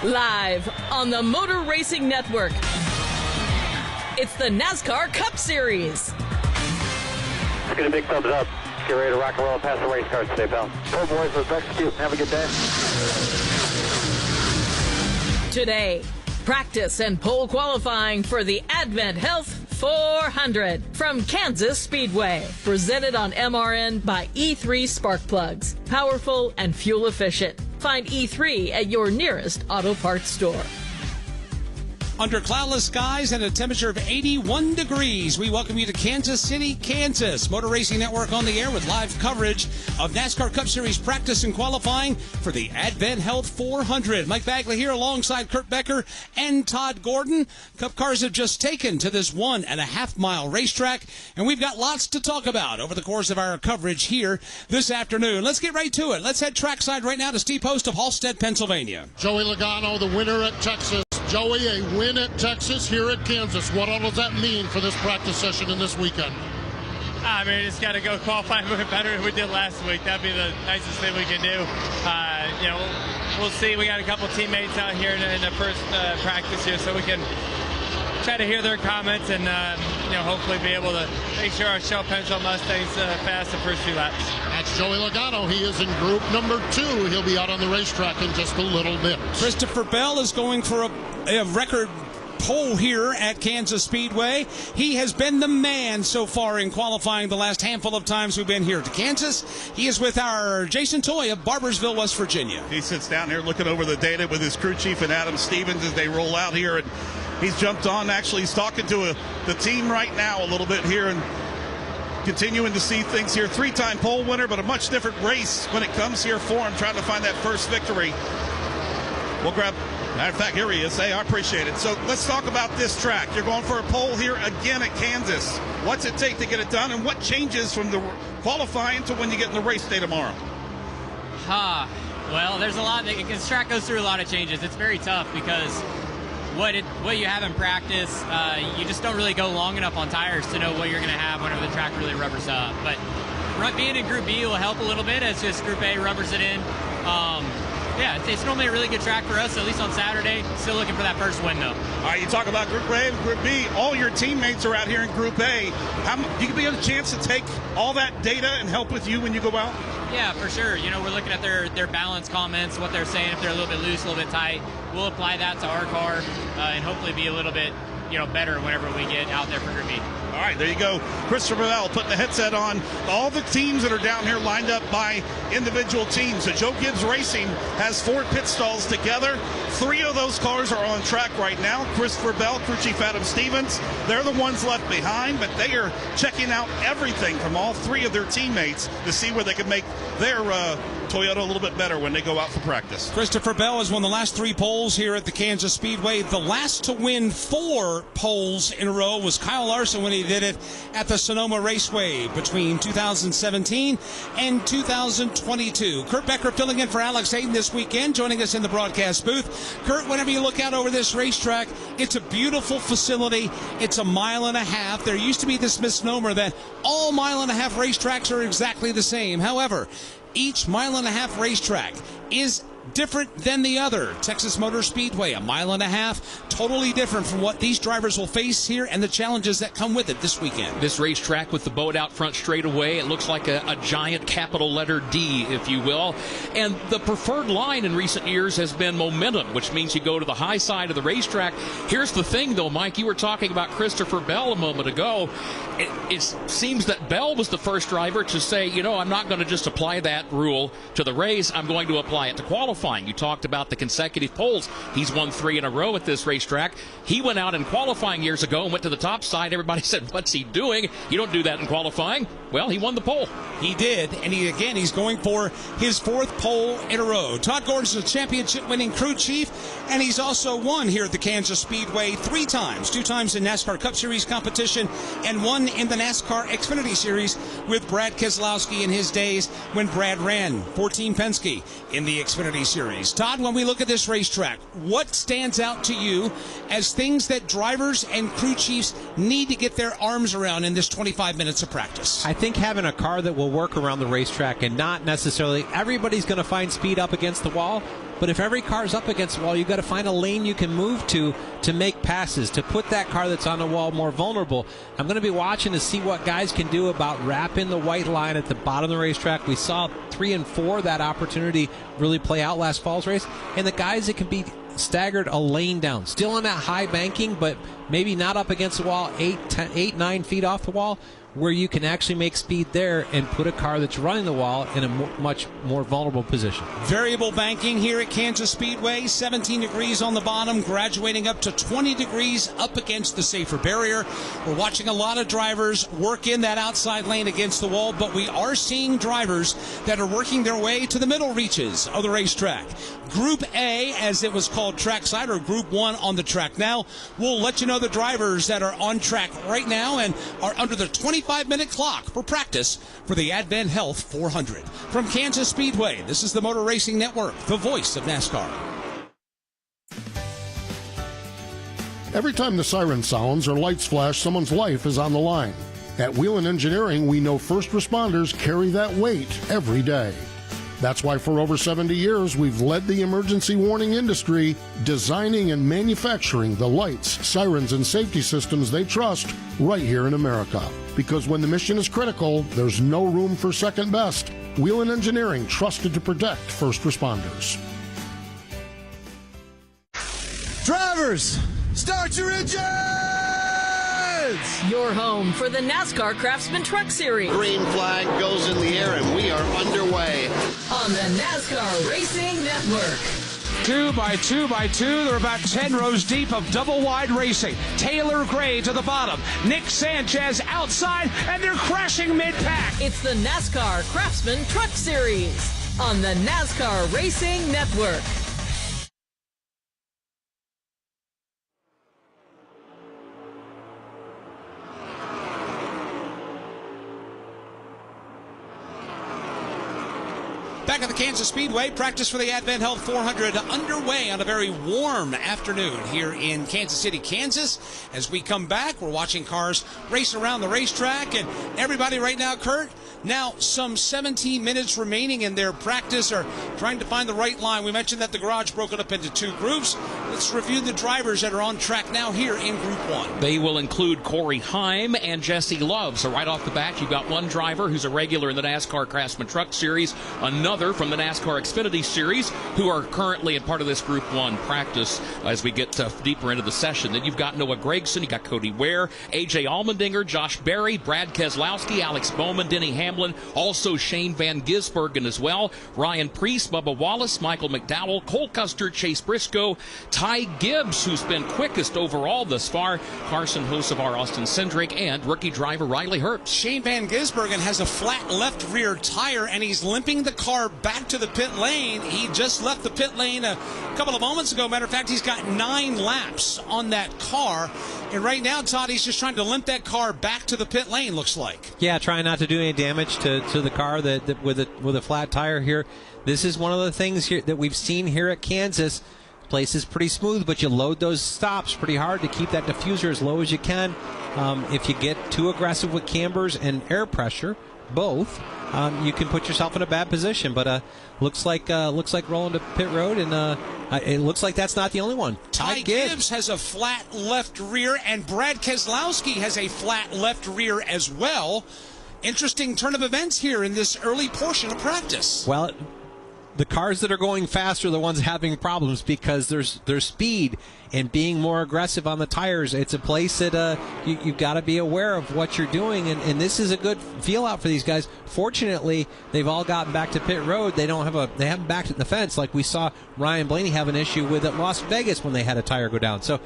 Live on the Motor Racing Network, it's the NASCAR Cup Series. Let's get a big thumbs up. Get ready to rock and roll and pass the race cars today, pal. Oh, boys, let's execute. Have a good day. Today, practice and pole qualifying for the Advent Health 400 from Kansas Speedway. Presented on MRN by E3 Spark Plugs. Powerful and fuel efficient. Find E3 at your nearest auto parts store. Under cloudless skies and a temperature of 81 degrees, we welcome you to Kansas City, Kansas. Motor Racing Network on the air with live coverage of NASCAR Cup Series practice and qualifying for the Advent Health 400. Mike Bagley here alongside Kurt Becker and Todd Gordon. Cup cars have just taken to this 1.5-mile racetrack, and we've got lots to talk about over the course of our coverage here this afternoon. Let's get right to it. Let's head trackside right now to Steve Post of Halstead, Pennsylvania. Joey Logano, the winner at Texas. Joey, a win at Texas, here at Kansas. What all does that mean for this practice session and this weekend? I mean, just got to go qualify a bit better than we did last week. That'd be the nicest thing we can do. We'll see. We got a couple teammates out here in the first practice here, so we can try to hear their comments and hopefully be able to make sure our Shell Pencil Mustangs pass the first few laps. That's Joey Logano. He is in group number 2. He'll be out on the racetrack in just a little bit. Christopher Bell is going for a record pole here at Kansas Speedway. He has been the man so far in qualifying the last handful of times we've been here to Kansas. He is with our Jason Toy of Barbersville, West Virginia. He sits down here looking over the data with his crew chief and Adam Stevens as they roll out here, and he's jumped on. Actually, he's talking to the team right now a little bit here and continuing to see things here. 3-time pole winner, but a much different race when it comes here for him, trying to find that first victory. We'll grab... Matter of fact, here he is. Hey, I appreciate it. So let's talk about this track. You're going for a pole here again at Kansas. What's it take to get it done, and what changes from the qualifying to when you get in the race day tomorrow? Well, there's a lot. This track goes through a lot of changes. It's very tough because what you have in practice, you just don't really go long enough on tires to know what you're going to have whenever the track really rubbers up. But being in Group B will help a little bit as just Group A rubbers it in. Yeah, it's normally a really good track for us, at least on Saturday. Still looking for that first win, though. All right, you talk about Group A and Group B. All your teammates are out here in Group A. You can be a chance to take all that data and help with you when you go out? Yeah, for sure. We're looking at their balance comments, what they're saying, if they're a little bit loose, a little bit tight. We'll apply that to our car and hopefully be a little bit better whenever we get out there for Group B. All right, there you go. Christopher Bell putting the headset on. All the teams that are down here lined up by individual teams. So Joe Gibbs Racing has 4 pit stalls together. 3 of those cars are on track right now. Christopher Bell, crew chief Adam Stevens, they're the ones left behind, but they are checking out everything from all 3 of their teammates to see where they can make their Toyota a little bit better when they go out for practice. Christopher Bell has won the last 3 poles here at the Kansas Speedway. The last to win 4 poles in a row was Kyle Larson when he did it at the Sonoma Raceway between 2017 and 2022. Kurt Becker filling in for Alex Hayden this weekend, joining us in the broadcast booth. Kurt, whenever you look out over this racetrack, it's a beautiful facility. It's 1.5 miles. There used to be this misnomer that all 1.5 mile racetracks are exactly the same. However, each 1.5 mile racetrack is different than the other. Texas Motor Speedway, 1.5 miles, totally different from what these drivers will face here and the challenges that come with it this weekend. This racetrack with the boat out front straightaway, it looks like a giant capital letter D, if you will. And the preferred line in recent years has been momentum, which means you go to the high side of the racetrack. Here's the thing, though, Mike, you were talking about Christopher Bell a moment ago. It seems that Bell was the first driver to say, I'm not going to just apply that rule to the race. I'm going to apply it to qualifying. You talked about the consecutive poles. He's won 3 in a row at this racetrack. He went out in qualifying years ago and went to the top side. Everybody said, what's he doing? You don't do that in qualifying. Well, he won the pole. He did, and he's going for his 4th pole in a row. Todd Gordon's a championship-winning crew chief, and he's also won here at the Kansas Speedway 3 times. 2 times in NASCAR Cup Series competition, and 1 in the NASCAR Xfinity Series with Brad Keselowski in his days when Brad ran 14 Penske in the Xfinity Series. Todd, when we look at this racetrack, what stands out to you as things that drivers and crew chiefs need to get their arms around in this 25 minutes of practice? I think having a car that will work around the racetrack and not necessarily everybody's going to find speed up against the wall, But if every car's up against the wall, you've got to find a lane you can move to make passes, to put that car that's on the wall more vulnerable. I'm going to be watching to see what guys can do about wrapping the white line at the bottom of the racetrack. We saw 3 and 4 that opportunity really play out last fall's race. And the guys that can be staggered a lane down, still on that high banking, but maybe not up against the wall, 8, 9 feet off the wall, where you can actually make speed there and put a car that's running the wall in a much more vulnerable position. Variable banking here at Kansas Speedway, 17 degrees on the bottom, graduating up to 20 degrees up against the safer barrier. We're watching a lot of drivers work in that outside lane against the wall, but we are seeing drivers that are working their way to the middle reaches of the racetrack. Group A, as it was called trackside, or Group 1 on the track now. We'll let you know the drivers that are on track right now and are under the 25-minute clock for practice for the Advent Health 400. From Kansas Speedway, this is the Motor Racing Network, the voice of NASCAR. Every time the siren sounds or lights flash, someone's life is on the line. At Whelen Engineering, we know first responders carry that weight every day. That's why for over 70 years, we've led the emergency warning industry, designing and manufacturing the lights, sirens, and safety systems they trust right here in America. Because when the mission is critical, there's no room for second best. Whelen Engineering, trusted to protect first responders. Drivers, start your engines! Your home for the NASCAR Craftsman Truck Series. Green flag goes in the air and we are underway. On the NASCAR Racing Network. 2 by 2 by 2. They're about 10 rows deep of double-wide racing. Taylor Gray to the bottom. Nick Sanchez outside, and they're crashing mid-pack. It's the NASCAR Craftsman Truck Series on the NASCAR Racing Network. Back at the Kansas Speedway, practice for the Advent Health 400 underway on a very warm afternoon here in Kansas City, Kansas. As we come back, we're watching cars race around the racetrack, and everybody right now, Kurt, now some 17 minutes remaining in their practice are trying to find the right line. We mentioned that the garage broken up into 2 groups. Let's review the drivers that are on track now here in Group 1. They will include Corey Heim and Jesse Love. So right off the bat, you've got one driver who's a regular in the NASCAR Craftsman Truck Series, another from the NASCAR Xfinity Series, who are currently in part of this Group 1 practice as we get deeper into the session. Then you've got Noah Gragson, you got Cody Ware, AJ Allmendinger, Josh Berry, Brad Keselowski, Alex Bowman, Denny Hamlin, also Shane Van Gisbergen as well, Ryan Preece, Bubba Wallace, Michael McDowell, Cole Custer, Chase Briscoe, Ty Gibbs, who's been quickest overall thus far, Carson Hocevar, Austin Cindric, and rookie driver Riley Herbst. Shane Van Gisbergen has a flat left rear tire, and he's limping the car back to the pit lane. He just left the pit lane a couple of moments ago. Matter of fact, he's got 9 laps on that car. And right now, Todd, he's just trying to limp that car back to the pit lane, looks like. Yeah, trying not to do any damage to the car that with a flat tire here. This is one of the things here that we've seen here at Kansas. Place is pretty smooth, but you load those stops pretty hard to keep that diffuser as low as you can. If you get too aggressive with cambers and air pressure, both, you can put yourself in a bad position. But looks like rolling to pit road, and it looks like that's not the only one. Ty Gibbs has a flat left rear, and Brad Keselowski has a flat left rear as well. Interesting turn of events here in this early portion of practice. Well, the cars that are going faster are the ones having problems because there's speed and being more aggressive on the tires. It's a place that you've got to be aware of what you're doing, and this is a good feel out for these guys. Fortunately, they've all gotten back to pit road. They haven't backed at the fence like we saw Ryan Blaney have an issue with at Las Vegas when they had a tire go down. So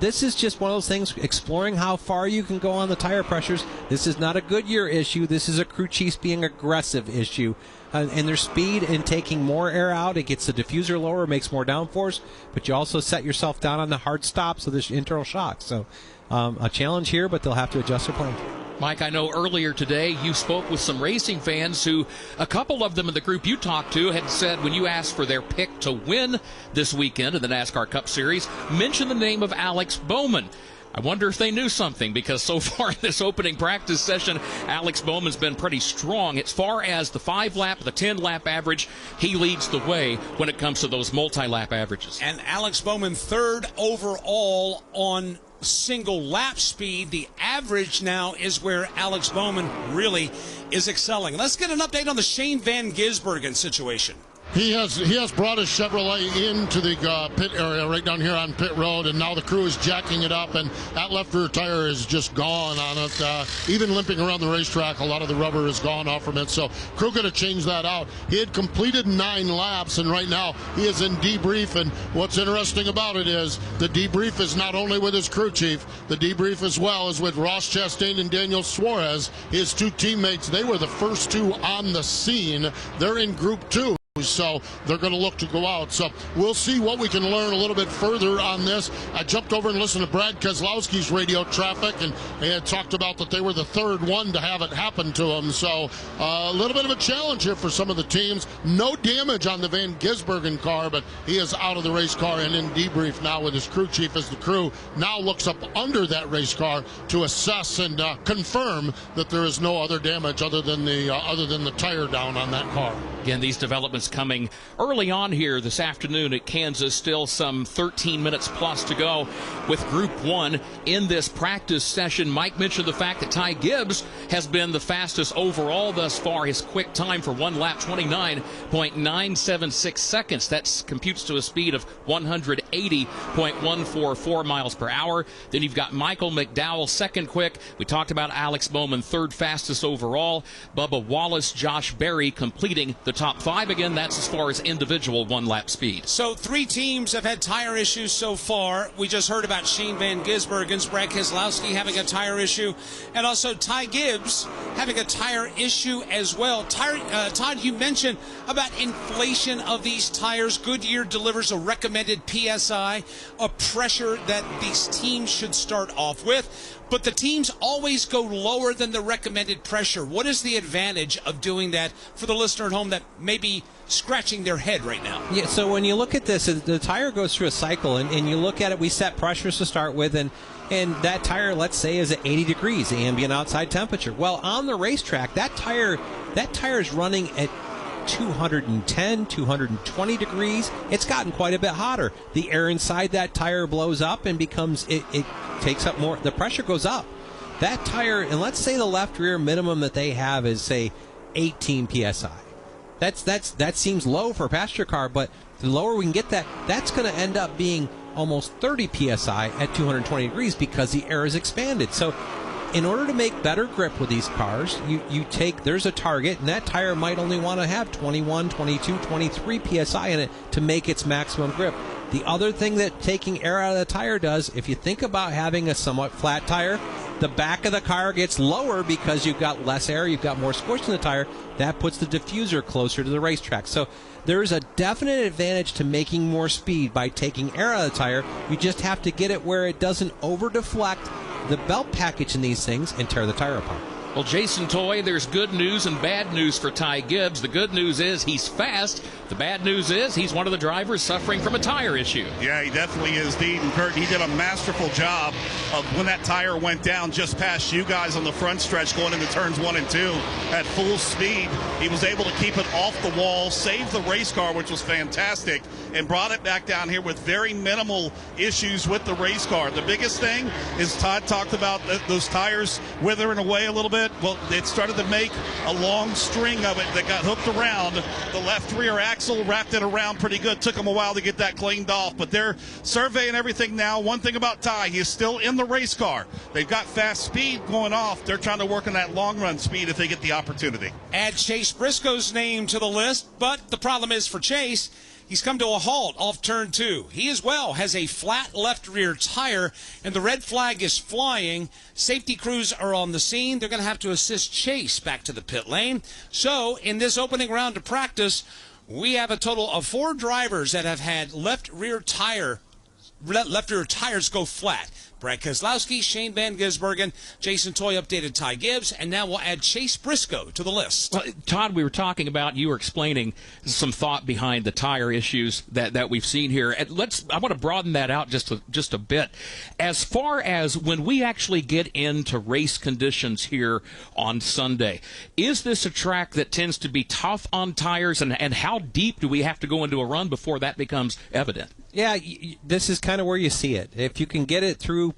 this is just one of those things, exploring how far you can go on the tire pressures. This is not a Goodyear issue. This is a crew chiefs being aggressive issue. And their speed and taking more air out, it gets the diffuser lower, makes more downforce, but you also set yourself down on the hard stops of this internal shock. So a challenge here, but they'll have to adjust their plan. Mike, I know earlier today you spoke with some racing fans who, a couple of them in the group you talked to, had said when you asked for their pick to win this weekend in the NASCAR Cup Series, mention the name of Alex Bowman. I wonder if they knew something, because so far in this opening practice session, Alex Bowman's been pretty strong. As far as the 5-lap, the 10-lap average, he leads the way when it comes to those multi-lap averages. And Alex Bowman third overall on single lap speed. The average now is where Alex Bowman really is excelling. Let's get an update on the Shane Van Gisbergen situation. He has brought his Chevrolet into the pit area right down here on pit road, and now the crew is jacking it up, and that left rear tire is just gone on it. Even limping around the racetrack, a lot of the rubber is gone off from it, so crew going to change that out. He had completed 9 laps, and right now he is in debrief, and what's interesting about it is the debrief is not only with his crew chief, the debrief as well is with Ross Chastain and Daniel Suarez, his 2 teammates. They were the first 2 on the scene. They're in Group 2. So they're going to look to go out. So we'll see what we can learn a little bit further on this. I jumped over and listened to Brad Keselowski's radio traffic, and they had talked about that they were the 3rd one to have it happen to them. So a little bit of a challenge here for some of the teams. No damage on the Van Gisbergen car, but he is out of the race car and in debrief now with his crew chief, as the crew now looks up under that race car to assess and confirm that there is no other damage other than the tire down on that car. Again, these developments coming early on here this afternoon at Kansas. Still some 13 minutes plus to go with Group 1 in this practice session. Mike mentioned the fact that Ty Gibbs has been the fastest overall thus far. His quick time for 1 lap, 29.976 seconds. That computes to a speed of 180.144 miles per hour. Then you've got Michael McDowell, second quick. We talked about Alex Bowman, 3rd fastest overall. Bubba Wallace, Josh Berry completing the top 5. Again, that's as far as individual 1-lap speed. So 3 teams have had tire issues so far. We just heard about Shane Van Gisbergen's, Brad Keselowski having a tire issue, and also Ty Gibbs having a tire issue as well. Todd, you mentioned about inflation of these tires. Goodyear delivers a recommended PSI, a pressure that these teams should start off with. But the teams always go lower than the recommended pressure. What is the advantage of doing that for the listener at home that may be scratching their head right now? Yeah, so when you look at this, the tire goes through a cycle, and you look at it, we set pressures to start with, and that tire, let's say, is at 80 degrees, the ambient outside temperature. Well, on the racetrack, that tire is running at 210, 220 degrees. It's gotten quite a bit hotter. The air inside that tire blows up and becomes, it takes up more, the pressure goes up. That tire, and let's say the left rear minimum that they have is, say, 18 psi. That seems low for a passenger car, but the lower we can get that, that's going to end up being almost 30 psi at 220 degrees because the air is expanded. So in order to make better grip with these cars, you take, there's a target, and that tire might only want to have 21, 22, 23 psi in it to make its maximum grip. The other thing that taking air out of the tire does, if you think about having a somewhat flat tire, the back of the car gets lower because you've got less air, you've got more squish in the tire. That puts the diffuser closer to the racetrack. So there is a definite advantage to making more speed by taking air out of the tire. You just have to get it where it doesn't over-deflect the belt package in these things and tear the tire apart. Well, Jason Toy, there's good news and bad news for Ty Gibbs. The good news is he's fast. The bad news is he's one of the drivers suffering from a tire issue. Yeah, he definitely is, Dean. And Kurt, he did a masterful job of when that tire went down just past you guys on the front stretch going into turns 1 and 2 at full speed. He was able to keep it off the wall, save the race car, which was fantastic, and brought it back down here with very minimal issues with the race car. The biggest thing is Todd talked about those tires withering away a little bit. Well, it started to make a long string of it that got hooked around the left rear axle, wrapped it around pretty good. Took them a while to get that cleaned off, but they're surveying everything now. One thing about Ty, he is still in the race car. They've got fast speed going off. They're trying to work on that long run speed if they get the opportunity. Add Chase Briscoe's name to the list, but the problem is for Chase, he's come to a halt off turn 2. He as well has a flat left rear tire, and the red flag is flying. Safety crews are on the scene. They're going to have to assist Chase back to the pit lane. So in this opening round of practice, we have a total of 4 drivers that have had left rear tire left rear tires go flat. Brad Keselowski, Shane Van Gisbergen, Jason Toy updated Ty Gibbs, and now we'll add Chase Briscoe to the list. Well, Todd, we were talking about, you were explaining some thought behind the tire issues that we've seen here. And I want to broaden that out just a bit. As far as when we actually get into race conditions here on Sunday, is this a track that tends to be tough on tires, and how deep do we have to go into a run before that becomes evident? Yeah, this is kind of where you see it. If you can get it through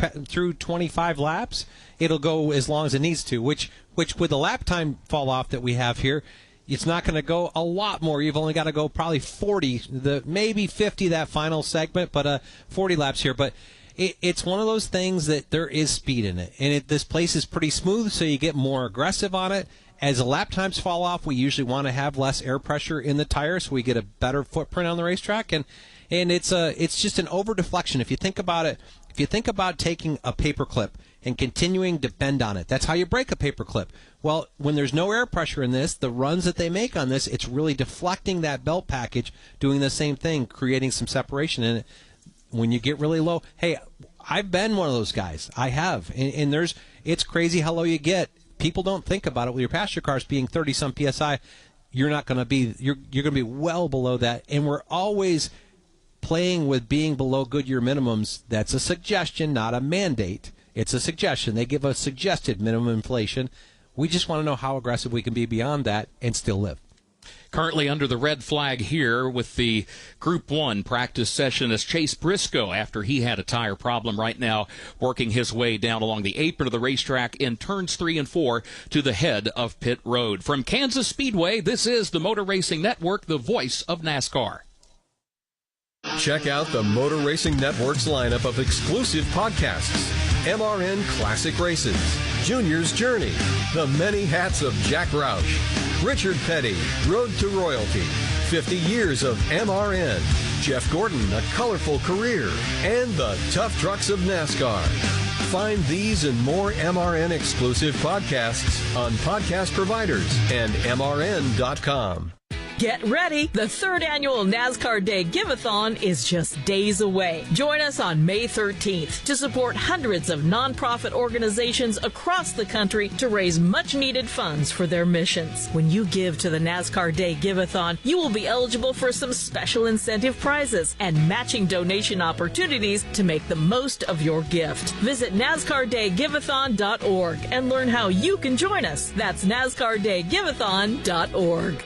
25 laps, it'll go as long as it needs to, which with the lap time fall off that we have here, it's not going to go a lot more. You've only got to go probably 40, maybe 50 that final segment, but 40 laps here. But it's one of those things that there is speed in it. And this place is pretty smooth, so you get more aggressive on it. As the lap times fall off, we usually want to have less air pressure in the tires so we get a better footprint on the racetrack. And it's just an over deflection. If you think about it, if you think about taking a paper clip and continuing to bend on it, that's how you break a paper clip. Well, when there's no air pressure in this, the runs that they make on this, it's really deflecting that belt package, doing the same thing, creating some separation in it. When you get really low, hey, I've been one of those guys. I have, and it's crazy how low you get. People don't think about it with your passenger cars being 30-some PSI. You're not going to be. You're going to be well below that, and we're always playing with being below Goodyear minimums. That's a suggestion, not a mandate. It's a suggestion. They give a suggested minimum inflation. We just want to know how aggressive we can be beyond that and still live. Currently under the red flag here with the Group 1 practice session is Chase Briscoe after he had a tire problem right now, working his way down along the apron of the racetrack in turns 3 and 4 to the head of pit road. From Kansas Speedway, this is the Motor Racing Network, the voice of NASCAR. Check out the Motor Racing Network's lineup of exclusive podcasts. MRN Classic Races, Junior's Journey, The Many Hats of Jack Roush, Richard Petty, Road to Royalty, 50 Years of MRN, Jeff Gordon, A Colorful Career, and The Tough Trucks of NASCAR. Find these and more MRN exclusive podcasts on podcast providers and MRN.com. Get ready! The third annual NASCAR Day Give-a-thon is just days away. Join us on May 13th to support hundreds of nonprofit organizations across the country to raise much-needed funds for their missions. When you give to the NASCAR Day Give-a-thon, you will be eligible for some special incentive prizes and matching donation opportunities to make the most of your gift. Visit NASCARDayGiveathon.org and learn how you can join us. That's NASCARDayGiveathon.org.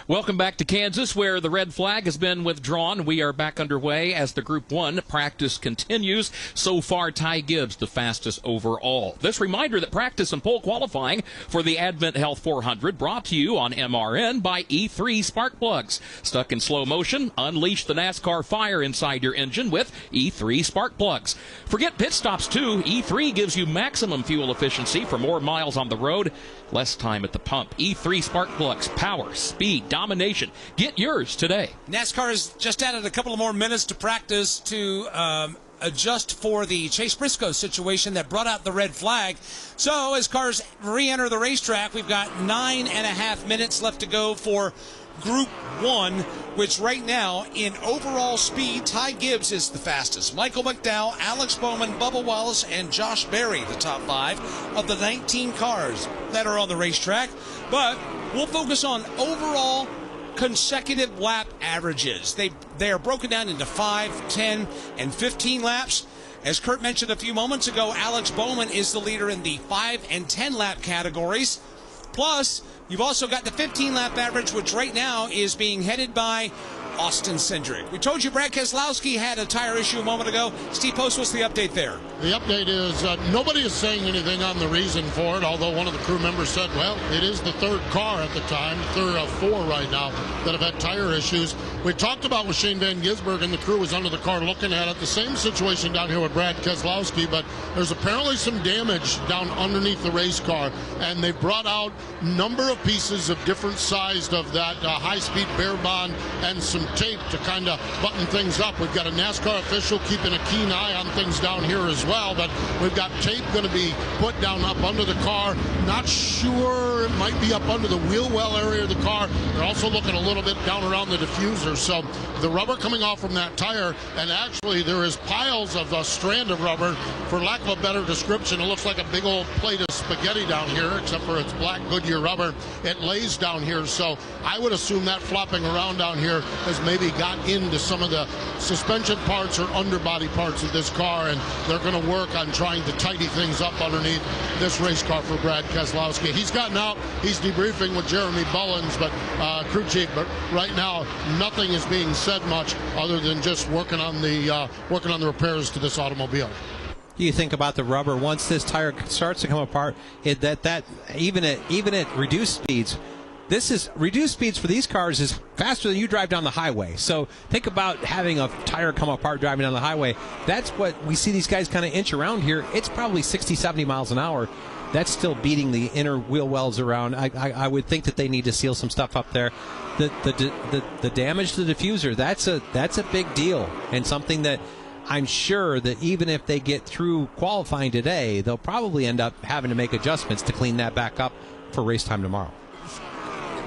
Welcome back to Kansas, where the red flag has been withdrawn. We are back underway as the Group 1 practice continues. So far, Ty Gibbs, the fastest overall. This reminder that practice and pole qualifying for the Advent Health 400 brought to you on MRN by E3 Spark Plugs. Stuck in slow motion? Unleash the NASCAR fire inside your engine with E3 Spark Plugs. Forget pit stops, too. E3 gives you maximum fuel efficiency for more miles on the road, less time at the pump. E3 Spark Plugs, power, speed, domination. Get yours today. NASCAR has just added a couple of more minutes to practice to adjust for the Chase Briscoe situation that brought out the red flag. So as cars re-enter the racetrack, we've got 9.5 minutes left to go for Group 1, which right now, in overall speed, Ty Gibbs is the fastest. Michael McDowell, Alex Bowman, Bubba Wallace, and Josh Berry, the top 5 of the 19 cars that are on the racetrack. But we'll focus on overall consecutive lap averages. They are broken down into 5, 10, and 15 laps. As Kurt mentioned a few moments ago, Alex Bowman is the leader in the 5 and 10 lap categories. Plus, you've also got the 15-lap average, which right now is being headed by Austin Cindric. We told you Brad Keselowski had a tire issue a moment ago. Steve Post, what's the update there? The update is nobody is saying anything on the reason for it, although one of the crew members said, well, it is the third car at the time, third of 4 right now, that have had tire issues. We talked about with Shane Van Gisbergen, the crew was under the car looking at it. The same situation down here with Brad Keselowski, but there's apparently some damage down underneath the race car, and they brought out a number of pieces of different sized of that high-speed bare bond and some using tape to kind of button things up. We've got a NASCAR official keeping a keen eye on things down here as well, but we've got tape going to be put down up under the car. Not sure, it might be up under the wheel well area of the car. They're also looking a little bit down around the diffuser. So the rubber coming off from that tire, and actually there is piles of a strand of rubber. For lack of a better description, it looks like a big old plate of spaghetti down here, except for it's black Goodyear rubber. It lays down here, so I would assume that flopping around down here has maybe got into some of the suspension parts or underbody parts of this car, and they're going to work on trying to tidy things up underneath this race car for Brad Keselowski. He's gotten out, he's debriefing with Jeremy Bullins, but crew chief, but right now nothing is being said much other than just working on the repairs to this automobile. You think about the rubber, once this tire starts to come apart, even at reduced speeds, reduced speeds for these cars is faster than you drive down the highway. So think about having a tire come apart driving down the highway. That's what we see these guys kind of inch around here. It's probably 60, 70 miles an hour. That's still beating the inner wheel wells around. I would think that they need to seal some stuff up there. The damage to the diffuser, that's a big deal, and something that I'm sure that even if they get through qualifying today, they'll probably end up having to make adjustments to clean that back up for race time tomorrow.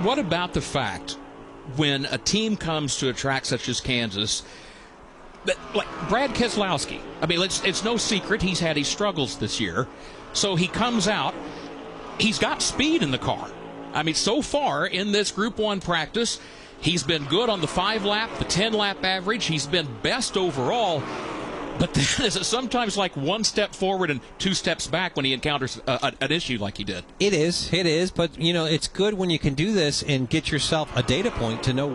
What about the fact when a team comes to a track such as Kansas, like Brad Keselowski, I mean, it's no secret he's had his struggles this year. So he comes out, he's got speed in the car. I mean, so far in this Group 1 practice, he's been good on the 5-lap, the 10-lap average. He's been best overall. But then is it sometimes like one step forward and 2 steps back when he encounters an issue like he did? It is. But, you know, it's good when you can do this and get yourself a data point to know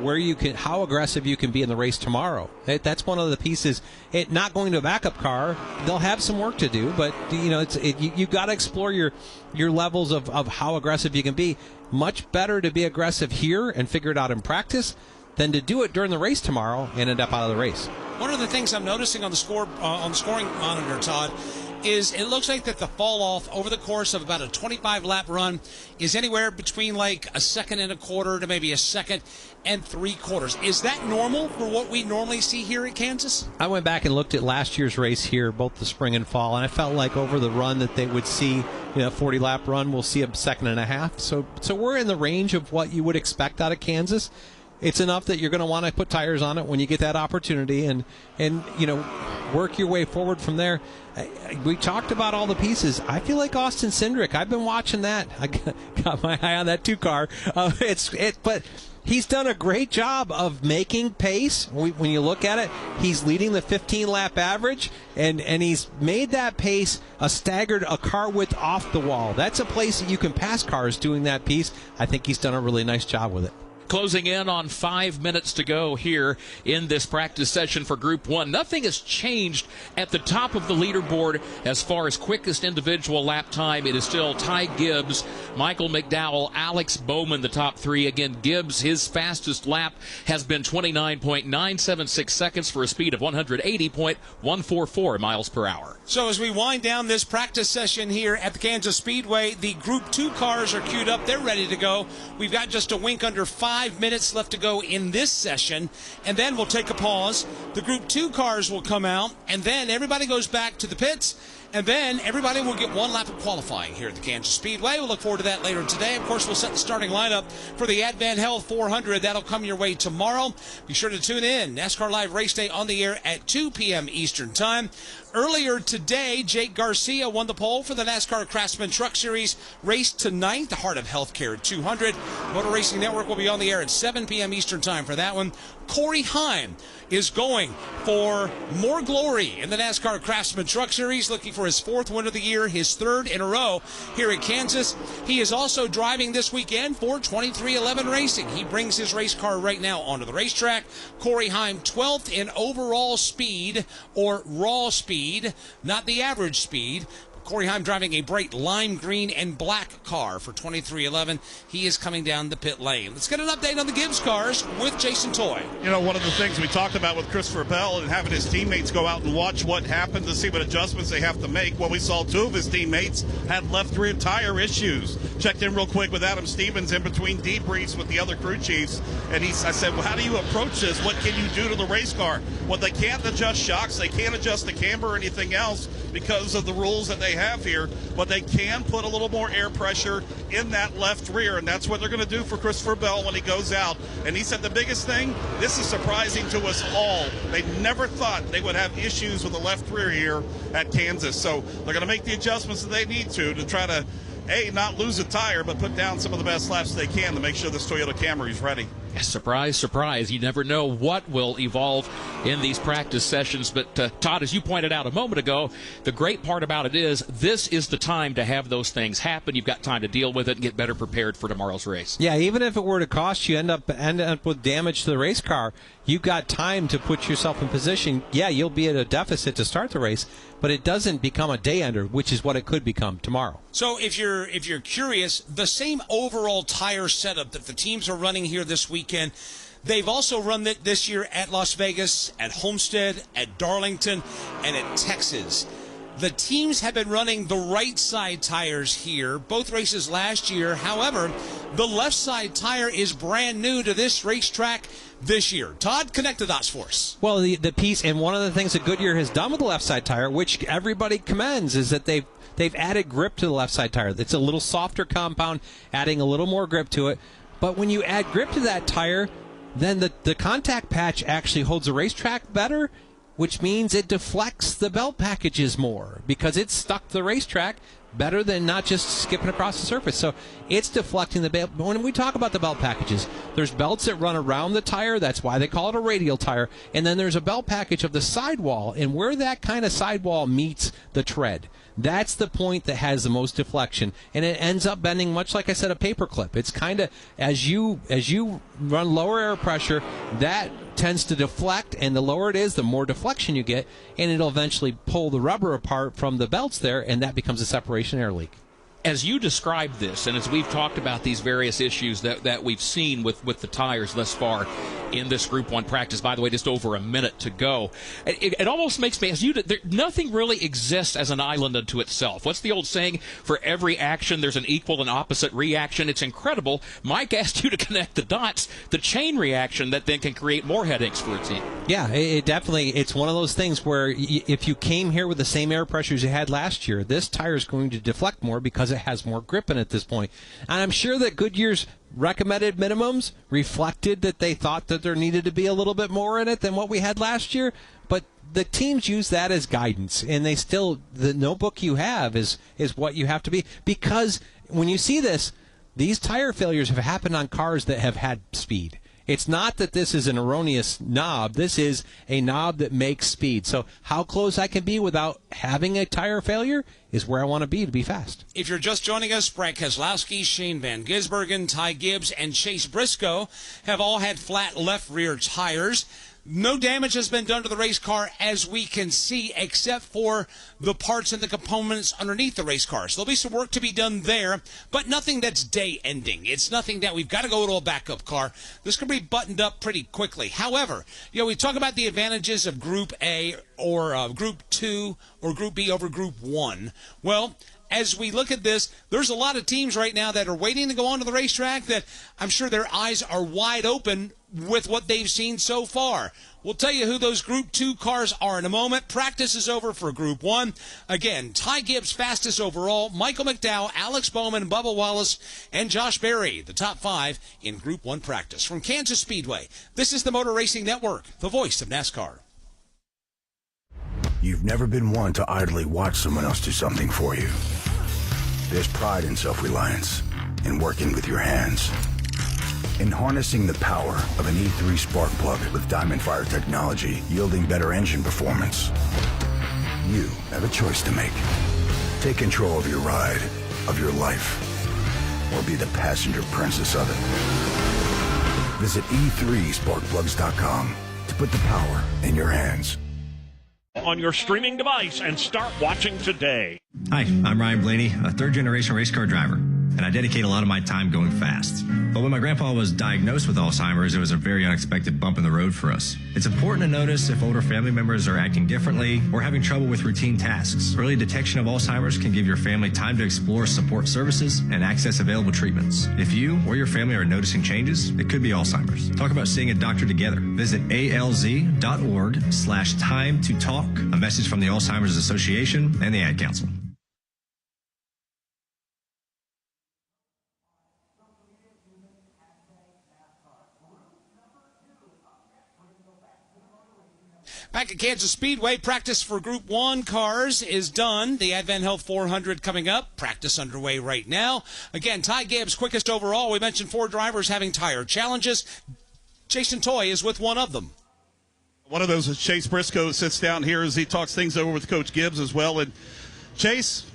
how aggressive you can be in the race tomorrow. That's one of the pieces. Not going to a backup car, they'll have some work to do. But, you know, you've got to explore your levels of how aggressive you can be. Much better to be aggressive here and figure it out in practice than to do it during the race tomorrow and end up out of the race. One of the things I'm noticing on the scoring monitor, Todd, is it looks like that the fall off over the course of about a 25-lap run is anywhere between like a 1.25 seconds to maybe 1.75 seconds. Is that normal for what we normally see here at Kansas? I went back and looked at last year's race here, both the spring and fall, and I felt like over the run that they would see, 40-lap run, we'll see a 1.5 seconds. So we're in the range of what you would expect out of Kansas. It's enough that you're going to want to put tires on it when you get that opportunity and work your way forward from there. We talked about all the pieces. I feel like Austin Cindric. I've been watching that. I got my eye on that 2 car. But he's done a great job of making pace. When you look at it, he's leading the 15-lap average, and he's made that pace a car width off the wall. That's a place that you can pass cars doing that piece. I think he's done a really nice job with it. Closing in on 5 minutes to go here in this practice session for Group 1. Nothing has changed at the top of the leaderboard as far as quickest individual lap time. It is still Ty Gibbs, Michael McDowell, Alex Bowman, the top 3. Again, Gibbs, his fastest lap has been 29.976 seconds for a speed of 180.144 miles per hour. So as we wind down this practice session here at the Kansas Speedway, the Group 2 cars are queued up. They're ready to go. We've got just a wink under 5 minutes left to go in this session, and then we'll take a pause. The Group 2 cars will come out, and then everybody goes back to the pits, and then everybody will get 1 lap of qualifying here at the Kansas Speedway. We'll look forward to that later today. Of course, we'll set the starting lineup for the Advent Health 400. That'll come your way tomorrow. Be sure to tune in. NASCAR Live Race Day on the air at 2 p.m. Eastern Time. Earlier today, Jake Garcia won the pole for the NASCAR Craftsman Truck Series race tonight, the Heart of Healthcare 200. Motor Racing Network will be on the air at 7 p.m. Eastern Time for that one. Corey Heim is going for more glory in the NASCAR Craftsman Truck Series, looking for his 4th win of the year, his 3rd in a row here at Kansas. He is also driving this weekend for 2311 Racing. He brings his race car right now onto the racetrack. Corey Heim, 12th in overall speed, or raw speed, not the average speed. Corey Heim driving a bright lime green and black car for 2311. He is coming down the pit lane. Let's get an update on the Gibbs cars with Jason Toy. You know, one of the things we talked about with Christopher Bell and having his teammates go out and watch what happened to see what adjustments they have to make. Well, we saw two of his teammates had left rear tire issues. Checked in real quick with Adam Stevens in between debriefs with the other crew chiefs, and I said, well, how do you approach this? What can you do to the race car? Well, they can't adjust shocks. They can't adjust the camber or anything else because of the rules that they have here, but they can put a little more air pressure in that left rear, and that's what they're going to do for Christopher Bell when he goes out. And he said the biggest thing, this is surprising to us all. They never thought they would have issues with the left rear here at Kansas, so they're going to make the adjustments that they need to try to, not lose a tire, but put down some of the best laps they can to make sure this Toyota Camry is ready. Surprise, surprise. You never know what will evolve in these practice sessions. But, Todd, as you pointed out a moment ago, the great part about it is this is the time to have those things happen. You've got time to deal with it and get better prepared for tomorrow's race. Yeah, even if it were to cost you, end up with damage to the race car, you've got time to put yourself in position. Yeah, you'll be at a deficit to start the race, but it doesn't become a day-ender, which is what it could become tomorrow. So if you're curious, the same overall tire setup that the teams are running here this weekend, they've also run it this year at Las Vegas, at Homestead, at Darlington, and at Texas. The teams have been running the right side tires here, both races last year. However, the left side tire is brand new to this racetrack this year. Todd, connect the dots for us. Well, the piece, and one of the things that Goodyear has done with the left side tire, which everybody commends, is that they've added grip to the left side tire. It's a little softer compound, adding a little more grip to it. But when you add grip to that tire, then the contact patch actually holds the racetrack better, which means it deflects the belt packages more because it's stuck to the racetrack better than not just skipping across the surface. So it's deflecting the belt. When we talk about the belt packages, there's belts that run around the tire. That's why they call it a radial tire. And then there's a belt package of the sidewall. And where that kind of sidewall meets the tread, that's the point that has the most deflection. And it ends up bending, much like I said, a paper clip. It's kind of, as you run lower air pressure, that tends to deflect, and the lower it is, the more deflection you get, and it'll eventually pull the rubber apart from the belts there, and that becomes a separation air leak. As you described this, and as we've talked about these various issues that we've seen with the tires thus far in this Group 1 practice, by the way, just over a minute to go, it almost makes me, nothing really exists as an island unto itself. What's the old saying? For every action, there's an equal and opposite reaction. It's incredible. Mike asked you to connect the dots, the chain reaction that then can create more headaches for a team. Yeah, it definitely, it's one of those things where if you came here with the same air pressures you had last year, this tire is going to deflect more because it has more grip in it at this point. And I'm sure that Goodyear's recommended minimums reflected that they thought that there needed to be a little bit more in it than what we had last year, but the teams use that as guidance, and they still, the notebook you have is what you have to be, because when you see this, these tire failures have happened on cars that have had speed. It's not that this is an erroneous knob. This is a knob that makes speed. So how close I can be without having a tire failure is where I want to be fast. If you're just joining us, Brad Keselowski, Shane Van Gisbergen, Ty Gibbs, and Chase Briscoe have all had flat left rear tires. No damage has been done to the race car, as we can see, except for the parts and the components underneath the race car. So there'll be some work to be done there, but nothing that's day-ending. It's nothing that we've got to go to a backup car. This could be buttoned up pretty quickly. However, we talk about the advantages of Group A or Group 2 or Group B over Group 1. Well, as we look at this, there's a lot of teams right now that are waiting to go onto the racetrack that I'm sure their eyes are wide open with what they've seen so far. We'll tell you who those Group 2 cars are in a moment. Practice is over for Group 1. Again, Ty Gibbs fastest overall, Michael McDowell, Alex Bowman, Bubba Wallace, and Josh Berry, the top 5 in Group 1 practice. From Kansas Speedway, this is the Motor Racing Network, the voice of NASCAR. You've never been one to idly watch someone else do something for you. There's pride in self-reliance, in working with your hands, in harnessing the power of an E3 spark plug with Diamond Fire technology, yielding better engine performance. You have a choice to make. Take control of your ride, of your life, or be the passenger princess of it. Visit e3sparkplugs.com to put the power in your hands. on your streaming device and start watching today. Hi, I'm Ryan Blaney, a third-generation race car driver, and I dedicate a lot of my time going fast. But when my grandpa was diagnosed with Alzheimer's, it was a very unexpected bump in the road for us. It's important to notice if older family members are acting differently or having trouble with routine tasks. Early detection of Alzheimer's can give your family time to explore support services and access available treatments. If you or your family are noticing changes, it could be Alzheimer's. Talk about seeing a doctor together. Visit alz.org/time to talk. A message from the Alzheimer's Association and the Ad Council. Back at Kansas Speedway, practice for Group 1 cars is done. The Advent Health 400 coming up. Practice underway right now. Again, Ty Gibbs, quickest overall. We mentioned 4 drivers having tire challenges. Jason Toy is with one of them. One of those is Chase Briscoe, sits down here as he talks things over with Coach Gibbs as well. And Chase,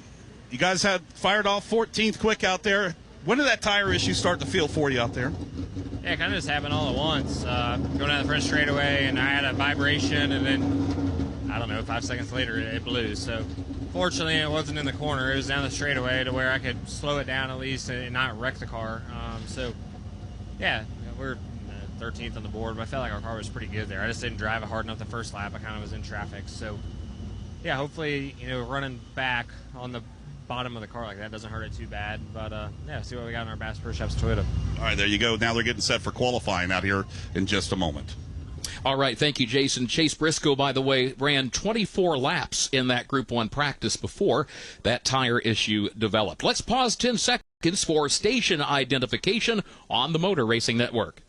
you guys had fired off 14th quick out there. When did that tire issue start to feel for you out there? Yeah, it kind of just happened all at once. Going down the front straightaway, and I had a vibration, and then, I don't know, 5 seconds later, it blew. So, fortunately, it wasn't in the corner. It was down the straightaway to where I could slow it down at least and not wreck the car. So, yeah, we're 13th on the board, but I felt like our car was pretty good there. I just didn't drive it hard enough the first lap. I kind of was in traffic. So, yeah, hopefully, running back on the bottom of the car like that doesn't hurt it too bad, but yeah, see what we got in our Bass Pro Shops Toyota. All right, there you go. Now they're getting set for qualifying out here in just a moment. All right, thank you, Jason. Chase Briscoe, by the way, ran 24 laps in that Group 1 practice before that tire issue developed. Let's pause 10 seconds for station identification on the Motor Racing Network.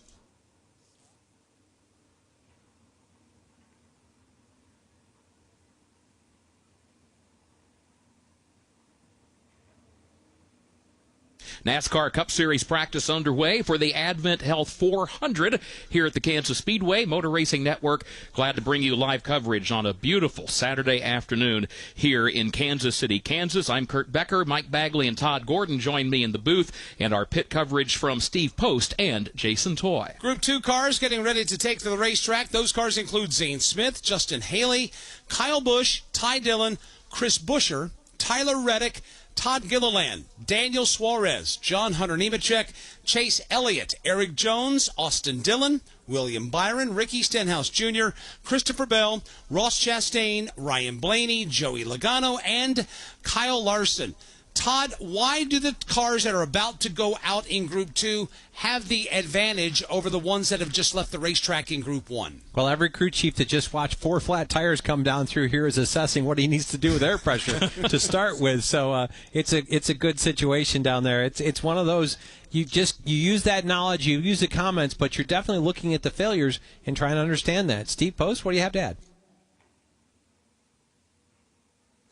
NASCAR Cup Series practice underway for the Advent Health 400 here at the Kansas Speedway. Motor Racing Network, glad to bring you live coverage on a beautiful Saturday afternoon here in Kansas City, Kansas. I'm Kurt Becker. Mike Bagley and Todd Gordon join me in the booth, and our pit coverage from Steve Post and Jason Toy. Group 2 cars getting ready to take to the racetrack. Those cars include Zane Smith, Justin Haley, Kyle Busch, Ty Dillon, Chris Buescher, Tyler Reddick, Todd Gilliland, Daniel Suarez, John Hunter Nemechek, Chase Elliott, Eric Jones, Austin Dillon, William Byron, Ricky Stenhouse Jr., Christopher Bell, Ross Chastain, Ryan Blaney, Joey Logano, and Kyle Larson. Todd, why do the cars that are about to go out in Group 2 have the advantage over the ones that have just left the racetrack in Group 1? Well, every crew chief that just watched 4 flat tires come down through here is assessing what he needs to do with air pressure to start with. So it's a good situation down there. It's one of those, you use that knowledge, you use the comments, but you're definitely looking at the failures and trying to understand that. Steve Post, what do you have to add?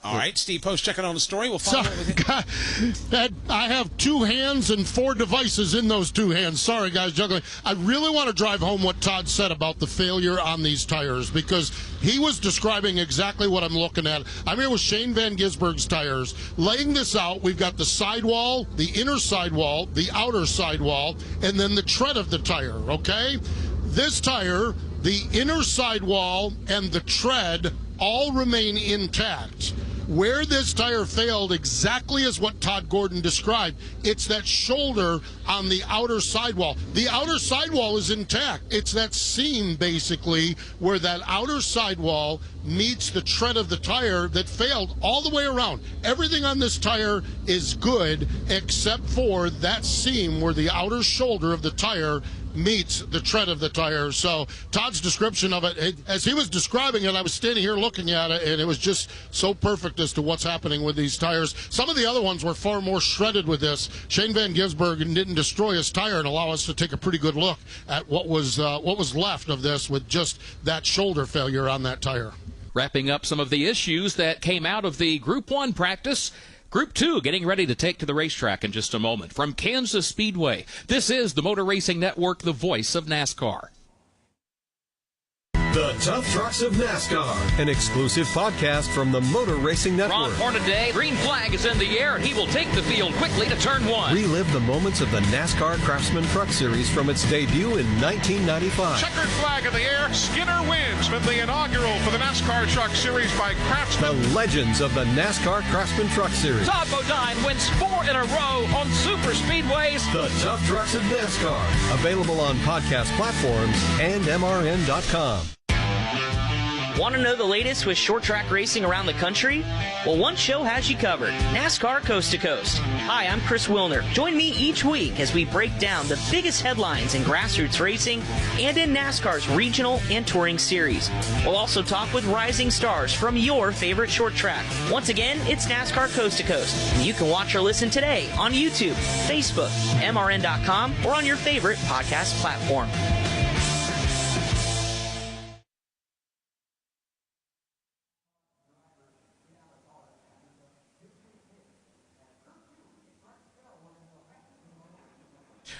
All right, Steve Post checking on the story. We'll follow up with him. I have 2 hands and 4 devices in those 2 hands. Sorry, guys, juggling. I really want to drive home what Todd said about the failure on these tires, because he was describing exactly what I'm looking at. I'm here with Shane Van Gisberg's tires. Laying this out, we've got the sidewall, the inner sidewall, the outer sidewall, and then the tread of the tire, okay? This tire, the inner sidewall and the tread all remain intact. Where this tire failed exactly as what Todd Gordon described, it's that shoulder on the outer sidewall. The outer sidewall is intact. It's that seam, basically, where that outer sidewall meets the tread of the tire that failed all the way around. Everything on this tire is good except for that seam where the outer shoulder of the tire meets the tread of the tire. So Todd's description of it, as he was describing it, I was standing here looking at it, and it was just so perfect as to what's happening with these tires. Some of the other ones were far more shredded with this. Shane Van Gisberg didn't destroy his tire and allow us to take a pretty good look at what was left of this with just that shoulder failure on that tire. Wrapping up some of the issues that came out of the Group 1 practice. Group 2 getting ready to take to the racetrack in just a moment. From Kansas Speedway, this is the Motor Racing Network, the voice of NASCAR. The Tough Trucks of NASCAR, an exclusive podcast from the Motor Racing Network. Ron Hornaday, green flag is in the air, and he will take the field quickly to turn 1. Relive the moments of the NASCAR Craftsman Truck Series from its debut in 1995. Checkered flag in the air. Skinner wins with the inaugural for the NASCAR Truck Series by Craftsman. The legends of the NASCAR Craftsman Truck Series. Todd Bodine wins 4 in a row on super speedways. The Tough Trucks of NASCAR. Available on podcast platforms and MRN.com. Want to know the latest with short track racing around the country? Well, one show has you covered, NASCAR Coast to Coast. Hi, I'm Chris Wilner. Join me each week as we break down the biggest headlines in grassroots racing and in NASCAR's regional and touring series. We'll also talk with rising stars from your favorite short track. Once again, it's NASCAR Coast to Coast, and you can watch or listen today on YouTube, Facebook, MRN.com, or on your favorite podcast platform.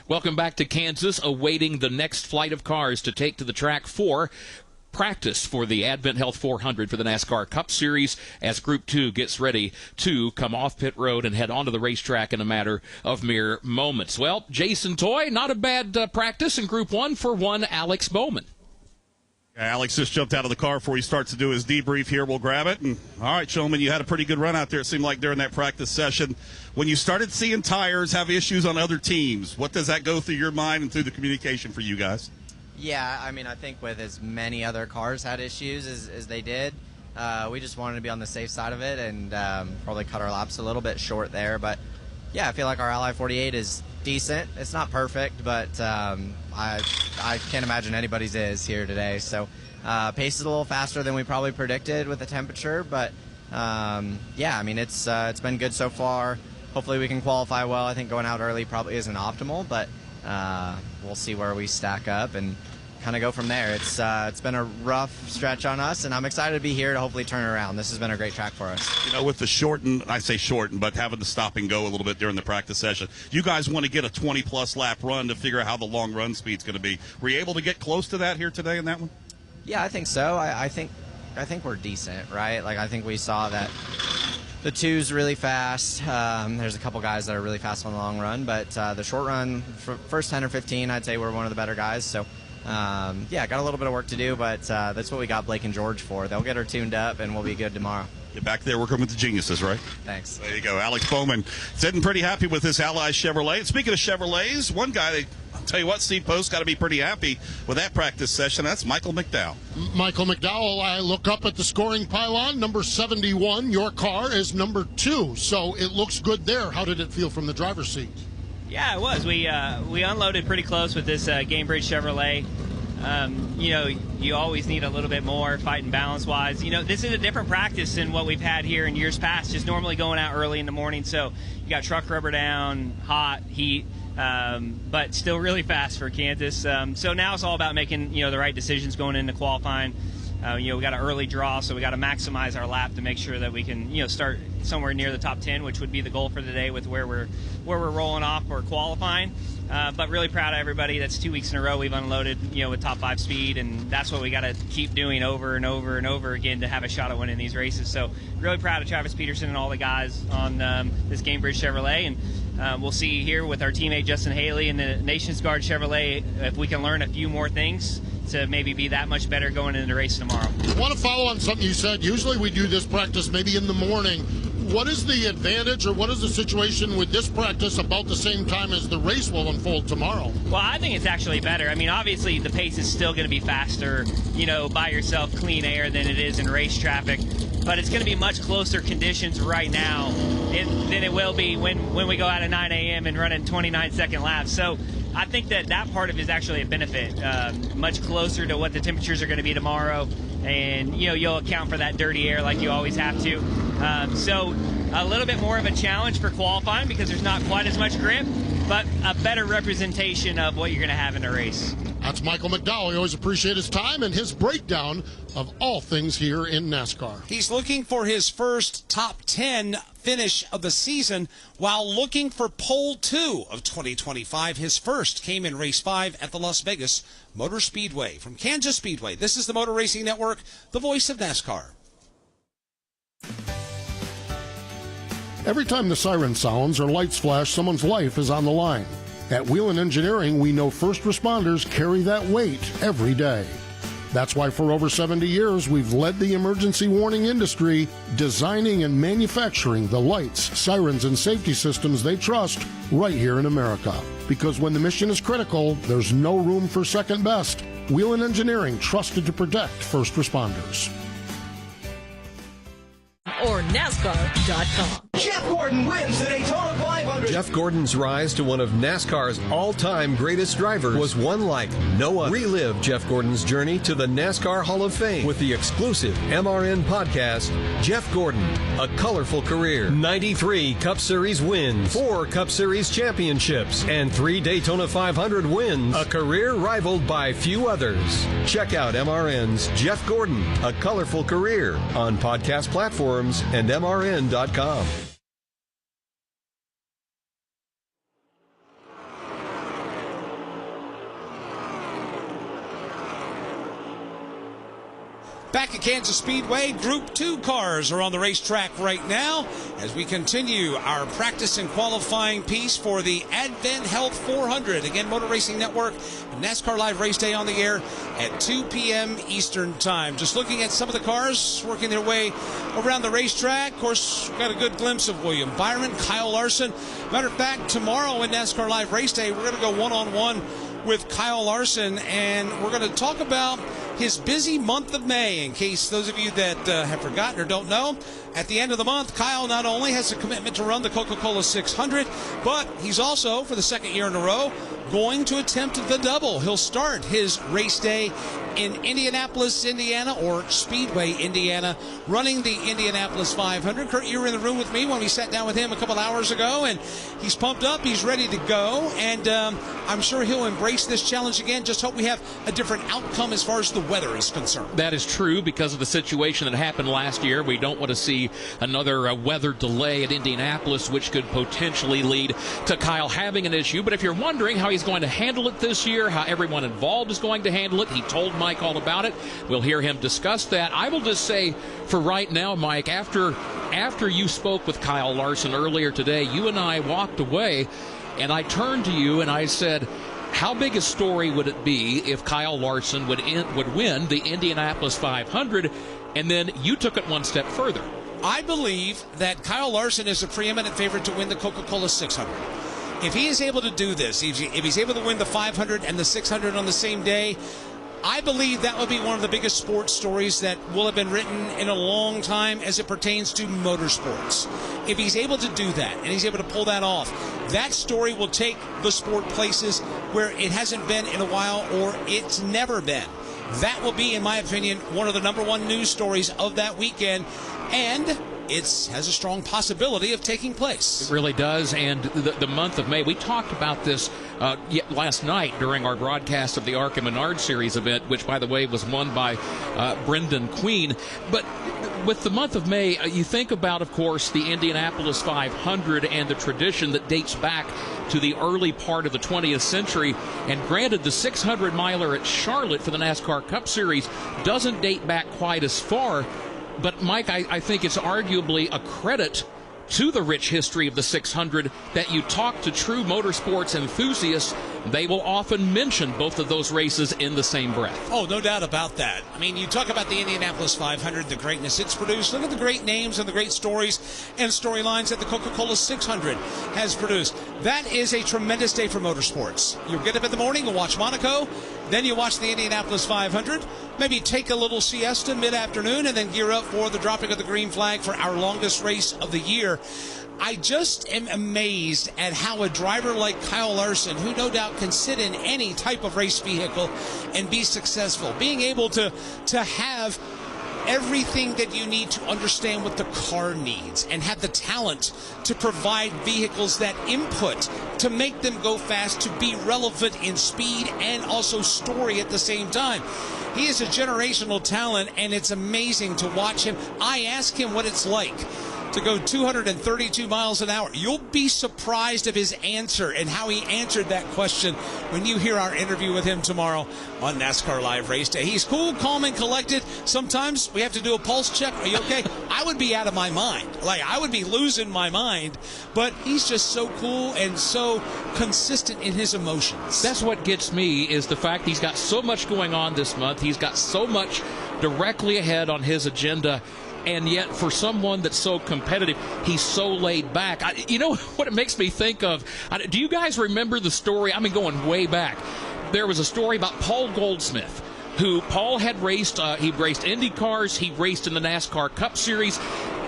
Welcome back to Kansas, awaiting the next flight of cars to take to the track for practice for the Advent Health 400 for the NASCAR Cup Series as Group 2 gets ready to come off pit road and head onto the racetrack in a matter of mere moments. Well, Jason Toy, not a bad practice in Group 1 for one Alex Bowman. Alex just jumped out of the car before he starts to do his debrief here. We'll grab it. And all right, Shulman, you had a pretty good run out there, it seemed like, during that practice session. When you started seeing tires have issues on other teams, what does that go through your mind and through the communication for you guys? Yeah, I mean, I think with as many other cars had issues as they did, we just wanted to be on the safe side of it and probably cut our laps a little bit short there. But, yeah, I feel like our Ally 48 is decent. It's not perfect, but I can't imagine anybody's is here today. So pace is a little faster than we probably predicted with the temperature. But, yeah, I mean, it's been good so far. Hopefully we can qualify well. I think going out early probably isn't optimal, but we'll see where we stack up and kind of go from there. It's been a rough stretch on us, and I'm excited to be here to hopefully turn it around. This has been a great track for us. You know, with the shortened, I say shortened, but having to stop and go a little bit during the practice session, you guys want to get a 20-plus lap run to figure out how the long run speed's going to be. Were you able to get close to that here today in that one? Yeah, I think so. I think we're decent, right? Like, I think we saw that the two's really fast. There's a couple guys that are really fast on the long run, but the short run, first 10 or 15, I'd say we're one of the better guys. So, yeah, got a little bit of work to do, but that's what we got Blake and George for. They'll get her tuned up, and we'll be good tomorrow. Get back there working with the geniuses, right? Thanks. There you go. Alex Bowman sitting pretty happy with his Ally Chevrolet. And speaking of Chevrolets, one guy, I'll tell you what, Steve Post got to be pretty happy with that practice session. That's Michael McDowell. Michael McDowell, I look up at the scoring pylon, number 71. Your car is number 2, so it looks good there. How did it feel from the driver's seat? Yeah, it was. We unloaded pretty close with this Gamebridge Chevrolet. You know, you always need a little bit more fight and balance-wise. You know, this is a different practice than what we've had here in years past, just normally going out early in the morning. So you got truck rubber down, hot, heat, but still really fast for Kansas. So now it's all about making, you know, the right decisions going into qualifying. You know, we got an early draw, so we got to maximize our lap to make sure that we can, you know, start somewhere near the top 10, which would be the goal for the day with where we're rolling off or qualifying. But really proud of everybody. That's 2 weeks in a row we've unloaded, you know, with top 5 speed, and that's what we got to keep doing over and over and over again to have a shot at winning these races. So really proud of Travis Peterson and all the guys on this Gamebridge Chevrolet, and we'll see here with our teammate Justin Haley and the Nations Guard Chevrolet if we can learn a few more things to maybe be that much better going into the race tomorrow. I want to follow on something you said. Usually we do this practice maybe in the morning. What is the advantage or what is the situation with this practice about the same time as the race will unfold tomorrow? Well, I think it's actually better. I mean, obviously the pace is still going to be faster, you know, by yourself, clean air than it is in race traffic. But it's going to be much closer conditions right now than it will be when we go out at 9 a.m. and run in 29-second laps. So I think that part of it is actually a benefit, much closer to what the temperatures are going to be tomorrow. And, you know, you'll account for that dirty air like you always have to. So a little bit more of a challenge for qualifying because there's not quite as much grip, but a better representation of what you're going to have in a race. That's Michael McDowell. We always appreciate his time and his breakdown of all things here in NASCAR. He's looking for his first top 10 finish of the season while looking for pole 2 of 2025. His first came in race 5 at the Las Vegas Motor Speedway. From Kansas Speedway, this is the Motor Racing Network, the voice of NASCAR. Every time the siren sounds or lights flash, someone's life is on the line. At Whelen Engineering, we know first responders carry that weight every day. That's why for over 70 years, we've led the emergency warning industry, designing and manufacturing the lights, sirens, and safety systems they trust right here in America. Because when the mission is critical, there's no room for second best. Whelen Engineering, trusted to protect first responders. Or NASCAR.com. Jeff Gordon wins the Daytona 500. Jeff Gordon's rise to one of NASCAR's all-time greatest drivers was one like no other. Relive Jeff Gordon's journey to the NASCAR Hall of Fame with the exclusive MRN podcast, Jeff Gordon, A Colorful Career. 93 Cup Series wins, 4 Cup Series championships, and 3 Daytona 500 wins. A career rivaled by few others. Check out MRN's Jeff Gordon, A Colorful Career on podcast platforms and MRN.com. Back at Kansas Speedway, Group 2 cars are on the racetrack right now as we continue our practice and qualifying piece for the Advent Health 400. Again, Motor Racing Network, NASCAR Live Race Day on the air at 2 p.m. Eastern Time. Just looking at some of the cars working their way around the racetrack. Of course, we've got a good glimpse of William Byron, Kyle Larson. Matter of fact, tomorrow in NASCAR Live Race Day, we're going to go one-on-one with Kyle Larson, and we're going to talk about his busy month of May. In case those of you that have forgotten or don't know, at the end of the month, Kyle not only has a commitment to run the Coca-Cola 600, but he's also, for the second year in a row, going to attempt the double. He'll start his race day in Indianapolis, Indiana, or Speedway, Indiana, running the Indianapolis 500. Kurt, you were in the room with me when we sat down with him a couple hours ago, and he's pumped up, he's ready to go, and I'm sure he'll embrace this challenge again. Just hope we have a different outcome as far as the weather is concerned. That is true because of the situation that happened last year. We don't want to see another weather delay at Indianapolis, which could potentially lead to Kyle having an issue. But if you're wondering how he's going to handle it this year, how everyone involved is going to handle it, he told Mike all about it. We'll hear him discuss that. I will just say for right now, Mike, after you spoke with Kyle Larson earlier today, you and I walked away, and I turned to you and I said, how big a story would it be if Kyle Larson would win the Indianapolis 500? And then you took it one step further. I believe that Kyle Larson is a preeminent favorite to win the Coca-Cola 600. If he is able to do this, if he's able to win the 500 and the 600 on the same day, I believe that will be one of the biggest sports stories that will have been written in a long time as it pertains to motorsports. If he's able to do that and he's able to pull that off, that story will take the sport places where it hasn't been in a while or it's never been. That will be, in my opinion, one of the number one news stories of that weekend, and it has a strong possibility of taking place. It really does, and the month of May, we talked about this last night during our broadcast of the Arca Menard Series event, which, by the way, was won by Brendan Queen. But with the month of May, you think about, of course, the Indianapolis 500 and the tradition that dates back to the early part of the 20th century. And granted, the 600-miler at Charlotte for the NASCAR Cup Series doesn't date back quite as far. But, Mike, I think it's arguably a credit to the rich history of the 600 that you talk to true motorsports enthusiasts, they will often mention both of those races in the same breath. Oh, no doubt about that. I mean, you talk about the Indianapolis 500, the greatness it's produced. Look at the great names and the great stories and storylines that the Coca-Cola 600 has produced. That is a tremendous day for motorsports. You get up in the morning and watch Monaco, then you watch the Indianapolis 500, maybe take a little siesta mid-afternoon, and then gear up for the dropping of the green flag for our longest race of the year. I just am amazed at how a driver like Kyle Larson, who no doubt can sit in any type of race vehicle and be successful, being able to have everything that you need to understand what the car needs and have the talent to provide vehicles that input to make them go fast, to be relevant in speed and also story at the same time. He is a generational talent, and it's amazing to watch him. I ask him what it's like to go 232 miles an hour. You'll be surprised of his answer and how he answered that question when you hear our interview with him tomorrow on NASCAR Live Race Day. He's cool, calm, and collected. Sometimes we have to do a pulse check. Are you okay? I would be out of my mind. Like, I would be losing my mind. But he's just so cool and so consistent in his emotions. That's what gets me, is the fact he's got so much going on this month. He's got so much directly ahead on his agenda. And yet, for someone that's so competitive, he's so laid back. You know what it makes me think of? Do you guys remember the story? I mean, going way back. There was a story about Paul Goldsmith, who Paul had raced. He raced Indy cars. He raced in the NASCAR Cup Series.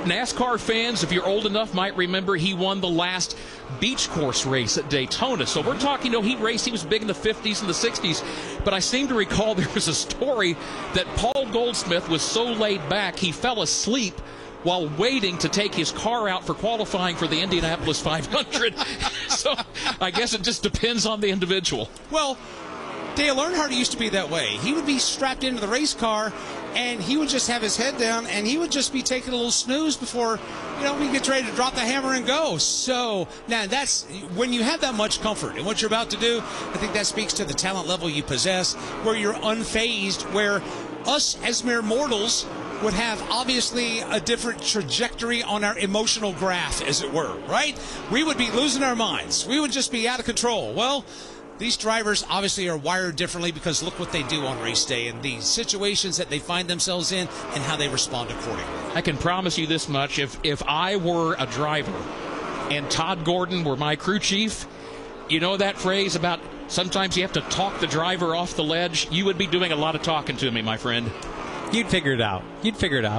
NASCAR fans, if you're old enough, might remember he won the last beach course race at Daytona. So we're talking, he raced, he was big in the 50s and the 60s. But I seem to recall there was a story that Paul Goldsmith was so laid back, he fell asleep while waiting to take his car out for qualifying for the Indianapolis 500. So I guess it just depends on the individual. Well, Dale Earnhardt used to be that way. He would be strapped into the race car, and he would just have his head down, and he would just be taking a little snooze before, he gets ready to drop the hammer and go. So now that's when you have that much comfort in what you're about to do. I think that speaks to the talent level you possess, where you're unfazed, where us as mere mortals would have obviously a different trajectory on our emotional graph, as it were, right? We would be losing our minds. We would just be out of control. Well, these drivers obviously are wired differently, because look what they do on race day and the situations that they find themselves in and how they respond accordingly. I can promise you this much. If I were a driver and Todd Gordon were my crew chief, you know that phrase about sometimes you have to talk the driver off the ledge? You would be doing a lot of talking to me, my friend. You'd figure it out.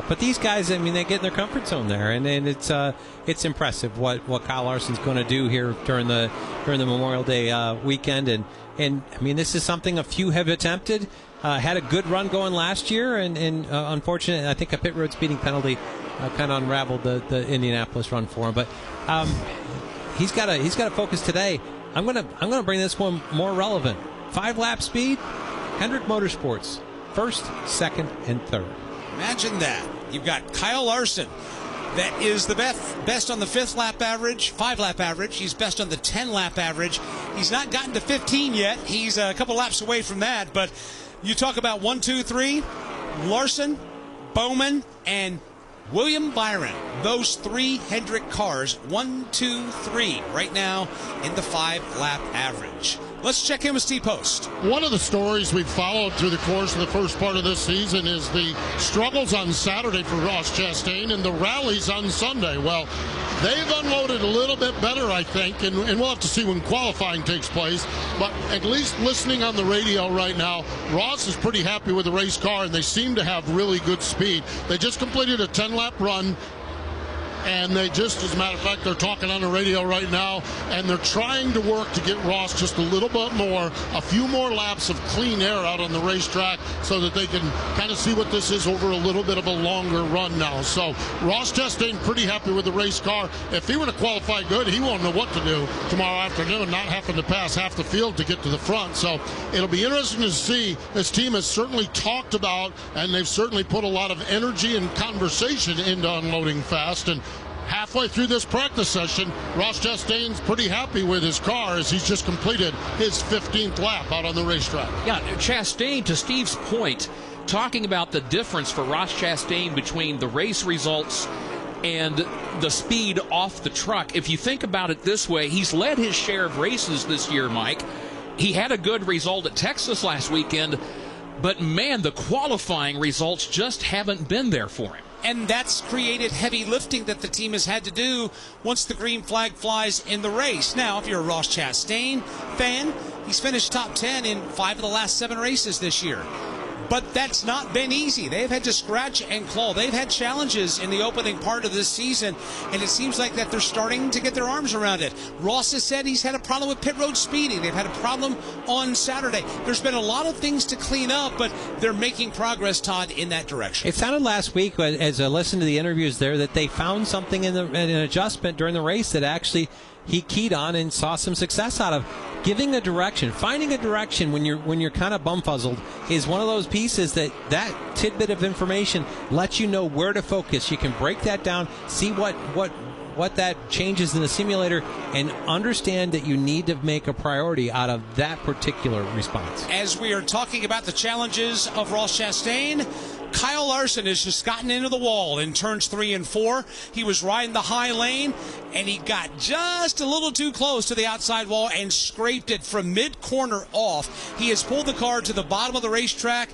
But these guys, they get in their comfort zone there, and it's impressive what Kyle Larson's going to do here during the Memorial Day weekend, and this is something a few have attempted. Had a good run going last year, and unfortunately, I think a pit road speeding penalty kind of unraveled the Indianapolis run for him. But he's got to focus today. I'm gonna bring this one more relevant. 5-lap speed, Hendrick Motorsports. First, second, and third. Imagine that. You've got Kyle Larson. That is the best on the 5-lap average, 5-lap average. He's best on the 10-lap average. He's not gotten to 15 yet. He's a couple laps away from that. But you talk about 1, 2, 3, Larson, Bowman, and William Byron. Those 3 Hendrick cars, 1, 2, 3, right now in the 5-lap average. Let's check in with Steve Post. One of the stories we've followed through the course of the first part of this season is the struggles on Saturday for Ross Chastain and the rallies on Sunday. Well, they've unloaded a little bit better, I think, and we'll have to see when qualifying takes place. But at least listening on the radio right now, Ross is pretty happy with the race car, and they seem to have really good speed. They just completed a 10-lap run. And they just, as a matter of fact, they're talking on the radio right now, and they're trying to work to get Ross just a little bit more, a few more laps of clean air out on the racetrack so that they can kind of see what this is over a little bit of a longer run now. So Ross Chastain pretty happy with the race car. If he were to qualify good, he won't know what to do tomorrow afternoon, not having to pass half the field to get to the front. So it'll be interesting to see. This team has certainly talked about, and they've certainly put a lot of energy and conversation into unloading fast. And halfway through this practice session, Ross Chastain's pretty happy with his car as he's just completed his 15th lap out on the racetrack. Yeah, Chastain, to Steve's point, talking about the difference for Ross Chastain between the race results and the speed off the truck. If you think about it this way, he's led his share of races this year, Mike. He had a good result at Texas last weekend, but man, the qualifying results just haven't been there for him. And that's created heavy lifting that the team has had to do once the green flag flies in the race. Now, if you're a Ross Chastain fan, he's finished top 10 in 5 of the last 7 races this year. but that's not been easy. They've had to scratch and claw. They've had challenges in the opening part of this season, and it seems like that they're starting to get their arms around it. Ross has said he's had a problem with pit road speeding. They've had a problem on Saturday. There's been a lot of things to clean up, but they're making progress, Todd, in that direction. It sounded last week, as I listened to the interviews there, that they found something in an adjustment during the race that actually he keyed on and saw some success out of. Giving a direction, finding a direction when you're kind of bumfuzzled is one of those pieces that tidbit of information lets you know where to focus. You can break that down, see what that changes in the simulator, and understand that you need to make a priority out of that particular response. As we are talking about the challenges of Ross Chastain, Kyle Larson has just gotten into the wall in turns 3 and 4. He was riding the high lane, and he got just a little too close to the outside wall and scraped it from mid-corner off. He has pulled the car to the bottom of the racetrack.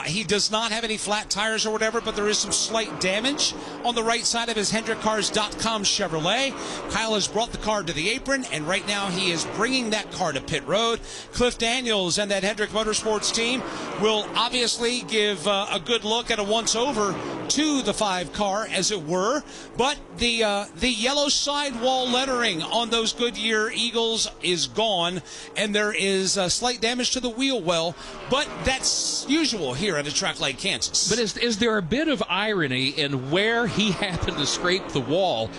He does not have any flat tires or whatever, but there is some slight damage on the right side of his HendrickCars.com Chevrolet. Kyle has brought the car to the apron, and right now he is bringing that car to pit road. Cliff Daniels and that Hendrick Motorsports team will obviously give a good look at a once-over to the 5 car, as it were, but the yellow sidewall lettering on those Goodyear Eagles is gone, and there is slight damage to the wheel well, but that's usual here at a track like Kansas. But is there a bit of irony in where he happened to scrape the wall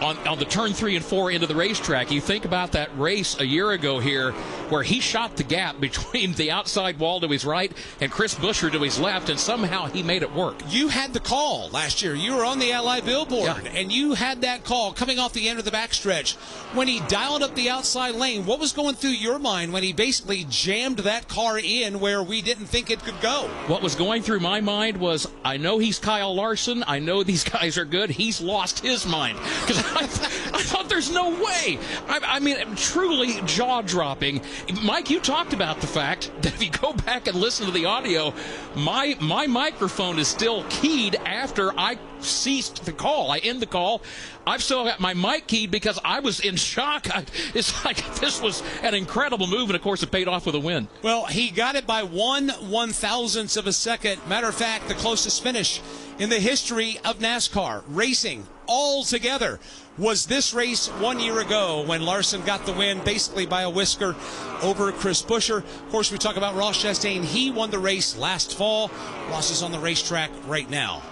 on the turn 3 and 4 into the racetrack? You think about that race a year ago here where he shot the gap between the outside wall to his right and Chris Buescher to his left, and somehow he made it work. You had the call last year. You were on the Ally billboard, and you had that call coming off the end of the backstretch. When he dialed up the outside lane, what was going through your mind when he basically jammed that car in where we didn't think it could go? What was going through my mind was, I know he's Kyle Larson. I know these guys are good. He's lost his mind. Because I thought there's no way. I mean, truly jaw-dropping. Mike, you talked about the fact that if you go back and listen to the audio, my microphone is still keyed after I ceased the call. I end the call. I've still got my mic keyed because I was in shock. It's like this was an incredible move, and of course it paid off with a win. Well, he got it by 1/1000th of a second. Matter of fact, the closest finish in the history of NASCAR racing altogether was this race 1 year ago when Larson got the win basically by a whisker over Chris Buescher. Of course, we talk about Ross Chastain. He won the race last fall. Ross is on the racetrack right now.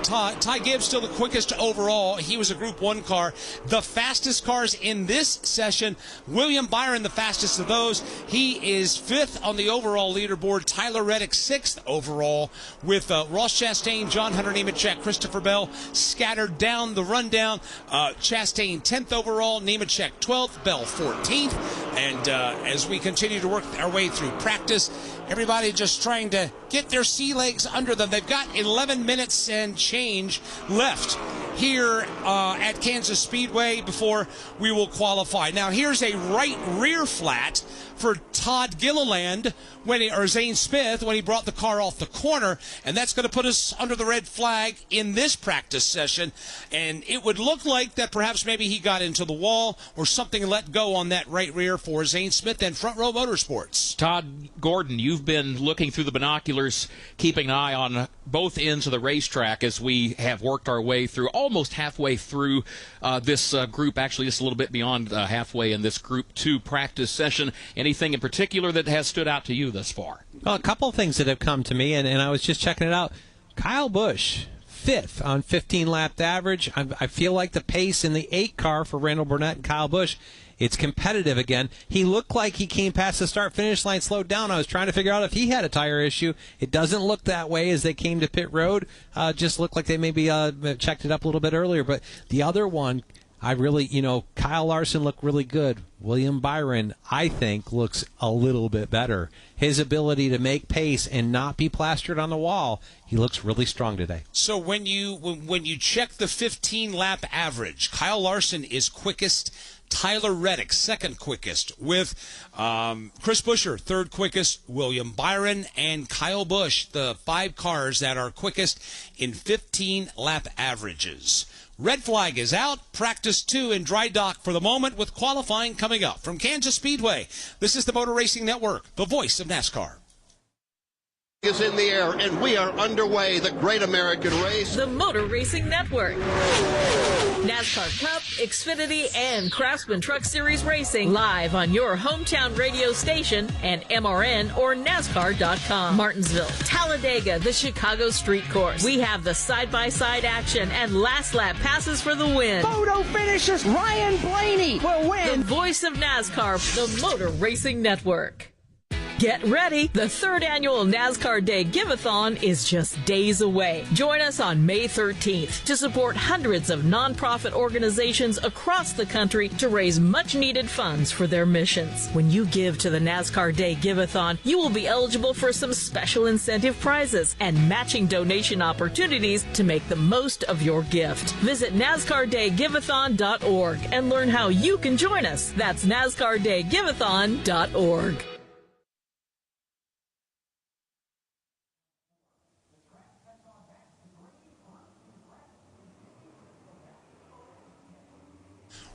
Ty Gibbs still the quickest overall. He was a Group 1 car. The fastest cars in this session, William Byron, the fastest of those. He is 5th on the overall leaderboard. Tyler Reddick 6th overall, with Ross Chastain, John Hunter Nemechek, Christopher Bell scattered down the rundown. Chastain 10th overall, Nemechek 12th, Bell 14th. And as we continue to work our way through practice, everybody just trying to get their sea legs under them. They've got 11 minutes and change left here at Kansas Speedway before we will qualify. Now, here's a right rear flat for Todd Gilliland or Zane Smith when he brought the car off the corner, and that's going to put us under the red flag in this practice session. And it would look like that perhaps maybe he got into the wall or something let go on that right rear for Zane Smith and Front Row Motorsports. Todd Gordon, you've been looking through the binoculars, keeping an eye on both ends of the racetrack as we have worked our way through, almost halfway through this group, actually just a little bit beyond halfway in this Group 2 practice session. Anything in particular that has stood out to you thus far? Well, a couple of things that have come to me, and I was just checking it out. Kyle Busch, 5th on 15-lap average. I feel like the pace in the 8 car for Randall Burnett and Kyle Busch, it's competitive again. He looked like he came past the start-finish line, slowed down. I was trying to figure out if he had a tire issue. It doesn't look that way as they came to pit road. Just looked like they maybe checked it up a little bit earlier. But the other one, I really, Kyle Larson looked really good. William Byron, I think, looks a little bit better. His ability to make pace and not be plastered on the wall, he looks really strong today. So when you check the 15-lap average, Kyle Larson is quickest. Tyler Reddick, 2nd quickest, with Chris Buescher, 3rd quickest, William Byron, and Kyle Busch, the 5 cars that are quickest in 15-lap averages. Red flag is out. Practice 2 in dry dock for the moment, with qualifying coming up. From Kansas Speedway, this is the Motor Racing Network, the voice of NASCAR. is in the air, and we are underway. The Great American Race. The Motor Racing Network. NASCAR Cup, Xfinity, and Craftsman Truck Series Racing live on your hometown radio station and MRN or NASCAR.com. Martinsville, Talladega, the Chicago Street Course. We have the side-by-side action and last lap passes for the win. Photo finishes. Ryan Blaney will win. The voice of NASCAR, the Motor Racing Network. Get ready! The 3rd annual NASCAR Day Give-a-thon is just days away. Join us on May 13th to support hundreds of nonprofit organizations across the country to raise much-needed funds for their missions. When you give to the NASCAR Day Give-a-thon, you will be eligible for some special incentive prizes and matching donation opportunities to make the most of your gift. Visit NASCARDayGiveathon.org and learn how you can join us. That's NASCARDayGiveathon.org.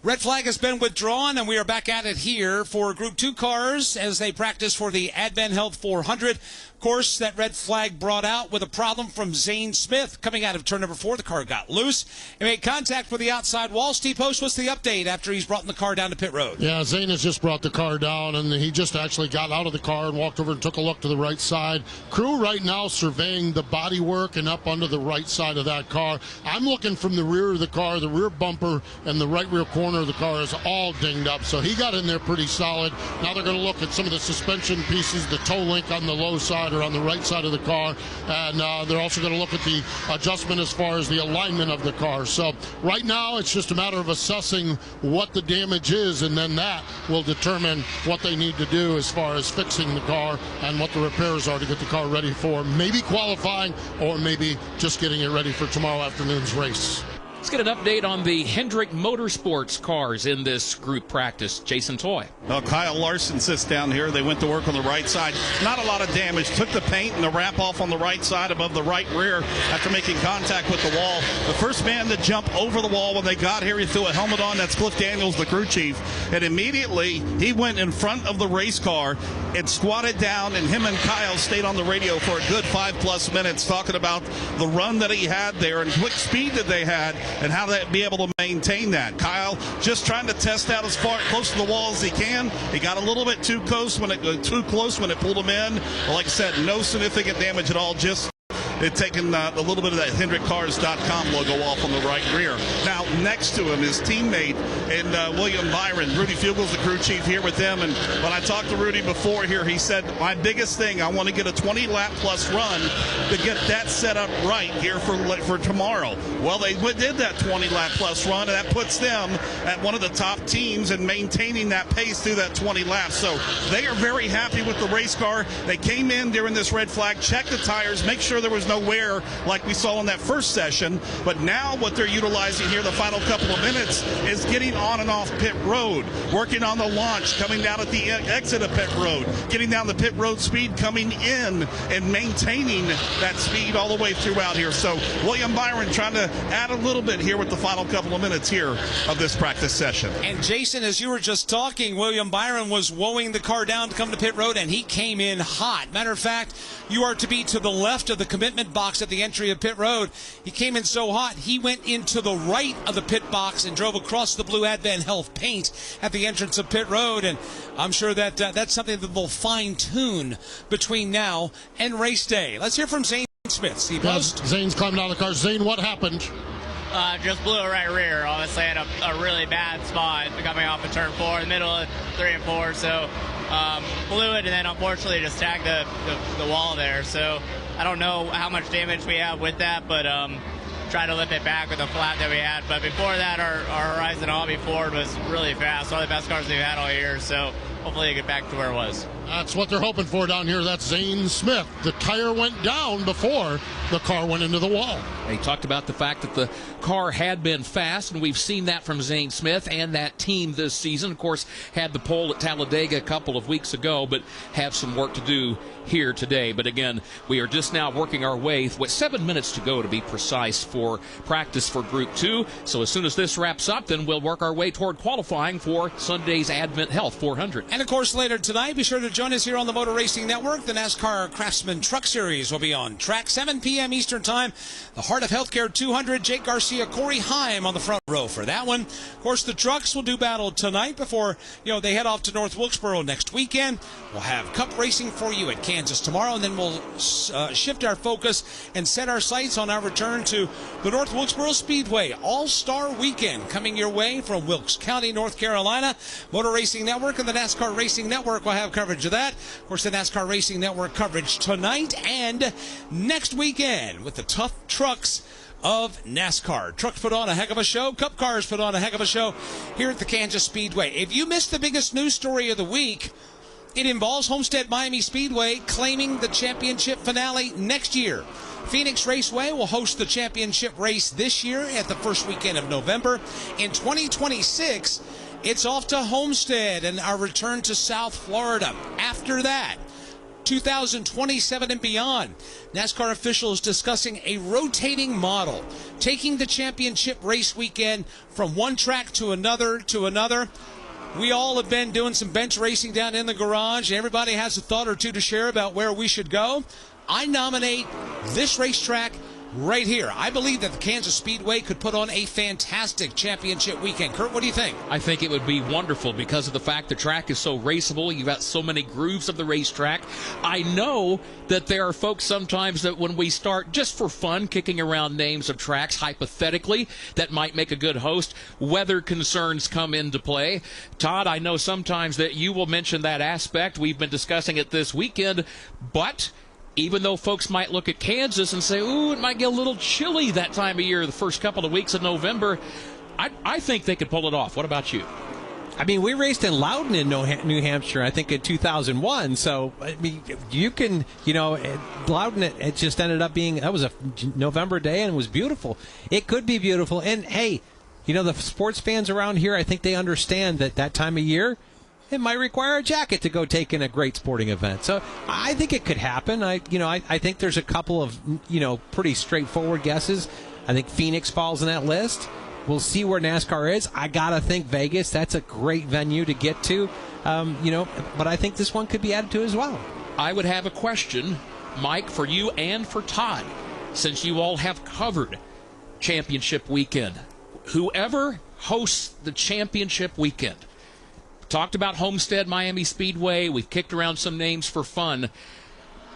Red flag has been withdrawn, and we are back at it here for Group 2 cars as they practice for the Advent Health 400. Of course, that red flag brought out with a problem from Zane Smith coming out of turn number 4. The car got loose. He made contact with the outside wall. Steve Post, what's the update after he's brought the car down to pit road? Yeah, Zane has just brought the car down, and he just actually got out of the car and walked over and took a look to the right side. Crew right now surveying the bodywork and up under the right side of that car. I'm looking from the rear of the car. The rear bumper and the right rear corner of the car is all dinged up, so he got in there pretty solid. Now they're going to look at some of the suspension pieces, the toe link on the low side or on the right side of the car, and they're also going to look at the adjustment as far as the alignment of the car. So right now it's just a matter of assessing what the damage is, and then that will determine what they need to do as far as fixing the car and what the repairs are to get the car ready for maybe qualifying or maybe just getting it ready for tomorrow afternoon's race. Let's get an update on the Hendrick Motorsports cars in this group practice. Jason Toy. Well, Kyle Larson sits down here. They went to work on the right side. Not a lot of damage. Took the paint and the wrap off on the right side above the right rear after making contact with the wall. The first man to jump over the wall when they got here, he threw a helmet on. That's Cliff Daniels, the crew chief. And immediately he went in front of the race car and squatted down, and him and Kyle stayed on the radio for a good 5+ minutes talking about the run that he had there and quick speed that they had and how they'd be able to maintain that. Kyle just trying to test out as far close to the wall as he can. He got a little bit too close when it pulled him in. Like I said, no significant damage at all, just it taken a little bit of that HendrickCars.com logo off on the right rear. Now, next to him, his teammate and William Byron. Rudy Fugel's the crew chief here with them. And when I talked to Rudy before here, he said, my biggest thing, I want to get a 20-lap plus run to get that set up right here for tomorrow. Well, they did that 20-lap plus run, and that puts them at one of the top teams in maintaining that pace through that 20 laps. So they are very happy with the race car. They came in during this red flag, checked the tires, make sure there was no wear like we saw in that first session. But now what they're utilizing here the final couple of minutes is getting on and off pit road, working on the launch, coming down at the exit of pit road, getting down the pit road speed, coming in and maintaining that speed all the way throughout here. So William Byron trying to add a little bit here with the final couple of minutes here of this practice session. And Jason, as you were just talking, William Byron was woeing the car down to come to pit road, and he came in hot. Matter of fact, you are to be to the left of the commitment box at the entry of pit road. He came in so hot, he went into the right of the pit box and drove across the blue Advent Health paint at the entrance of pit road. And I'm sure that that's something that they'll fine-tune between now and race day. Let's hear from Zane Smith. Steve Post. Zane's climbed out of the car. Zane, what happened? Just blew a right rear. Honestly, had a really bad spot coming off of turn 4 in the middle of 3 and 4. So blew it, and then unfortunately just tagged the wall there. So I don't know how much damage we have with that, but try to lift it back with the flat that we had. But before that, our Horizon Hobby Ford was really fast. One of the best cars we've had all year. So hopefully it get back to where it was. That's what they're hoping for down here. That's Zane Smith. The tire went down before the car went into the wall. He talked about the fact that the car had been fast, and we've seen that from Zane Smith and that team this season. Of course, had the pole at Talladega a couple of weeks ago, but have some work to do here today. But again, we are just now working our way with 7 minutes to go, to be precise, for for practice for Group 2. So as soon as this wraps up, then we'll work our way toward qualifying for Sunday's Advent Health 400. And, of course, later tonight, be sure to join us here on the Motor Racing Network. The NASCAR Craftsman Truck Series will be on track, 7 p.m. Eastern Time. The Heart of Healthcare 200, Jake Garcia, Corey Heim on the front row for that one. Of course, the trucks will do battle tonight before, they head off to North Wilkesboro next weekend. We'll have Cup racing for you at Kansas tomorrow, and then we'll shift our focus and set our sights on our return to the North Wilkesboro Speedway All-Star Weekend coming your way from Wilkes County, North Carolina. Motor Racing Network and the NASCAR Racing Network will have coverage of that. Of course, the NASCAR Racing Network coverage tonight and next weekend with the tough trucks of NASCAR. Trucks put on a heck of a show. Cup cars put on a heck of a show here at the Kansas Speedway. If you missed the biggest news story of the week, it involves Homestead Miami Speedway claiming the championship finale next year. Phoenix Raceway will host the championship race this year at the first weekend of November. In 2026, it's off to Homestead and our return to South Florida. After that, 2027 and beyond, NASCAR officials discussing a rotating model, taking the championship race weekend from one track to another We all have been doing some bench racing down in the garage, and everybody has a thought or two to share about where we should go. I nominate this racetrack right here. I believe that the Kansas Speedway could put on a fantastic championship weekend. Kurt, what do you think? I think it would be wonderful because of the fact the track is so raceable. You've got so many grooves of the racetrack. I know that there are folks sometimes that when we start just for fun kicking around names of tracks hypothetically that might make a good host, weather concerns come into play. Todd, I know sometimes that you will mention that aspect. We've been discussing it this weekend, but even though folks might look at Kansas and say, ooh, it might get a little chilly that time of year, the first couple of weeks of November, I think they could pull it off. What about you? I mean, we raced in Loudon in New Hampshire, I think, in 2001. So, I mean, you can, Loudon, it just ended up being, that was a November day and it was beautiful. It could be beautiful. And, hey, the sports fans around here, I think they understand that time of year, it might require a jacket to go take in a great sporting event. So I think it could happen. I think there's a couple of, pretty straightforward guesses. I think Phoenix falls in that list. We'll see where NASCAR is. I got to think Vegas. That's a great venue to get to, but I think this one could be added to as well. I would have a question, Mike, for you and for Todd, since you all have covered championship weekend. Whoever hosts the championship weekend, talked about Homestead Miami Speedway. We've kicked around some names for fun.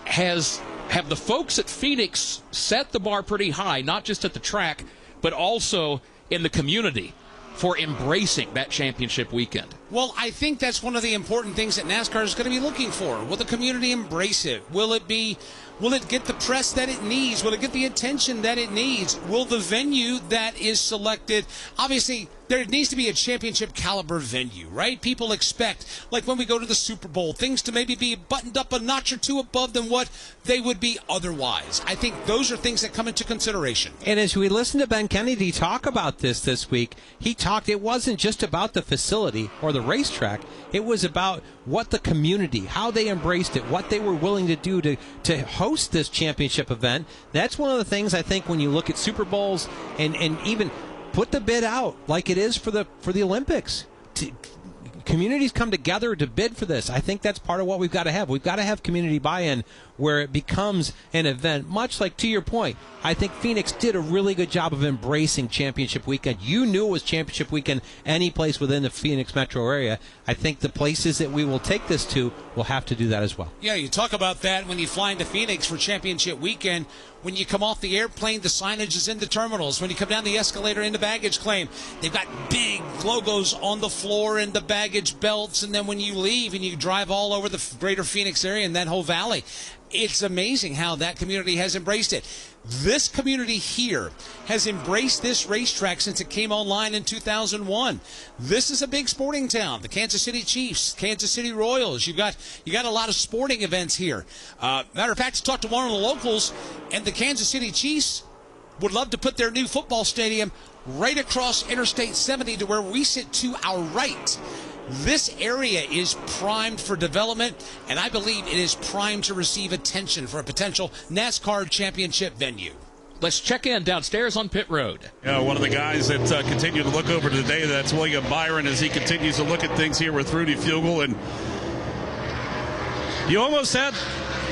Have the folks at Phoenix set the bar pretty high, not just at the track, but also in the community for embracing that championship weekend? Well, I think that's one of the important things that NASCAR is going to be looking for. Will the community embrace it? Will it get the press that it needs? Will it get the attention that it needs? Will the venue that is selected, obviously, there needs to be a championship caliber venue, right? People expect, like when we go to the Super Bowl, things to maybe be buttoned up a notch or two above than what they would be otherwise. I think those are things that come into consideration. And as we listen to Ben Kennedy talk about this week, he talked, it wasn't just about the facility or the racetrack. It was about what the community, how they embraced it, what they were willing to do to host this championship event. That's one of the things I think when you look at Super Bowls and even put the bid out like it is for the Olympics. Communities come together to bid for this. I think that's part of what we've got to have. We've got to have community buy-in where it becomes an event, much like, to your point, I think Phoenix did a really good job of embracing championship weekend. You knew it was championship weekend any place within the Phoenix metro area. I think the places that we will take this to will have to do that as well. Yeah, you talk about that when you fly into Phoenix for championship weekend. When you come off the airplane, the signage is in the terminals. When you come down the escalator into baggage claim, they've got big logos on the floor and the baggage belts. And then when you leave and you drive all over the greater Phoenix area and that whole valley, it's amazing how that community has embraced it. This community here has embraced this racetrack since it came online in 2001. This is a big sporting town. The Kansas City Chiefs, Kansas City Royals. You got a lot of sporting events here. Matter of fact, I talked to one of the locals, and the Kansas City Chiefs would love to put their new football stadium right across Interstate 70 to where we sit to our right. This area is primed for development, and I believe it is primed to receive attention for a potential NASCAR championship venue. Let's check in downstairs on pit road. Yeah, one of the guys that continue to look over today, that's William Byron, as he continues to look at things here with Rudy Fugel. And you almost had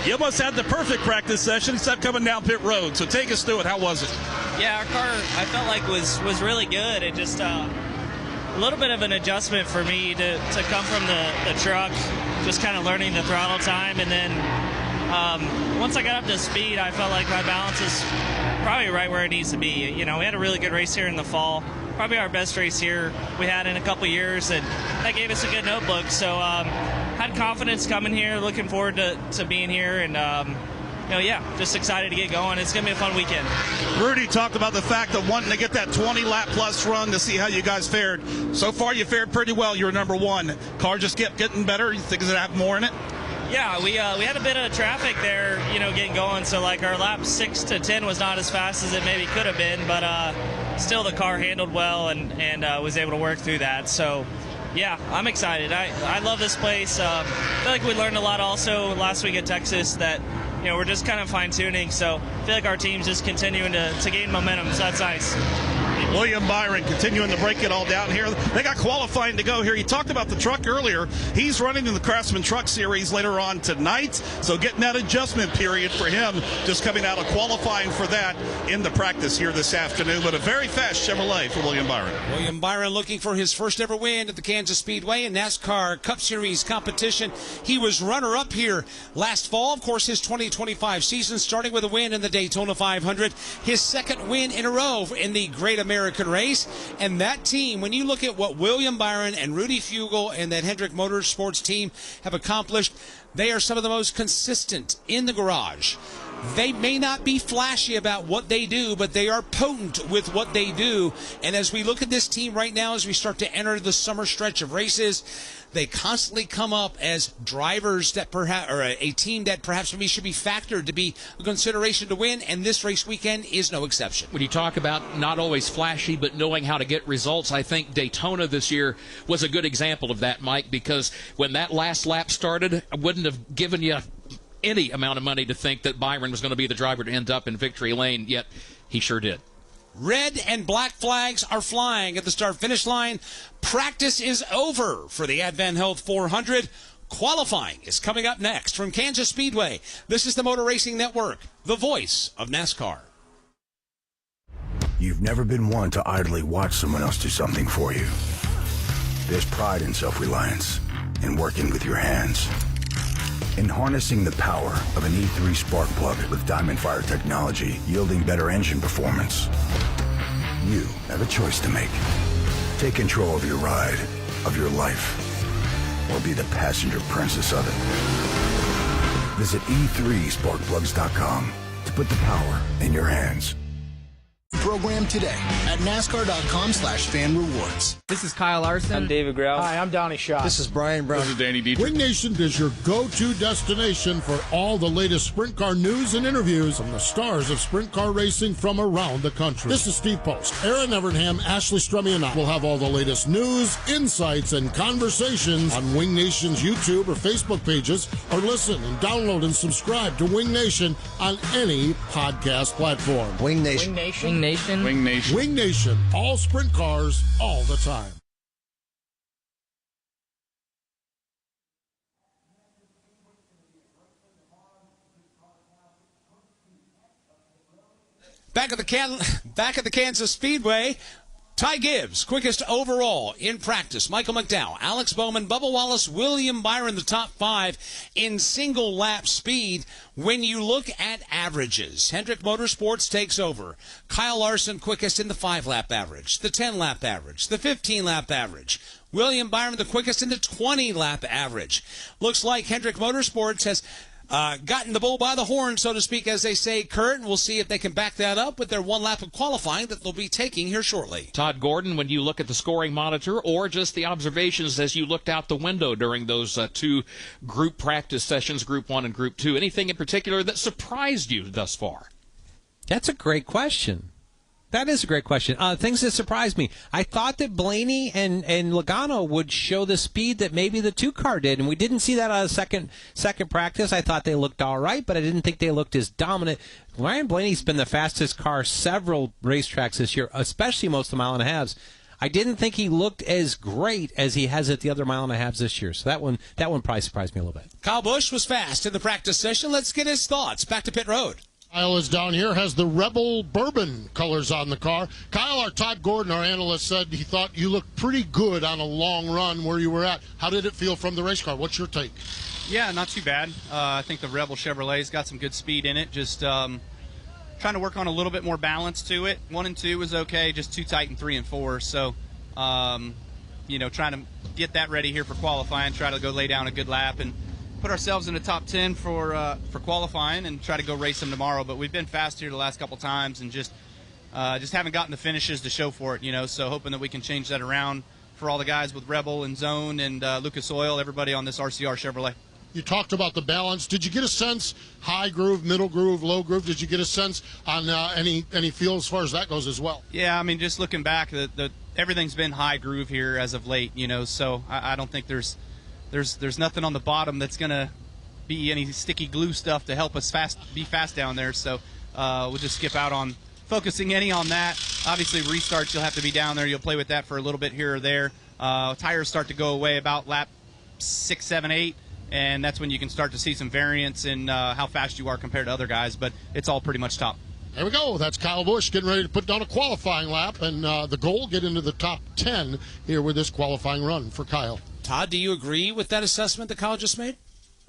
the perfect practice session except coming down pit road. So take us through it. How was it? Yeah, our car, I felt like was really good. It just a little bit of an adjustment for me to come from the truck, just kind of learning the throttle time. And then once I got up to speed, I felt like my balance is probably right where it needs to be. You know, we had a really good race here in the fall. Probably our best race here we had in a couple years, and that gave us a good notebook. So had confidence coming here, looking forward to being here, and just excited to get going. It's going to be a fun weekend. Rudy talked about the fact of wanting to get that 20-lap plus run to see how you guys fared. So far, you fared pretty well. You're number one. Car just kept getting better. You think it's going to have more in it? Yeah, we had a bit of traffic there, getting going. So, like, our lap 6 to 10 was not as fast as it maybe could have been, but still the car handled well and was able to work through that. So, yeah, I'm excited. I love this place. I feel like we learned a lot also last week at Texas that, we're just kind of fine-tuning. So I feel like our team's just continuing to gain momentum, so that's nice. William Byron continuing to break it all down here. They got qualifying to go here. He talked about the truck earlier. He's running in the Craftsman Truck Series later on tonight, so getting that adjustment period for him, just coming out of qualifying for that in the practice here this afternoon. But a very fast Chevrolet for William Byron. William Byron looking for his first ever win at the Kansas Speedway in NASCAR Cup Series competition. He was runner-up here last fall. Of course, his 2025 season starting with a win in the Daytona 500. His second win in a row in the Great American Race. And that team, when you look at what William Byron and Rudy Fugel and that Hendrick Motorsports team have accomplished, they are some of the most consistent in the garage. They may not be flashy about what they do, but they are potent with what they do. And as we look at this team right now, as we start to enter the summer stretch of races, they constantly come up as drivers that perhaps, or a team that perhaps maybe should be factored to be a consideration to win, and this race weekend is no exception. When you talk about not always flashy, but knowing how to get results, I think Daytona this year was a good example of that, Mike, because when that last lap started, I wouldn't have given you any amount of money to think that Byron was going to be the driver to end up in victory lane, yet he sure did. Red and black flags are flying at the start-finish line. Practice is over for the Advent Health 400. Qualifying is coming up next from Kansas Speedway. This is the Motor Racing Network, the voice of NASCAR. You've never been one to idly watch someone else do something for you. There's pride in self-reliance, in working with your hands, in harnessing the power of an E3 spark plug with Diamond Fire technology, yielding better engine performance. You have a choice to make. Take control of your ride, of your life, or be the passenger princess of it. Visit e3sparkplugs.com to put the power in your hands. Program today at NASCAR.com/fan-rewards. This is Kyle Larson. I'm David Grau. Hi, I'm Donnie Shaw. This is Brian Brown. This is Danny Dietrich. Wing Nation is your go-to destination for all the latest sprint car news and interviews from the stars of sprint car racing from around the country. This is Steve Post. Aaron Evernham, Ashley Strummy, and I will have all the latest news, insights, and conversations on Wing Nation's YouTube or Facebook pages, or listen and download and subscribe to Wing Nation on any podcast platform. Wing Nation. Wing Nation. Wing Nation. Wing Nation. Wing Nation. All sprint cars, all the time. Back at the Kansas Speedway, Ty Gibbs, quickest overall in practice. Michael McDowell, Alex Bowman, Bubba Wallace, William Byron, the top five in single lap speed. When you look at averages, Hendrick Motorsports takes over. Kyle Larson, quickest in the 5-lap average, the 10-lap average, the 15-lap average. William Byron, the quickest in the 20-lap average. Looks like Hendrick Motorsports has gotten the bull by the horn, so to speak, as they say, Kurt, and we'll see if they can back that up with their one lap of qualifying that they'll be taking here shortly. Todd Gordon, when you look at the scoring monitor or just the observations as you looked out the window during those two group practice sessions, Group 1 and Group 2, anything in particular that surprised you thus far? That's a great question. That is a great question. Things that surprised me. I thought that Blaney and Logano would show the speed that maybe the 2-car did, and we didn't see that on a second practice. I thought they looked all right, but I didn't think they looked as dominant. Ryan Blaney's been the fastest car several racetracks this year, especially most of the mile and a halves. I didn't think he looked as great as he has at the other mile and a halves this year. So that one probably surprised me a little bit. Kyle Busch was fast in the practice session. Let's get his thoughts. Back to pit road. Kyle is down here, has the Rebel Bourbon colors on the car. Kyle, our Todd Gordon, our analyst, said he thought you looked pretty good on a long run where you were at. How did it feel from the race car? What's your take? Yeah, not too bad. I think the Rebel Chevrolet's got some good speed in it. Just trying to work on a little bit more balance to it. 1 and 2 was okay, just too tight in 3 and 4. So, trying to get that ready here for qualifying, try to go lay down a good lap and put ourselves in the top 10 for qualifying and try to go race them tomorrow. But we've been fast here the last couple times and just haven't gotten the finishes to show for it, so hoping that we can change that around for all the guys with Rebel and Zone and Lucas Oil, everybody on this RCR Chevrolet. You talked about the balance. Did you get a sense, high groove, middle groove, low groove? Did you get a sense on any feel as far as that goes as well? Yeah, I mean, just looking back, everything's been high groove here as of late, so I don't think there's nothing on the bottom that's going to be any sticky glue stuff to help us be fast down there. So we'll just skip out on focusing any on that. Obviously, restarts, you'll have to be down there. You'll play with that for a little bit here or there. Tires start to go away about lap 6, 7, 8, and that's when you can start to see some variance in how fast you are compared to other guys, but it's all pretty much top. There we go. That's Kyle Busch getting ready to put down a qualifying lap, and the goal, get into the top 10 here with this qualifying run for Kyle. Todd, do you agree with that assessment that Kyle just made?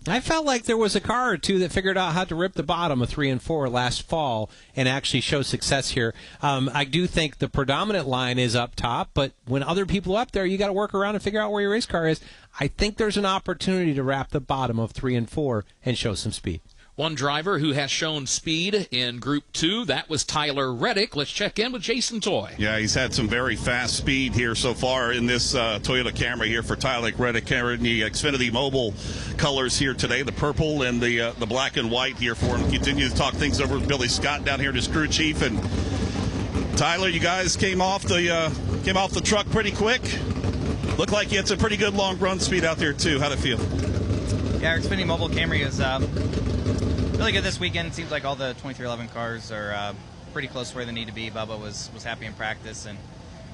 I felt like there was a car or two that figured out how to rip the bottom of 3 and 4 last fall and actually show success here. I do think the predominant line is up top, but when other people are up there, you got to work around and figure out where your race car is. I think there's an opportunity to wrap the bottom of 3 and 4 and show some speed. One driver who has shown speed in Group 2, that was Tyler Reddick. Let's check in with Jason Toy. Yeah, he's had some very fast speed here so far in this Toyota Camry here for Tyler Reddick, carrying the Xfinity Mobile colors here today, the purple and the black and white here for him. Continue to talk things over with Billy Scott down here, his crew chief. And Tyler, you guys came off the truck pretty quick. Looked like you had some pretty good long run speed out there too. How'd it feel? Yeah, our Xfinity Mobile Camry is really good this weekend. It seems like all the 2311 cars are pretty close to where they need to be. Bubba was happy in practice, and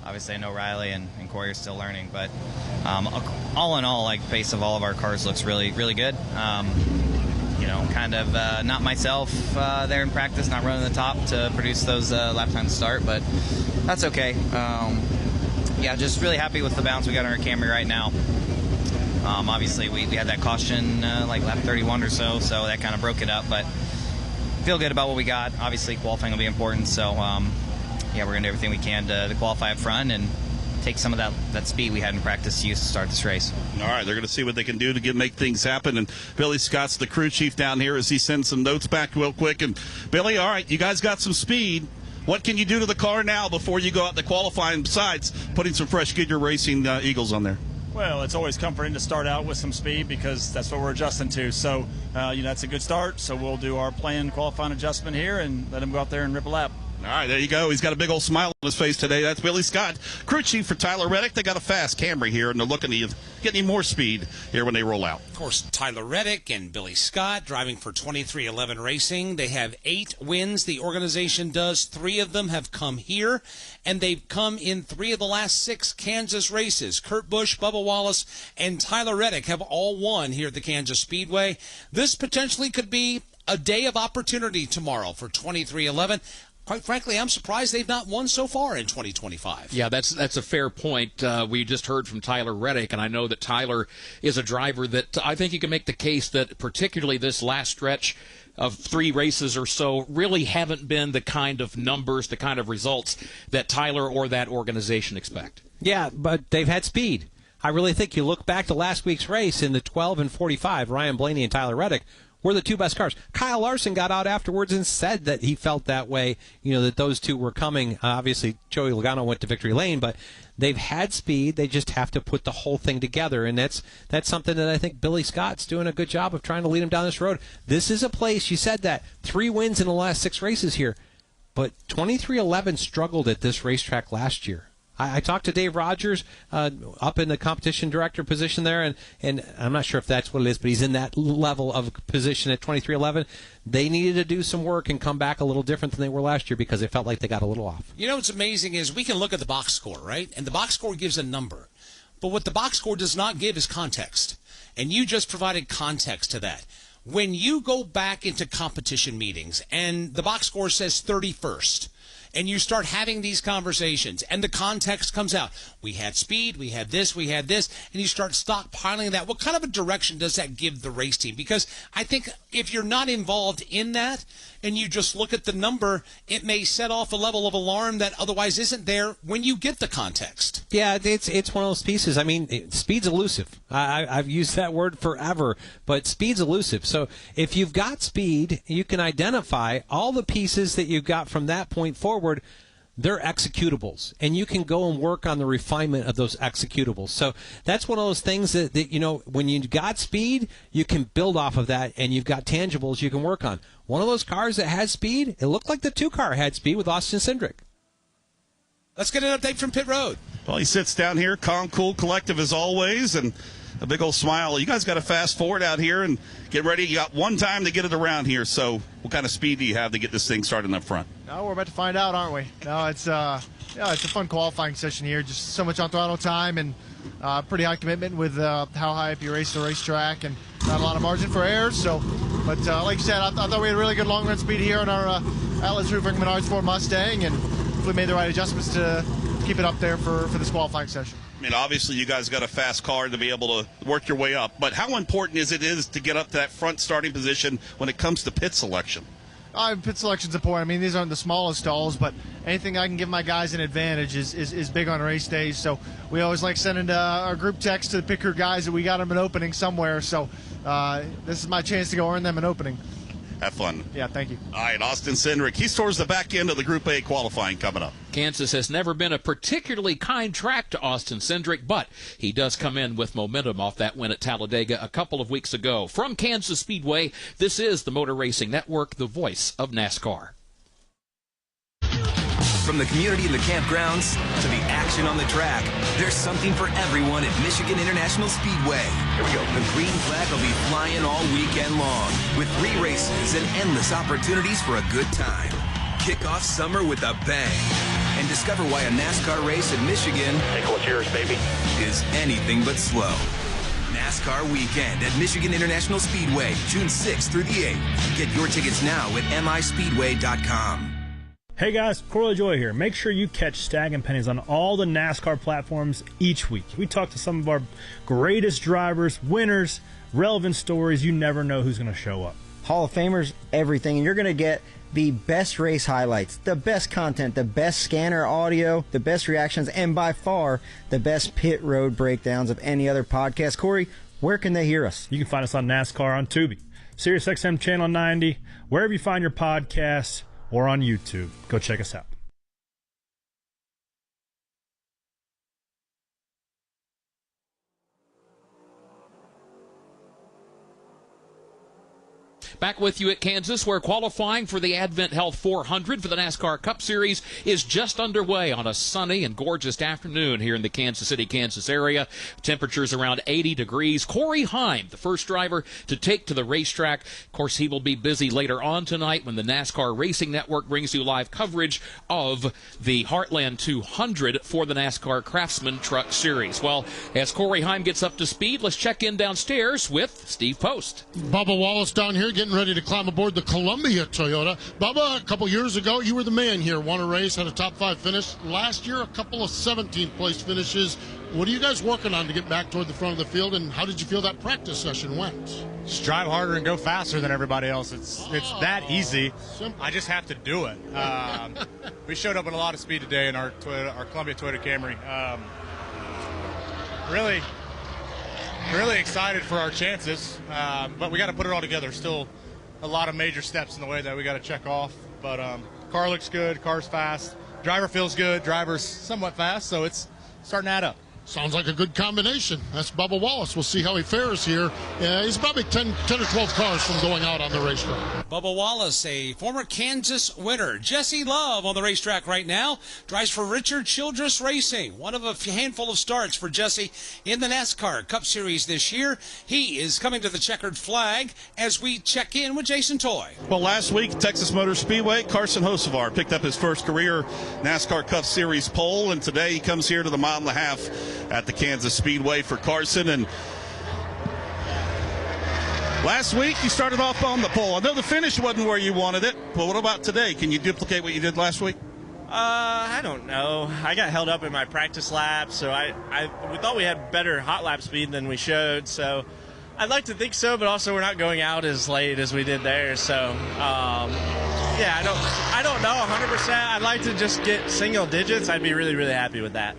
obviously I know Riley and Corey are still learning. But all in all, like, pace of all of our cars looks really, really good. Kind of not myself there in practice, not running the top to produce those lap times to start, but that's okay. Yeah, just really happy with the balance we got on our Camry right now. Obviously, we had that caution like lap 31 or so that kind of broke it up, but feel good about what we got. Obviously, qualifying will be important, so yeah, we're going to do everything we can to qualify up front and take some of that speed we had in practice to use to start this race. All right, they're going to see what they can do to make things happen, and Billy Scott's the crew chief down here as he sends some notes back real quick. And Billy, all right, you guys got some speed. What can you do to the car now before you go out to qualifying, besides putting some fresh Goodyear Racing Eagles on there? Well, it's always comforting to start out with some speed because that's what we're adjusting to. So, that's a good start. So we'll do our planned qualifying adjustment here and let him go out there and rip a lap. All right, there you go. He's got a big old smile on his face today. That's Billy Scott, crew chief for Tyler Reddick. They got a fast Camry here, and they're looking to get any more speed here when they roll out. Of course, Tyler Reddick and Billy Scott driving for 2311 Racing. They have 8 wins. The organization does. 3 of them have come here, and they've come in 3 of the last 6 Kansas races. Kurt Busch, Bubba Wallace, and Tyler Reddick have all won here at the Kansas Speedway. This potentially could be a day of opportunity tomorrow for 2311. Quite frankly, I'm surprised they've not won so far in 2025. Yeah, that's a fair point. We just heard from Tyler Reddick, and I know that Tyler is a driver that I think you can make the case that particularly this last stretch of 3 races or so really haven't been the kind of numbers, the kind of results that Tyler or that organization expect. Yeah, but they've had speed. I really think you look back to last week's race in the 12 and 45, Ryan Blaney and Tyler Reddick were the 2 best cars. Kyle Larson got out afterwards and said that he felt that way, that those 2 were coming. Obviously, Joey Logano went to victory lane, but they've had speed. They just have to put the whole thing together, and that's something that I think Billy Scott's doing a good job of trying to lead him down this road. This is a place, you said that, 3 wins in the last 6 races here. but 2311 struggled at this racetrack last year. I talked to Dave Rogers up in the competition director position there, and I'm not sure if that's what it is, but he's in that level of position at 2311. They needed to do some work and come back a little different than they were last year because they felt like they got a little off. You know what's amazing is we can look at the box score, right? And the box score gives a number. But what the box score does not give is context. And you just provided context to that. When you go back into competition meetings and the box score says 31st, and you start having these conversations, and the context comes out. We had speed, we had this, and you start stockpiling that. What kind of a direction does that give the race team? Because I think if you're not involved in that, and you just look at the number, it may set off a level of alarm that otherwise isn't there when you get the context. Yeah, it's one of those pieces. I mean, speed's elusive. I've used that word forever, but speed's elusive. So if you've got speed, you can identify all the pieces that you've got from that point forward. They're executables, and you can go and work on the refinement of those executables. So that's one of those things that you know, when you've got speed, you can build off of that, and you've got tangibles you can work on. One of those cars that had speed, it looked like the 2-car had speed with Austin Cindric. Let's get an update from pit road. Well, he sits down here, calm, cool, collective as always, and a big old smile. You guys got to fast forward out here and get ready. You got one time to get it around here. So what kind of speed do you have to get this thing started up front? No, we're about to find out, aren't we? No, it's a fun qualifying session here. Just so much on throttle time and pretty high commitment with how high up you race the racetrack and not a lot of margin for errors. So, but like you said, I thought we had really good long run speed here on our Atlas Roof Menards Ford Mustang, and we made the right adjustments to keep it up there for this qualifying session. I mean, obviously you guys got a fast car to be able to work your way up, but how important is it to get up to that front starting position when it comes to pit selection? Pit selection's important. I mean, these aren't the smallest stalls, but anything I can give my guys an advantage is big on race days. So we always like sending our group text to the pit crew guys that we got them an opening somewhere. So this is my chance to go earn them an opening. Have fun. Yeah, thank you. All right, Austin Cindric. He's towards the back end of the Group A qualifying coming up. Kansas has never been a particularly kind track to Austin Cindric, but he does come in with momentum off that win at Talladega a couple of weeks ago. From Kansas Speedway, this is the Motor Racing Network, the voice of NASCAR. From the community in the campgrounds to the action on the track, there's something for everyone at Michigan International Speedway. Here we go. The green flag will be flying all weekend long with 3 races and endless opportunities for a good time. Kick off summer with a bang and discover why a NASCAR race in Michigan, take what's yours, baby, is anything but slow. NASCAR weekend at Michigan International Speedway, June 6th through the 8th. Get your tickets now at mispeedway.com. Hey guys, Corley Joy here. Make sure you catch Stag and Pennies on all the NASCAR platforms each week. We talk to some of our greatest drivers, winners, relevant stories. You never know who's going to show up. Hall of Famers, everything. And you're going to get the best race highlights, the best content, the best scanner audio, the best reactions, and by far the best pit road breakdowns of any other podcast. Corey, where can they hear us? You can find us on NASCAR on Tubi, SiriusXM Channel 90, wherever you find your podcasts, or on YouTube. Go check us out. Back with you at Kansas, where qualifying for the Advent Health 400 for the NASCAR Cup Series is just underway on a sunny and gorgeous afternoon here in the Kansas City, Kansas area. Temperatures around 80 degrees. Corey Heim, the first driver to take to the racetrack. Of course, he will be busy later on tonight when the NASCAR Racing Network brings you live coverage of the Heartland 200 for the NASCAR Craftsman Truck Series. Well, as Corey Heim gets up to speed, let's check in downstairs with Steve Post. Bubba Wallace down here getting ready to climb aboard the Columbia Toyota. Bubba, a couple years ago, you were the man here. Won a race, had a top 5 finish. Last year, a couple of 17th place finishes. What are you guys working on to get back toward the front of the field, and how did you feel that practice session went? Just drive harder and go faster than everybody else. It's that easy. Simple. I just have to do it. We showed up with a lot of speed today in our Columbia Toyota Camry. Really excited for our chances, but we got to put it all together. Still a lot of major steps in the way that we got to check off, but car looks good, car's fast, driver feels good, driver's somewhat fast, so it's starting to add up. Sounds like a good combination. That's Bubba Wallace. We'll see how he fares here. He's probably 10 or 12 cars from going out on the racetrack. Bubba Wallace, a former Kansas winner. Jesse Love on the racetrack right now. Drives for Richard Childress Racing. One of a handful of starts for Jesse in the NASCAR Cup Series this year. He is coming to the checkered flag as we check in with Jason Toy. Well, last week, Texas Motor Speedway, Carson Hocevar picked up his first career NASCAR Cup Series pole, and today he comes here to the 1.5 miles at the Kansas Speedway for Carson. And last week you started off on the pole. I know the finish wasn't where you wanted it, but what about today? Can you duplicate what you did last week? I don't know. I got held up in my practice lap, so we thought we had better hot lap speed than we showed, so I'd like to think so, but also we're not going out as late as we did there, so yeah, I don't know 100%. I'd like to just get single digits. I'd be really, really happy with that.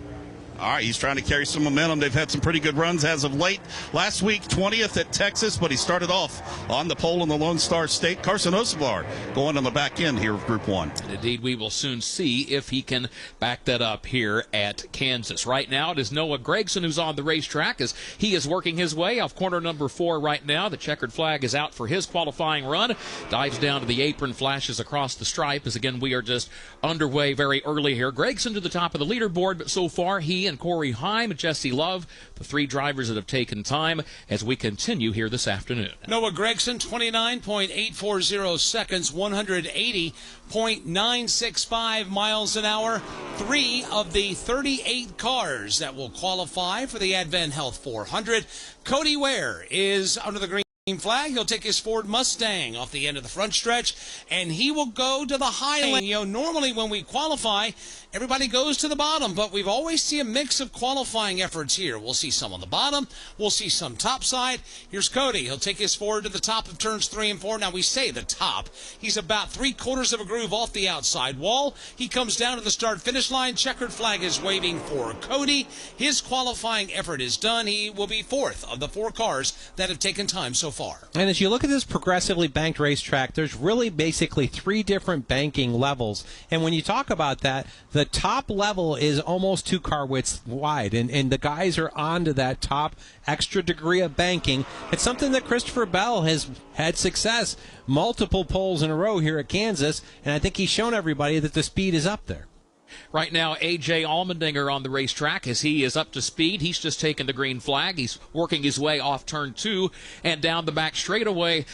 All right, he's trying to carry some momentum. They've had some pretty good runs as of late. Last week, 20th at Texas, but he started off on the pole in the Lone Star State. Carson Hocevar going on the back end here of Group 1. And indeed, we will soon see if he can back that up here at Kansas. Right now, it is Noah Gregson who's on the racetrack as he is working his way off corner number 4 right now. The checkered flag is out for his qualifying run. Dives down to the apron, flashes across the stripe as, again, we are just underway very early here. Gregson to the top of the leaderboard, but so far he and Corey Heim, Jesse Love, the 3 drivers that have taken time as we continue here this afternoon. Noah Gregson, 29.840 seconds, 180.965 miles an hour. 3 of the 38 cars that will qualify for the Advent Health 400. Cody Ware is under the green flag. He'll take his Ford Mustang off the end of the front stretch, and he will go to the high lane. You know, normally when we qualify, everybody goes to the bottom, but we've always seen a mix of qualifying efforts here. We'll see some on the bottom. We'll see some top side. Here's Cody. He'll take his Ford to the top of turns 3 and 4. Now, we say the top. He's about 3/4 of a groove off the outside wall. He comes down to the start-finish line. Checkered flag is waving for Cody. His qualifying effort is done. He will be 4th of the 4 cars that have taken time so far. And as you look at this progressively banked racetrack, there's really basically 3 different banking levels. And when you talk about that, the top level is almost 2 car widths wide, and the guys are onto that top extra degree of banking. It's something that Christopher Bell has had success, multiple poles in a row here at Kansas, and I think he's shown everybody that the speed is up there. Right now, A.J. Allmendinger on the racetrack as he is up to speed. He's just taken the green flag. He's working his way off turn 2 and down the back straightaway.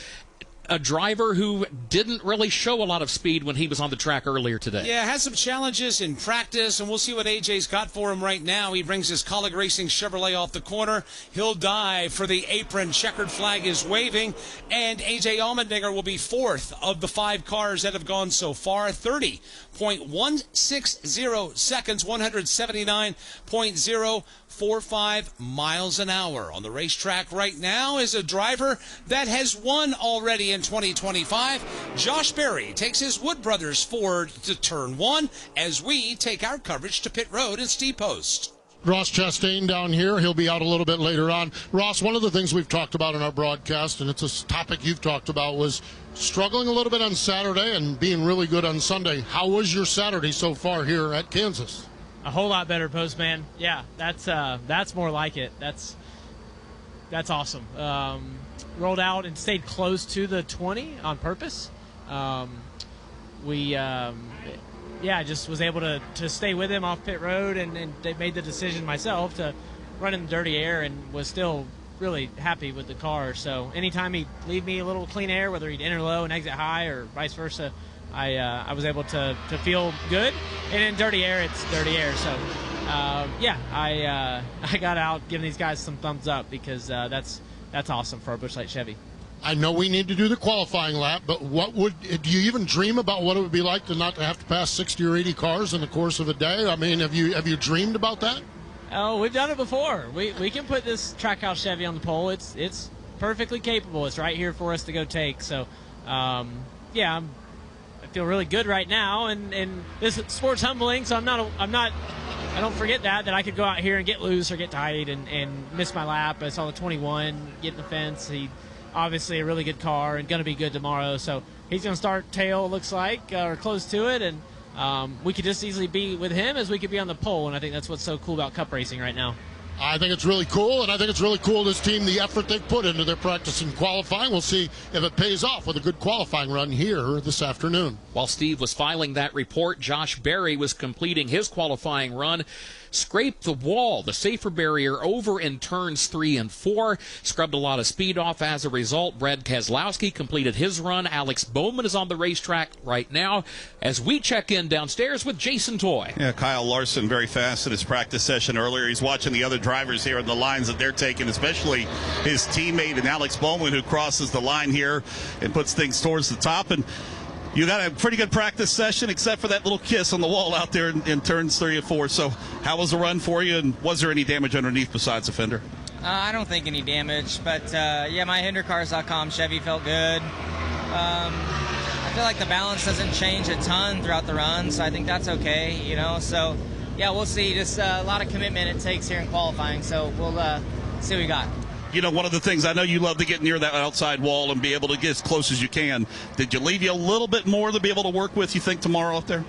A driver who didn't really show a lot of speed when he was on the track earlier today. Yeah, has some challenges in practice, and we'll see what AJ's got for him right now. He brings his Colleague Racing Chevrolet off the corner. He'll dive for the apron. Checkered flag is waving, and AJ Allmendinger will be 4th of the 5 cars that have gone so far. 30.160 seconds, 179.045 miles an hour. On the racetrack right now is a driver that has won already in 2025. Josh Berry takes his Wood Brothers Ford to turn 1 as we take our coverage to pit road and Steve Post. Ross Chastain down here. He'll be out a little bit later on. Ross, one of the things we've talked about in our broadcast, and it's a topic you've talked about, was struggling a little bit on Saturday and being really good on Sunday. How was your Saturday so far here at Kansas? A whole lot better, Postman. Yeah, that's more like it. That's awesome. Rolled out and stayed close to the 20 on purpose. I just was able to stay with him off pit road, and they made the decision myself to run in the dirty air, and was still really happy with the car. So anytime he'd leave me a little clean air, whether he'd enter low and exit high or vice versa, I was able to feel good. And in dirty air, it's dirty air. So I got out giving these guys some thumbs up, because that's awesome for our Busch Light Chevy. I know we need to do the qualifying lap, but do you even dream about what it would be like to not have to pass 60 or 80 cars in the course of a day? I mean, have you dreamed about that? Oh, we've done it before. We can put this Trackhouse Chevy on the pole. It's perfectly capable. It's right here for us to go take. So, I feel really good right now, and this sport's humbling. So I don't forget that I could go out here and get loose or get tight and miss my lap. I saw the 21 get in the fence. He obviously a really good car and going to be good tomorrow. So he's going to start tail, looks like, or close to it, and we could just easily be with him as we could be on the pole, and I think that's what's so cool about Cup racing right now. I think it's really cool, and I think it's really cool this team, the effort they've put into their practice and qualifying. We'll see if it pays off with a good qualifying run here this afternoon. While Steve was filing that report, Josh Berry was completing his qualifying run. Scraped the wall, the safer barrier, over in turns 3 and 4. Scrubbed a lot of speed off as a result. Brad Keselowski completed his run. Alex Bowman is on the racetrack right now as we check in downstairs with Jason Toy. Yeah, Kyle Larson very fast in his practice session earlier. He's watching the other drivers here and the lines that they're taking, especially his teammate and Alex Bowman, who crosses the line here and puts things towards the top. And you got a pretty good practice session, except for that little kiss on the wall out there in turns 3 and 4. So how was the run for you, and was there any damage underneath besides the fender? I don't think any damage, but yeah, my HinderCars.com Chevy felt good. I feel like the balance doesn't change a ton throughout the run, so I think that's okay, you know. So yeah, we'll see. Just a lot of commitment it takes here in qualifying, so we'll see what we got. You know, one of the things, I know you love to get near that outside wall and be able to get as close as you can. Did you leave you a little bit more to be able to work with, you think, tomorrow out there?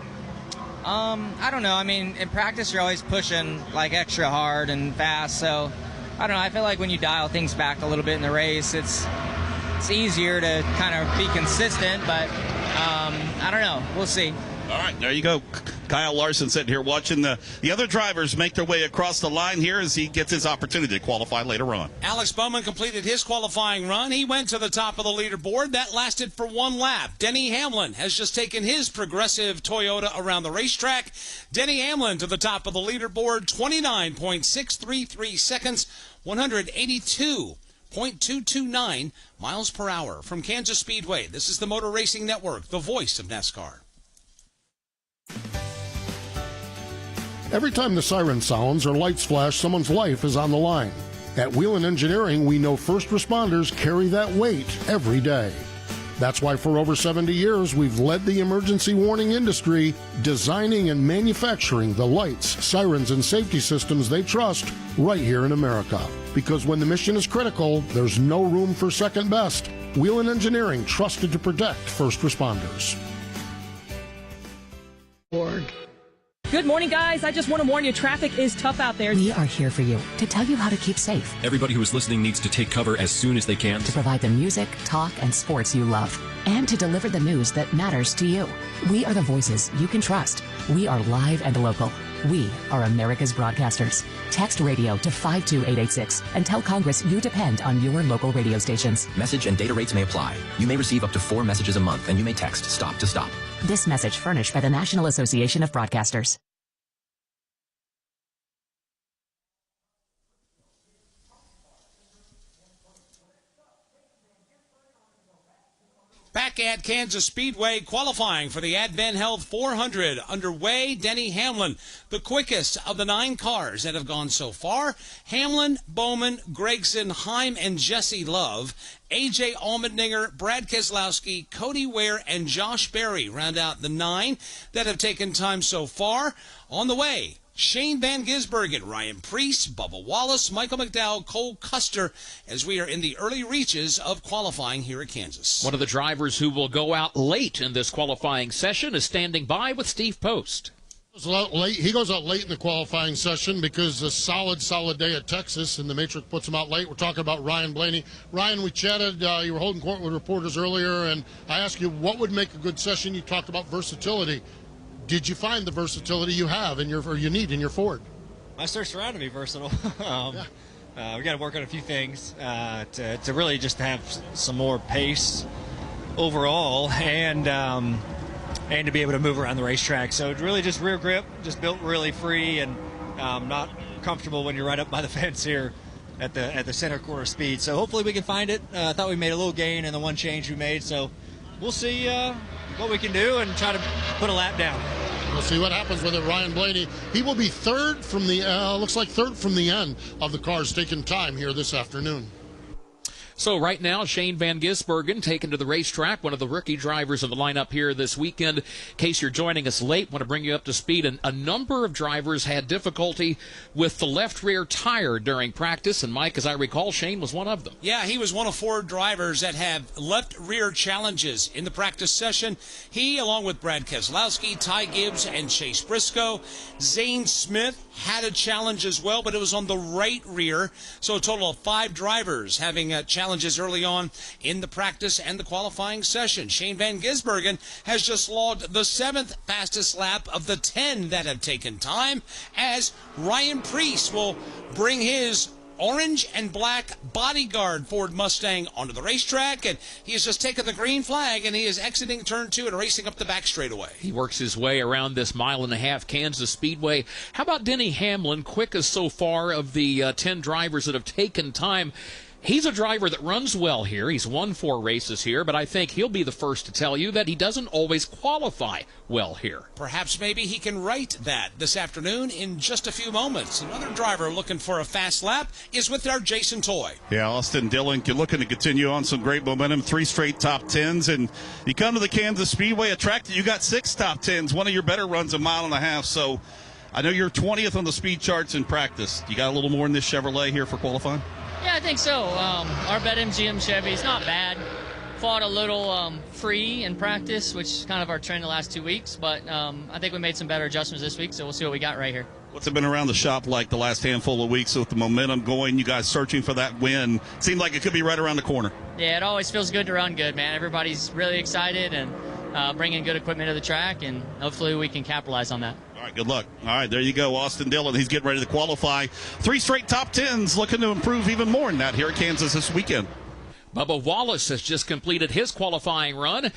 I don't know. I mean, in practice, you're always pushing, like, extra hard and fast. So, I don't know. I feel like when you dial things back a little bit in the race, it's easier to kind of be consistent. But, I don't know. We'll see. All right, there you go. Kyle Larson sitting here watching the other drivers make their way across the line here as he gets his opportunity to qualify later on. Alex Bowman completed his qualifying run. He went to the top of the leaderboard. That lasted for 1 lap. Denny Hamlin has just taken his progressive Toyota around the racetrack. Denny Hamlin to the top of the leaderboard, 29.633 seconds, 182.229 miles per hour. From Kansas Speedway, this is the Motor Racing Network, the voice of NASCAR. Every time the siren sounds or lights flash, someone's life is on the line. At Whelen Engineering, we know first responders carry that weight every day. That's why for over 70 years, we've led the emergency warning industry, designing and manufacturing the lights, sirens, and safety systems they trust right here in America. Because when the mission is critical, there's no room for second best. Whelen Engineering, trusted to protect first responders. Good morning, guys. I just want to warn you, traffic is tough out there. We are here for you to tell you how to keep safe. Everybody who is listening needs to take cover as soon as they can. To provide the music, talk, and sports you love. And to deliver the news that matters to you. We are the voices you can trust. We are live and local. We are America's broadcasters. Text radio to 52886 and tell Congress you depend on your local radio stations. Message and data rates may apply. You may receive up to 4 messages a month, and you may text STOP to STOP. This message furnished by the National Association of Broadcasters. Back at Kansas Speedway, qualifying for the Advent Health 400 underway. Denny Hamlin, the quickest of the 9 cars that have gone so far. Hamlin, Bowman, Gregson, Heim, and Jesse Love. A.J. Allmendinger, Brad Keselowski, Cody Ware, and Josh Berry round out the 9 that have taken time so far. On the way, Shane Van Gisbergen, Ryan Preece, Bubba Wallace, Michael McDowell, Cole Custer, as we are in the early reaches of qualifying here at Kansas. One of the drivers who will go out late in this qualifying session is standing by with Steve Post. He goes out late in the qualifying session because a solid day at Texas, and the Matrix puts him out late. We're talking about Ryan Blaney. Ryan, we chatted, you were holding court with reporters earlier, and I asked you what would make a good session. You talked about versatility. Did you find the versatility you have or you need in your Ford? My search around to be versatile. We got to work on a few things to really just have some more pace overall, and to be able to move around the racetrack. So it's really just rear grip, just built really free, and not comfortable when you're right up by the fence here at the center quarter speed. So hopefully we can find it. I thought we made a little gain in the one change we made, so we'll see what we can do and try to put a lap down. We'll see what happens with it. Ryan Blaney, he will be third from the end of the cars taking time here this afternoon. So right now, Shane Van Gisbergen taken to the racetrack, one of the rookie drivers of the lineup here this weekend. In case you're joining us late, want to bring you up to speed. And a number of drivers had difficulty with the left rear tire during practice, and Mike, as I recall, Shane was one of them. Yeah, he was one of 4 drivers that have left rear challenges in the practice session. He, along with Brad Keselowski, Ty Gibbs, and Chase Briscoe. Zane Smith had a challenge as well, but it was on the right rear. So a total of 5 drivers having challenges early on in the practice and the qualifying session. Shane Van Gisbergen has just logged the 7th fastest lap of the 10 that have taken time, as Ryan Preece will bring his orange and black bodyguard Ford Mustang onto the racetrack, and he has just taken the green flag, and he is exiting turn 2 and racing up the back straightaway. He works his way around this 1.5-mile Kansas Speedway. How about Denny Hamlin, quickest so far of the 10 drivers that have taken time? He's a driver that runs well here. He's won 4 races here, but I think he'll be the first to tell you that he doesn't always qualify well here. Perhaps maybe he can right that this afternoon in just a few moments. Another driver looking for a fast lap is with our Jason Toy. Yeah, Austin Dillon looking to continue on some great momentum, 3 straight top 10s, and you come to the Kansas Speedway, a track that you got 6 top 10s, one of your better runs, 1.5 miles. So I know you're 20th on the speed charts in practice. You got a little more in this Chevrolet here for qualifying? Yeah, I think so. Our BetMGM Chevy is not bad. Fought a little free in practice, which is kind of our trend the last 2 weeks, but I think we made some better adjustments this week, so we'll see what we got right here. What's it been around the shop like the last handful of weeks with the momentum going, you guys searching for that win? Seemed like it could be right around the corner. Yeah, it always feels good to run good, man. Everybody's really excited and bringing good equipment to the track, and hopefully we can capitalize on that. All right, good luck. All right, there you go, Austin Dillon. He's getting ready to qualify. 3 straight top 10s, looking to improve even more in that here at Kansas this weekend. Bubba Wallace has just completed his qualifying run.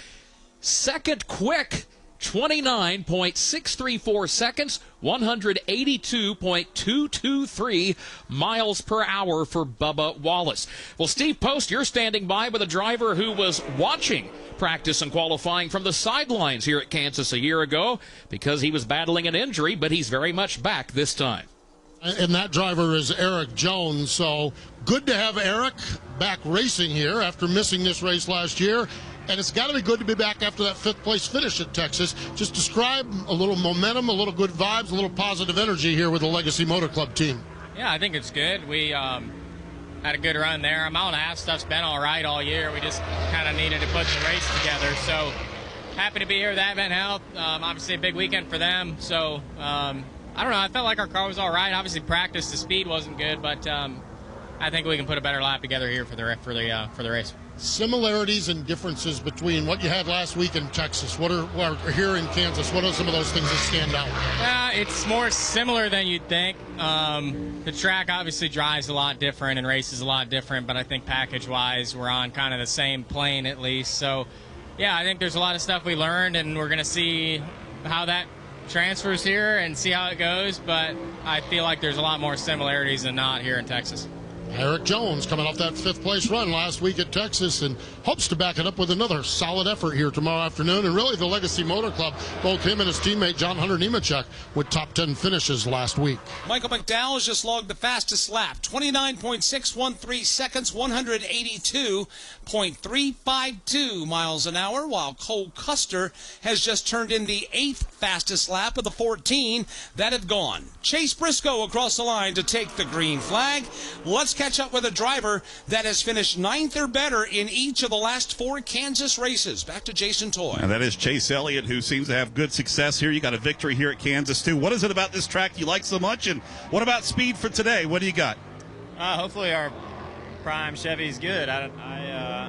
Second quick, 29.634 seconds, 182.223 miles per hour for Bubba Wallace. Well, Steve Post, you're standing by with a driver who was watching practice and qualifying from the sidelines here at Kansas a year ago because he was battling an injury, but he's very much back this time. And that driver is Eric Jones. So good to have Eric back racing here after missing this race last year. And it's got to be good to be back after that 5th place finish at Texas. Just describe a little momentum, a little good vibes, a little positive energy here with the Legacy Motor Club team. Yeah, I think it's good. We had a good run there. 1.5 mile stuff's been all right all year. We just kind of needed to put the race together. So happy to be here with Advent Health. Obviously a big weekend for them. So I don't know. I felt like our car was all right. Obviously practice, the speed wasn't good, but I think we can put a better lap together here for the race. Similarities and differences between what you had last week in Texas. What are here in Kansas? What are some of those things that stand out? It's more similar than you'd think. The track obviously drives a lot different and races a lot different, but I think package-wise we're on kind of the same plane at least. So, yeah, I think there's a lot of stuff we learned, and we're going to see how that transfers here and see how it goes, but I feel like there's a lot more similarities than not here in Texas. Eric Jones coming off that 5th place run last week at Texas and hopes to back it up with another solid effort here tomorrow afternoon. And really the Legacy Motor Club, both him and his teammate John Hunter Nemechek with top 10 finishes last week. Michael McDowell has just logged the fastest lap, 29.613 seconds, 182.352 miles an hour, while Cole Custer has just turned in the 8th fastest lap of the 14 that have gone. Chase Briscoe across the line to take the green flag. Let's catch up with a driver that has finished 9th or better in each of the last 4 Kansas races. Back to Jason Toy. And that is Chase Elliott, who seems to have good success here. You got a victory here at Kansas, too. What is it about this track you like so much, and what about speed for today? What do you got? Hopefully our prime Chevy's good. I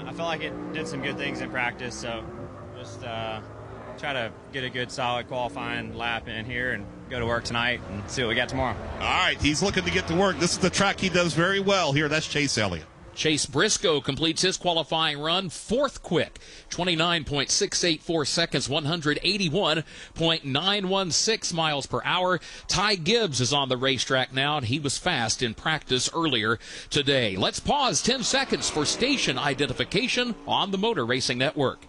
felt like it did some good things in practice, so just try to get a good, solid qualifying lap in here and go to work tonight and see what we got tomorrow. All right, he's looking to get to work. This is the track he does very well here. That's Chase Elliott. Chase Briscoe completes his qualifying run, 4th quick, 29.684 seconds, 181.916 miles per hour. Ty Gibbs is on the racetrack now, and he was fast in practice earlier today. Let's pause 10 seconds for station identification on the Motor Racing Network.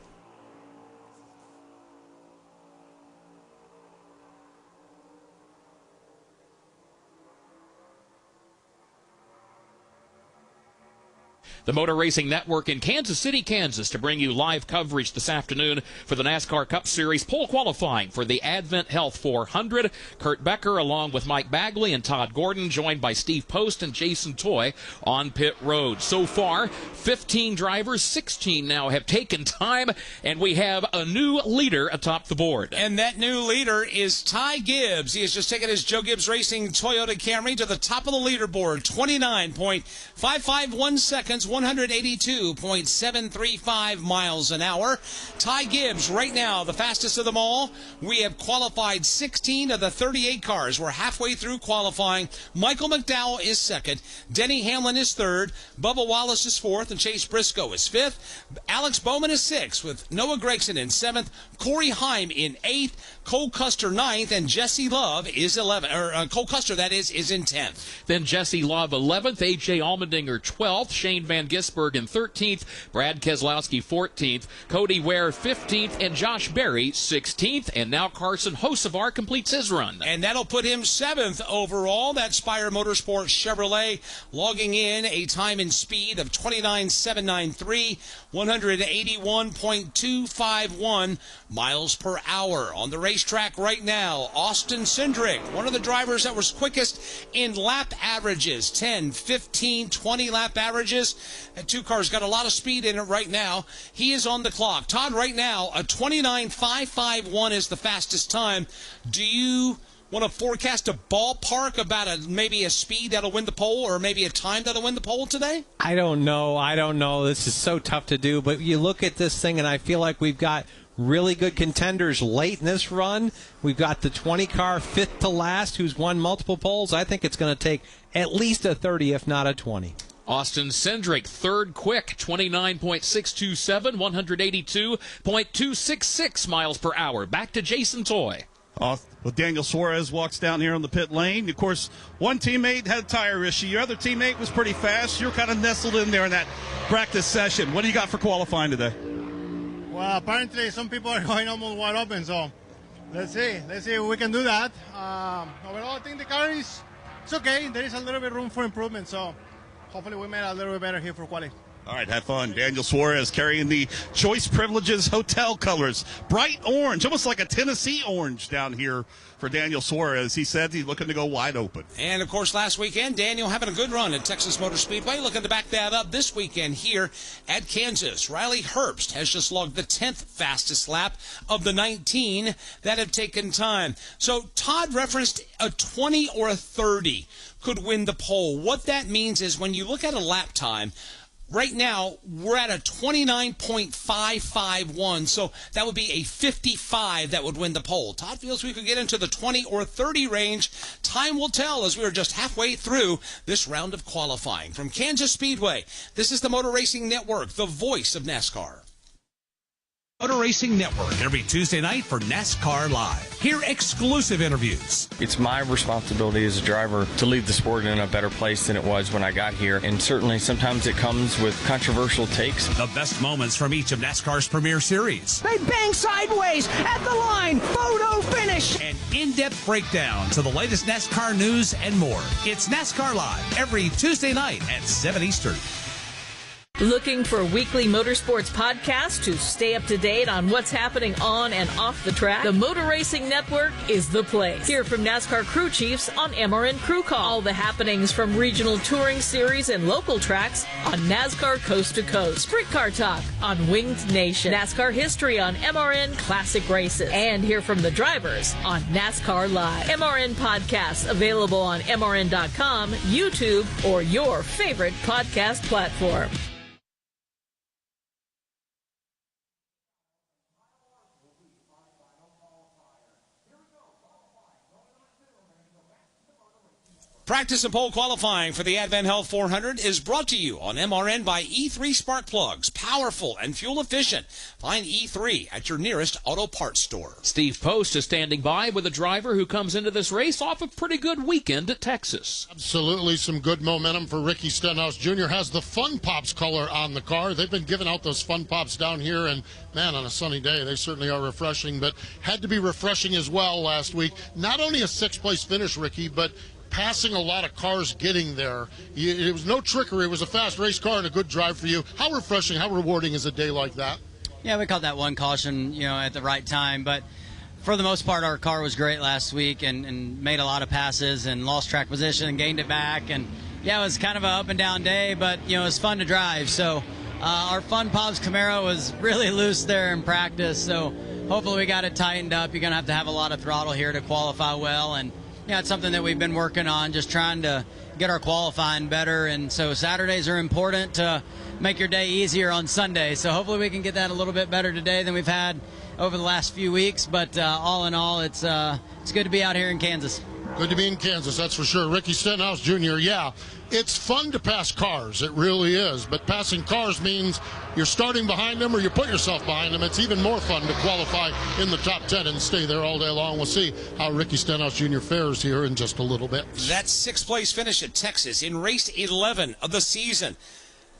the Motor Racing Network in Kansas City, Kansas, to bring you live coverage this afternoon for the NASCAR Cup Series pole qualifying for the Advent Health 400. Kurt Becker along with Mike Bagley and Todd Gordon, joined by Steve Post and Jason Toy on pit road. So far, 15 drivers, 16 now have taken time, and we have a new leader atop the board. And that new leader is Ty Gibbs. He has just taken his Joe Gibbs Racing Toyota Camry to the top of the leaderboard, 29.551 seconds, 182.735 miles an hour. Ty Gibbs, right now, the fastest of them all. We have qualified 16 of the 38 cars. We're halfway through qualifying. Michael McDowell is second. Denny Hamlin is third. Bubba Wallace is fourth, and Chase Briscoe is fifth. Alex Bowman is sixth, with Noah Gregson in seventh. Corey Heim in eighth. Cole Custer ninth, and Jesse Love is 11th. Cole Custer, that is in 10th. Then Jesse Love 11th, A.J. Allmendinger 12th, Shane Van Gisbergen in 13th, Brad Keselowski 14th, Cody Ware 15th, and Josh Berry 16th. And now Carson Hocevar completes his run. And that'll put him 7th overall. That Spire Motorsports Chevrolet logging in a time and speed of 29.793, 181.251 miles per hour. On the racetrack right now, Austin Cindric, one of the drivers that was quickest in lap averages, 10, 15, 20 lap averages. That two car's got a lot of speed in it right now. He is on the clock. Todd, right now, a 29.551 is the fastest time. Do you want to forecast a ballpark about maybe a speed that'll win the pole, or maybe a time that'll win the pole today? I don't know. This is so tough to do, but you look at this thing, and I feel like we've got really good contenders late in this run. We've got the 20 car, fifth to last, who's won multiple poles. I think it's going to take at least a 30, if not a 20. Austin Cindric, third quick, 29.627, 182.266 miles per hour. Back to Jason Toy. Well, Daniel Suarez walks down here on the pit lane. Of course, one teammate had a tire issue. Your other teammate was pretty fast. You're kind of nestled in there in that practice session. What do you got for qualifying today? Well, apparently some people are going almost wide open, so let's see if we can do that. Overall, I think the car it's okay. There is a little bit room for improvement, so hopefully we made a little bit better here for quality. All right, have fun. Daniel Suarez carrying the Choice Privileges Hotel colors. Bright orange, almost like a Tennessee orange down here for Daniel Suarez. He said he's looking to go wide open. And, of course, last weekend, Daniel having a good run at Texas Motor Speedway. Looking to back that up this weekend here at Kansas. Riley Herbst has just logged the 10th fastest lap of the 19 that have taken time. So Todd referenced a 20 or a 30 could win the pole. What that means is when you look at a lap time, right now, we're at a 29.551, so that would be a 55 that would win the pole. Todd feels we could get into the 20 or 30 range. Time will tell, as we are just halfway through this round of qualifying. From Kansas Speedway, this is the Motor Racing Network, the voice of NASCAR. Motor Racing Network every Tuesday night for NASCAR Live. Hear exclusive interviews. It's my responsibility as a driver to leave the sport in a better place than it was when I got here. And certainly sometimes it comes with controversial takes. The best moments from each of NASCAR's premier series. They bang sideways at the line. Photo finish. An in-depth breakdown to the latest NASCAR news and more. It's NASCAR Live every Tuesday night at 7 Eastern. Looking for a weekly motorsports podcast to stay up to date on what's happening on and off the track? The Motor Racing Network is the place. Hear from NASCAR crew chiefs on MRN Crew Call. All the happenings from regional touring series and local tracks on NASCAR Coast to Coast. Sprint Car Talk on Winged Nation. NASCAR history on MRN Classic Races. And hear from the drivers on NASCAR Live. MRN podcasts available on MRN.com, YouTube, or your favorite podcast platform. Practice and pole qualifying for the Advent Health 400 is brought to you on MRN by E3 Spark Plugs. Powerful and fuel efficient. Find E3 at your nearest auto parts store. Steve Post is standing by with a driver who comes into this race off a pretty good weekend at Texas. Absolutely some good momentum for Ricky Stenhouse Jr. Has the Fun Pops color on the car. They've been giving out those Fun Pops down here, and man, on a sunny day, they certainly are refreshing, but had to be refreshing as well last week. Not only a sixth-place finish, Ricky, but passing a lot of cars getting there. It was no trickery. It was a fast race car and a good drive for you. How refreshing, how rewarding is a day like that? Yeah, we caught that one caution, at the right time, but for the most part, our car was great last week and made a lot of passes and lost track position and gained it back. And yeah, it was kind of an up and down day, but it was fun to drive. So our Fun Pobs Camaro was really loose there in practice. So hopefully we got it tightened up. You're going to have a lot of throttle here to qualify well. And yeah, it's something that we've been working on, just trying to get our qualifying better. And so Saturdays are important to make your day easier on Sunday. So hopefully we can get that a little bit better today than we've had over the last few weeks. But all in all, it's good to be out here in Kansas. Good to be in Kansas, that's for sure. Ricky Stenhouse Jr., yeah, it's fun to pass cars. It really is. But passing cars means you're starting behind them or you put yourself behind them. It's even more fun to qualify in the top 10 and stay there all day long. We'll see how Ricky Stenhouse Jr. fares here in just a little bit. That sixth-place finish at Texas in race 11 of the season.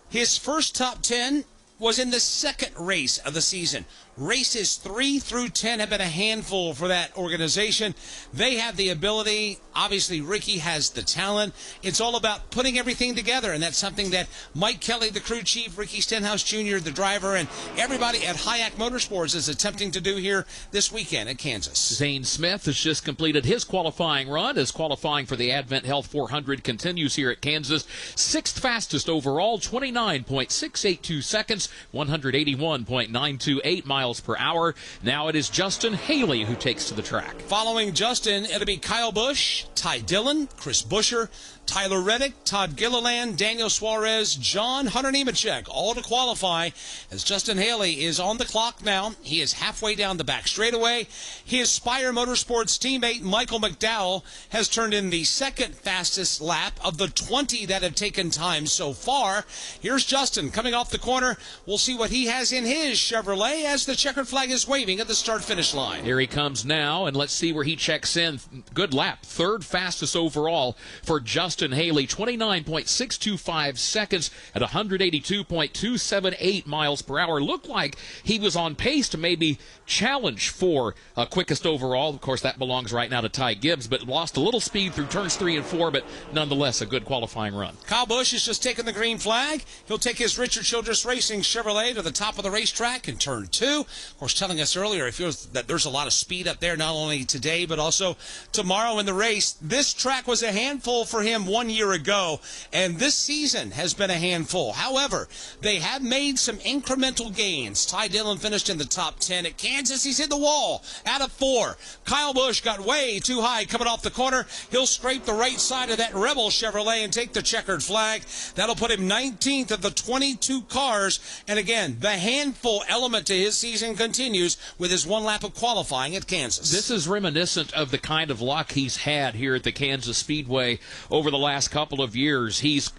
His first top 10 was in the second race of the season. Races 3 through 10 have been a handful for that organization. They have the ability. Obviously, Ricky has the talent. It's all about putting everything together, and that's something that Mike Kelly, the crew chief, Ricky Stenhouse Jr., the driver, and everybody at Hayek Motorsports is attempting to do here this weekend at Kansas. Zane Smith has just completed his qualifying run as qualifying for the Advent Health 400 continues here at Kansas. Sixth fastest overall, 29.682 seconds, 181.928 miles per hour. Now it is Justin Haley who takes to the track. Following Justin, it'll be Kyle Busch, Ty Dillon, Chris Buescher, Tyler Reddick, Todd Gilliland, Daniel Suarez, John Hunter Nemechek, all to qualify as Justin Haley is on the clock now. He is halfway down the back straightaway. His Spire Motorsports teammate Michael McDowell has turned in the second fastest lap of the 20 that have taken time so far. Here's Justin coming off the corner. We'll see what he has in his Chevrolet as the checkered flag is waving at the start-finish line. Here he comes now, and let's see where he checks in. Good lap, third fastest overall for Justin Haley, 29.625 seconds at 182.278 miles per hour. Looked like he was on pace to maybe challenge for quickest overall. Of course, that belongs right now to Ty Gibbs, but lost a little speed through turns 3 and 4, but nonetheless a good qualifying run. Kyle Busch has just taken the green flag. He'll take his Richard Childress Racing Chevrolet to the top of the racetrack in turn 2. Of course, telling us earlier, he feels that there's a lot of speed up there, not only today, but also tomorrow in the race. This track was a handful for him 1 year ago, and this season has been a handful. However, they have made some incremental gains. Ty Dillon finished in the top 10 at Kansas. He's hit the wall out of 4. Kyle Busch got way too high coming off the corner. He'll scrape the right side of that Rebel Chevrolet and take the checkered flag. That'll put him 19th of the 22 cars. And again, the handful element to his season continues with his one lap of qualifying at Kansas. This is reminiscent of the kind of luck he's had here at the Kansas Speedway over the last couple of years. He's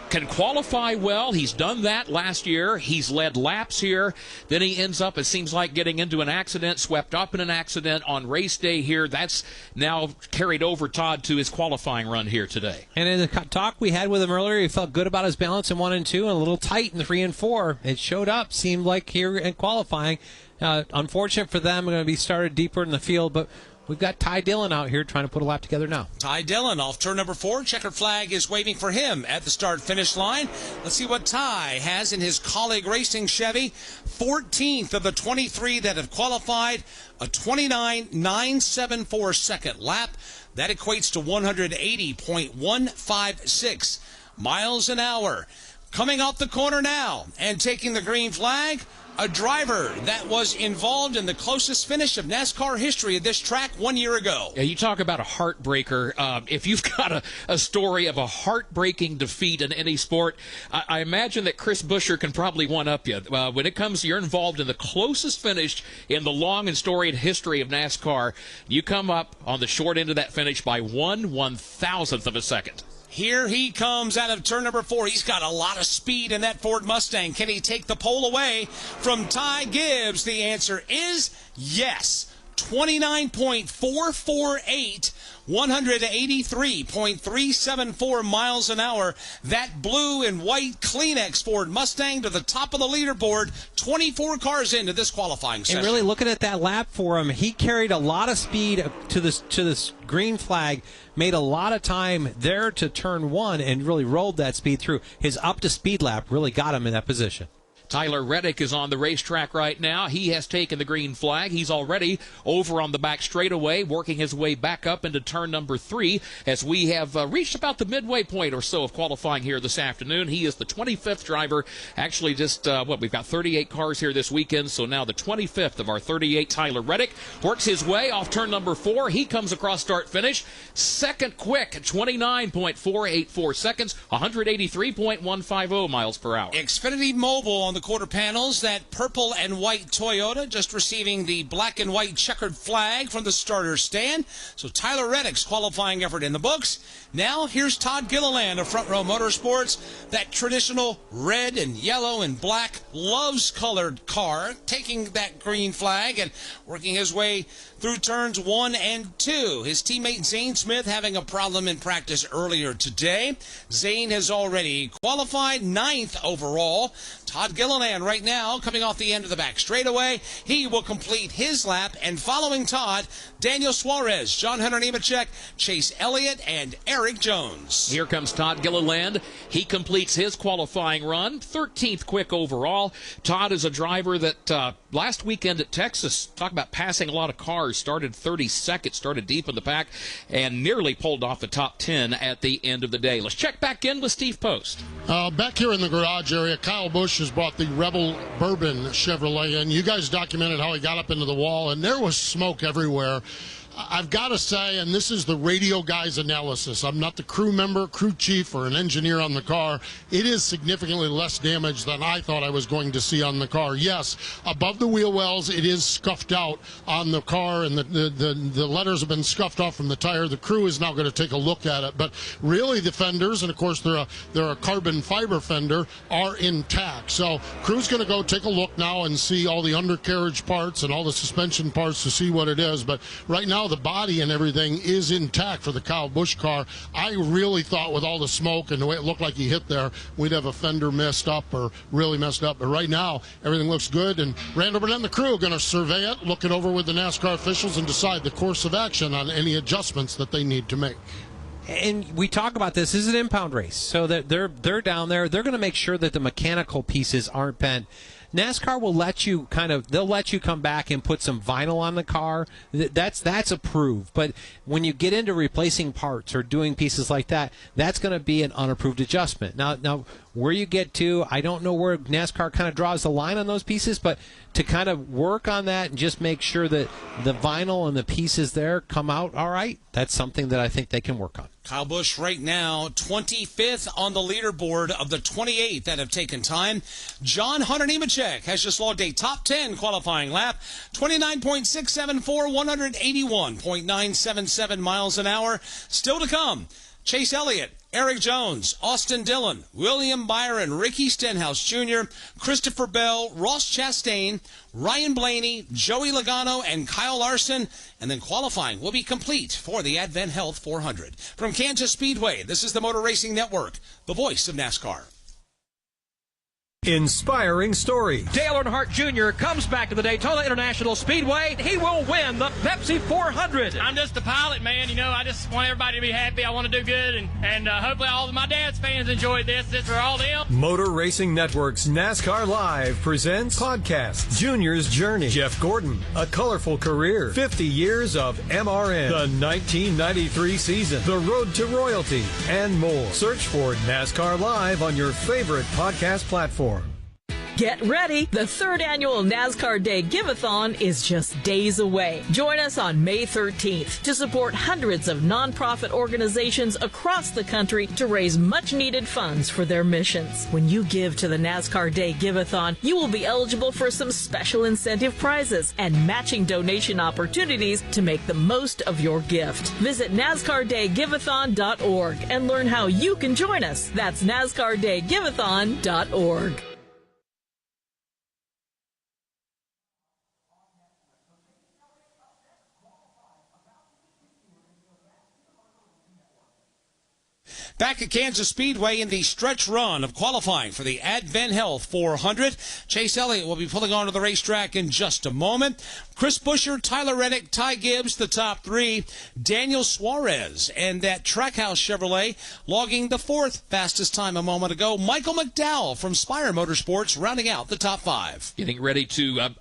can qualify well. He's done that last year. He's led laps here. Then he ends up, it seems like, getting into an accident, swept up in an accident on race day here. That's now carried over, Todd, to his qualifying run here today. And in the talk we had with him earlier, he felt good about his balance in 1 and 2 and a little tight in 3 and 4. It showed up, seemed like here in qualifying. Unfortunate for them, going to be started deeper in the field, but we've got Ty Dillon out here trying to put a lap together now. Ty Dillon off turn number 4. Checkered flag is waving for him at the start-finish line. Let's see what Ty has in his colleague racing Chevy. 14th of the 23 that have qualified. A 29.974 second lap. That equates to 180.156 miles an hour. Coming off the corner now and taking the green flag, a driver that was involved in the closest finish of NASCAR history at this track 1 year ago. Yeah, you talk about a heartbreaker. If you've got a story of a heartbreaking defeat in any sport, I imagine that Chris Buescher can probably one-up you. When it comes, you're involved in the closest finish in the long and storied history of NASCAR. You come up on the short end of that finish by 1/1000th of a second. Here he comes out of turn number 4. He's got a lot of speed in that Ford Mustang. Can he take the pole away from Ty Gibbs? The answer is yes. 29.448, 183.374 miles an hour. That blue and white Kleenex Ford Mustang to the top of the leaderboard, 24 cars into this qualifying session. And really looking at that lap for him, he carried a lot of speed to this green flag, made a lot of time there to turn one, and really rolled that speed through. His up-to-speed lap really got him in that position. Tyler Reddick is on the racetrack right now. He has taken the green flag. He's already over on the back straightaway, working his way back up into turn number 3 as we have reached about the midway point or so of qualifying here this afternoon. He is the 25th driver. Actually, just, we've got 38 cars here this weekend, so now the 25th of our 38. Tyler Reddick works his way off turn number 4. He comes across start-finish. Second quick, 29.484 seconds, 183.150 miles per hour. Xfinity Mobile on the quarter panels, that purple and white Toyota just receiving the black and white checkered flag from the starter stand. So Tyler Reddick's qualifying effort in the books. Now here's Todd Gilliland of Front Row Motorsports, that traditional red and yellow and black loves colored car, taking that green flag and working his way through turns 1 and 2. His teammate Zane Smith having a problem in practice earlier today. Zane has already qualified 9th overall. Todd Gilliland right now coming off the end of the back straightaway. He will complete his lap, and following Todd, Daniel Suarez, John Hunter Nemechek, Chase Elliott, and Eric Jones. Here comes Todd Gilliland. He completes his qualifying run, 13th quick overall. Todd is a driver that last weekend at Texas, talk about passing a lot of cars, started 32nd, started deep in the pack, and nearly pulled off the top 10 at the end of the day. Let's check back in with Steve Post. Back here in the garage area, Kyle Busch has brought the Rebel Bourbon Chevrolet in. You guys documented how he got up into the wall, and there was smoke everywhere. I've got to say, and this is the radio guy's analysis, I'm not the crew member, crew chief, or an engineer on the car. It is significantly less damage than I thought I was going to see on the car. Yes, above the wheel wells, it is scuffed out on the car, and the letters have been scuffed off from the tire. The crew is now going to take a look at it. But really, the fenders, and of course they're a carbon fiber fender, are intact. So crew's going to go take a look now and see all the undercarriage parts and all the suspension parts to see what it is. But right now, the body and everything is intact for the Kyle Busch car. I really thought with all the smoke and the way it looked like he hit there, we'd have a fender messed up or really messed up. But right now, everything looks good, and Randall Burnett and the crew are going to survey it, look it over with the NASCAR officials, and decide the course of action on any adjustments that they need to make. And we talk about this is an impound race, so that they're down there. They're going to make sure that the mechanical pieces aren't bent. NASCAR will let you they'll let you come back and put some vinyl on the car. That's approved. But when you get into replacing parts or doing pieces like that, that's going to be an unapproved adjustment. Now where you get to, I don't know where NASCAR kind of draws the line on those pieces, but to kind of work on that and just make sure that the vinyl and the pieces there come out all right, that's something that I think they can work on. Kyle Busch right now 25th on the leaderboard of the 28 that have taken time. John Hunter Nemechek has just logged a top 10 qualifying lap, 29.674, 181.977 miles an hour. Still to come, Chase Elliott, Eric Jones, Austin Dillon, William Byron, Ricky Stenhouse Jr., Christopher Bell, Ross Chastain, Ryan Blaney, Joey Logano, and Kyle Larson. And then qualifying will be complete for the Advent Health 400. From Kansas Speedway, this is the Motor Racing Network, the voice of NASCAR. Inspiring story. Dale Earnhardt Jr. comes back to the Daytona International Speedway. He will win the Pepsi 400. I'm just a pilot, man. You know, I just want everybody to be happy. I want to do good, and hopefully all of my dad's fans enjoyed this. This is for all them. Motor Racing Network's NASCAR Live presents podcast Junior's Journey. Jeff Gordon, a colorful career, 50 years of MRN, the 1993 season, the road to royalty, and more. Search for NASCAR Live on your favorite podcast platform. Get ready! The third annual NASCAR Day Give-a-thon is just days away. Join us on May 13th to support hundreds of nonprofit organizations across the country to raise much-needed funds for their missions. When you give to the NASCAR Day Give-a-thon, you will be eligible for some special incentive prizes and matching donation opportunities to make the most of your gift. Visit NASCARDayGiveathon.org and learn how you can join us. That's NASCARDayGiveathon.org. Back at Kansas Speedway in the stretch run of qualifying for the Advent Health 400. Chase Elliott will be pulling onto the racetrack in just a moment. Chris Buescher, Tyler Reddick, Ty Gibbs, the top three. Daniel Suarez and that Trackhouse Chevrolet logging the fourth fastest time a moment ago. Michael McDowell from Spire Motorsports rounding out the top five. Getting ready to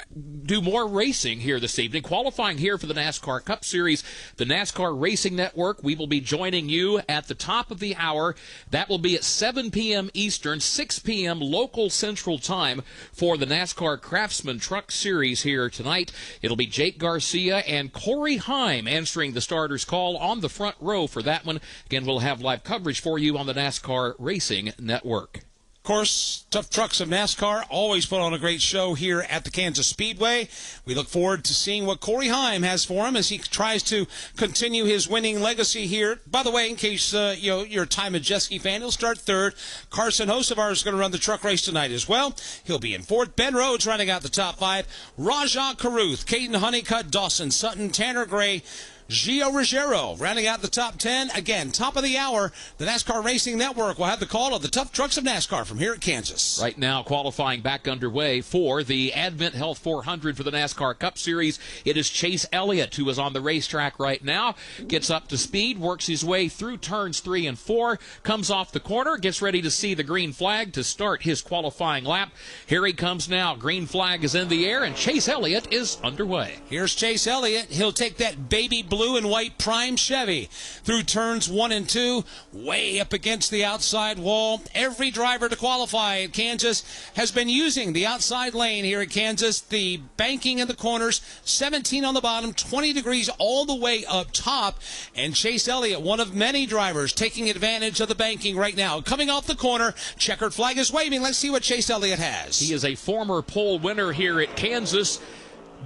do more racing here this evening. Qualifying here for the NASCAR Cup Series, the NASCAR Racing Network. We will be joining you at the top of the hour. That will be at 7 p.m. Eastern, 6 p.m. local Central Time for the NASCAR Craftsman Truck Series here tonight. It'll be Jake Garcia and Corey Heim answering the starter's call on the front row for that one. Again, we'll have live coverage for you on the NASCAR Racing Network. Of course, Tough Trucks of NASCAR always put on a great show here at the Kansas Speedway. We look forward to seeing what Corey Heim has for him as he tries to continue his winning legacy here. By the way, in case you're a Ty Majeski fan, he'll start third. Carson Hocevar is going to run the truck race tonight as well. He'll be in fourth. Ben Rhodes running out the top five. Rajah Caruth, Caden Honeycutt, Dawson Sutton, Tanner Gray, Gio Ruggiero rounding out the top 10. Again, top of the hour, the NASCAR Racing Network will have the call of the Tough Trucks of NASCAR from here at Kansas. Right now, qualifying back underway for the Advent Health 400 for the NASCAR Cup Series. It is Chase Elliott who is on the racetrack right now. Gets up to speed, works his way through turns 3 and 4, comes off the corner, gets ready to see the green flag to start his qualifying lap. Here he comes now. Green flag is in the air, and Chase Elliott is underway. Here's Chase Elliott. He'll take that baby blue and white prime Chevy through turns 1 and 2, way up against the outside wall. Every driver to qualify at Kansas has been using the outside lane here at Kansas. The banking in the corners, 17 on the bottom, 20 degrees all the way up top. And Chase Elliott, one of many drivers taking advantage of the banking right now. Coming off the corner, checkered flag is waving. Let's see what Chase Elliott has. He is a former pole winner here at Kansas,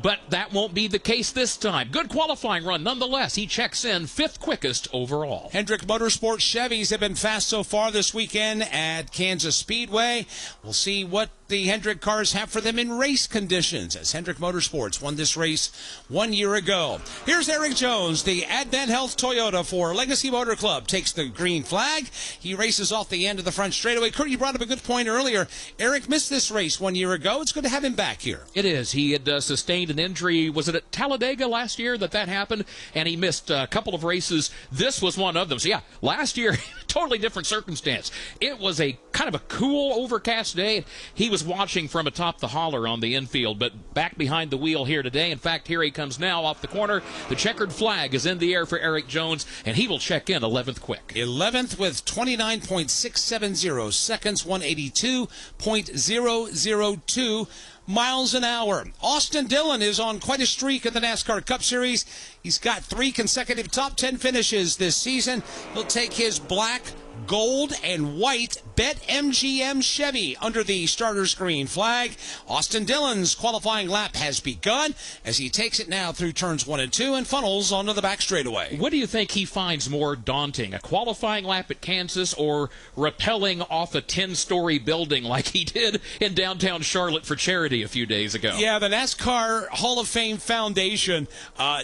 but that won't be the case this time. Good qualifying run nonetheless. He checks in 5th quickest overall. Hendrick Motorsports Chevys have been fast so far this weekend at Kansas Speedway. We'll see what the Hendrick cars have for them in race conditions, as Hendrick Motorsports won this race 1 year ago. Here's Eric Jones, the Advent Health Toyota for Legacy Motor Club, takes the green flag. He races off the end of the front straightaway. Kurt, you brought up a good point earlier. Eric missed this race 1 year ago. It's good to have him back here. It is. He had sustained an injury. Was it at Talladega last year that happened? And he missed a couple of races. This was one of them. So, yeah, last year, totally different circumstance. It was a kind of a cool, overcast day. He was watching from atop the holler on the infield, but back behind the wheel here today. In fact, here he comes now off the corner. The checkered flag is in the air for Eric Jones, and he will check in 11th quick. 11th with 29.670 seconds, 182.002 miles an hour. Austin Dillon is on quite a streak in the NASCAR Cup Series. He's got 3 consecutive top 10 finishes this season. He'll take his black, gold, and white BetMGM Chevy under the starter's green flag. Austin Dillon's qualifying lap has begun as he takes it now through turns 1 and 2 and funnels onto the back straightaway. What do you think he finds more daunting, a qualifying lap at Kansas or rappelling off a 10-story building like he did in downtown Charlotte for charity a few days ago? Yeah, the NASCAR Hall of Fame Foundation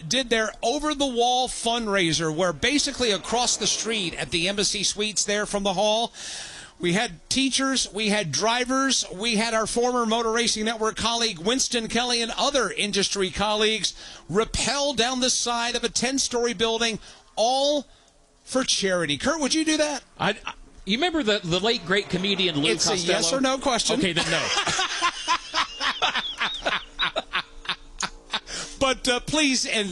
did their over-the-wall fundraiser where basically across the street at the Embassy Suites there from the hall, we had teachers, we had drivers, we had our former Motor Racing Network colleague Winston Kelly and other industry colleagues rappel down the side of a 10-story building, all for charity. Kurt, would you do that? You remember the late, great comedian Lou Costello? It's a yes or no question. Okay, then no. But please, and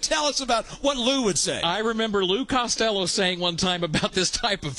tell us about what Lou would say. I remember Lou Costello saying one time about this type of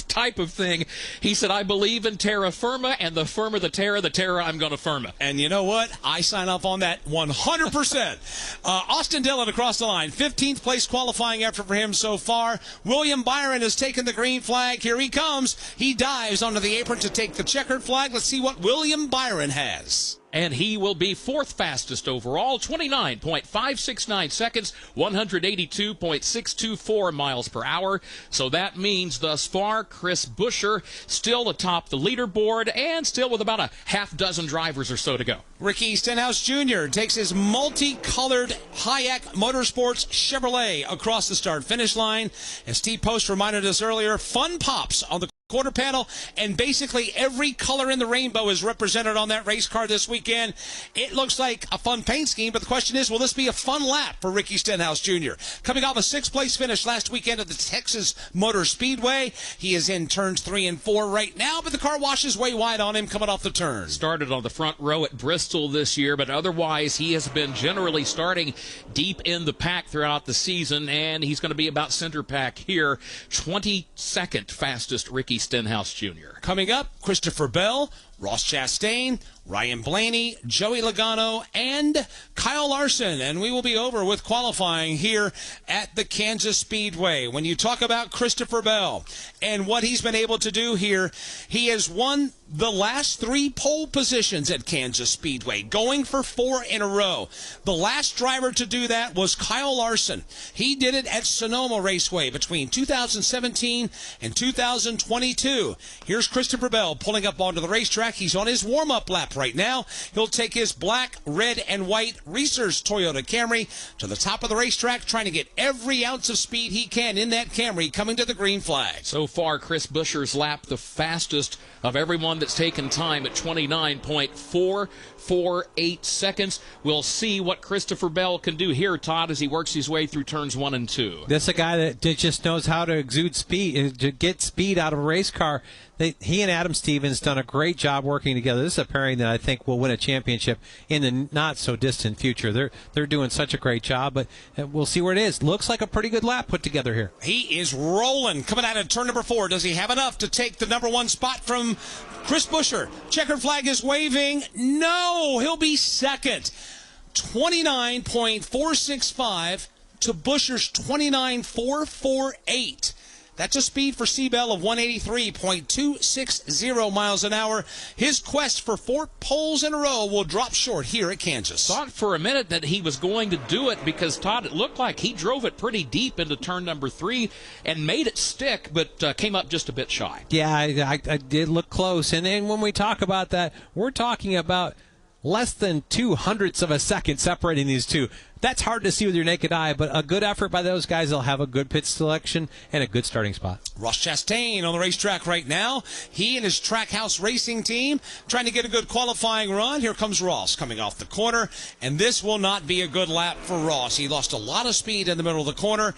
thing. He said, "I believe in terra firma, and the firmer the terra I'm going to firma." And you know what? I sign off on that 100%. Austin Dillon across the line. 15th place qualifying effort for him so far. William Byron has taken the green flag. Here he comes. He dives onto the apron to take the checkered flag. Let's see what William Byron has. And he will be fourth fastest overall, 29.569 seconds, 182.624 miles per hour. So that means thus far, Chris Buescher still atop the leaderboard and still with about a half dozen drivers or so to go. Ricky Stenhouse Jr. takes his multicolored Hayek Motorsports Chevrolet across the start-finish line. As Steve Post reminded us earlier, fun pops on the quarter panel, and basically every color in the rainbow is represented on that race car this weekend. It looks like a fun paint scheme, but the question is, will this be a fun lap for Ricky Stenhouse Jr.? Coming off a sixth-place finish last weekend at the Texas Motor Speedway. He is in turns 3 and 4 right now, but the car washes way wide on him coming off the turn. Started on the front row at Bristol this year, but otherwise he has been generally starting deep in the pack throughout the season, and he's going to be about center pack here. 22nd fastest Ricky Stenhouse Jr. Coming up, Christopher Bell, Ross Chastain, Ryan Blaney, Joey Logano, and Kyle Larson. And we will be over with qualifying here at the Kansas Speedway. When you talk about Christopher Bell and what he's been able to do here, he has won the last 3 pole positions at Kansas Speedway, going for 4 in a row. The last driver to do that was Kyle Larson. He did it at Sonoma Raceway between 2017 and 2022. Here's Christopher Bell pulling up onto the racetrack. He's on his warm-up lap right now. He'll take his black, red, and white Reese's Toyota Camry to the top of the racetrack, trying to get every ounce of speed he can in that Camry coming to the green flag. So far, Chris Buescher's lap the fastest of everyone that's taken time at 29.448 seconds. We'll see what Christopher Bell can do here, Todd, as he works his way through turns 1 and 2. This is a guy that just knows how to exude speed, to get speed out of a race car. He and Adam Stevens done a great job working together. This is a pairing that I think will win a championship in the not-so-distant future. They're doing such a great job, but we'll see where it is. Looks like a pretty good lap put together here. He is rolling. Coming out of turn number 4. Does he have enough to take the number 1 spot from Chris Buescher? Checkered flag is waving. No, he'll be second. 29.465 to Buescher's 29.448. That's a speed for Seabell of 183.260 miles an hour. His quest for 4 poles in a row will drop short here at Kansas. Thought for a minute that he was going to do it because, Todd, it looked like he drove it pretty deep into turn number 3 and made it stick, but came up just a bit shy. Yeah, I did look close. And when we talk about that, we're talking about less than 0.02 of a second separating these two. That's hard to see with your naked eye, but a good effort by those guys. They'll have a good pit selection and a good starting spot. Ross Chastain on the racetrack right now. He and his Trackhouse Racing team trying to get a good qualifying run. Here comes Ross coming off the corner, and this will not be a good lap for Ross. He lost a lot of speed in the middle of the corner.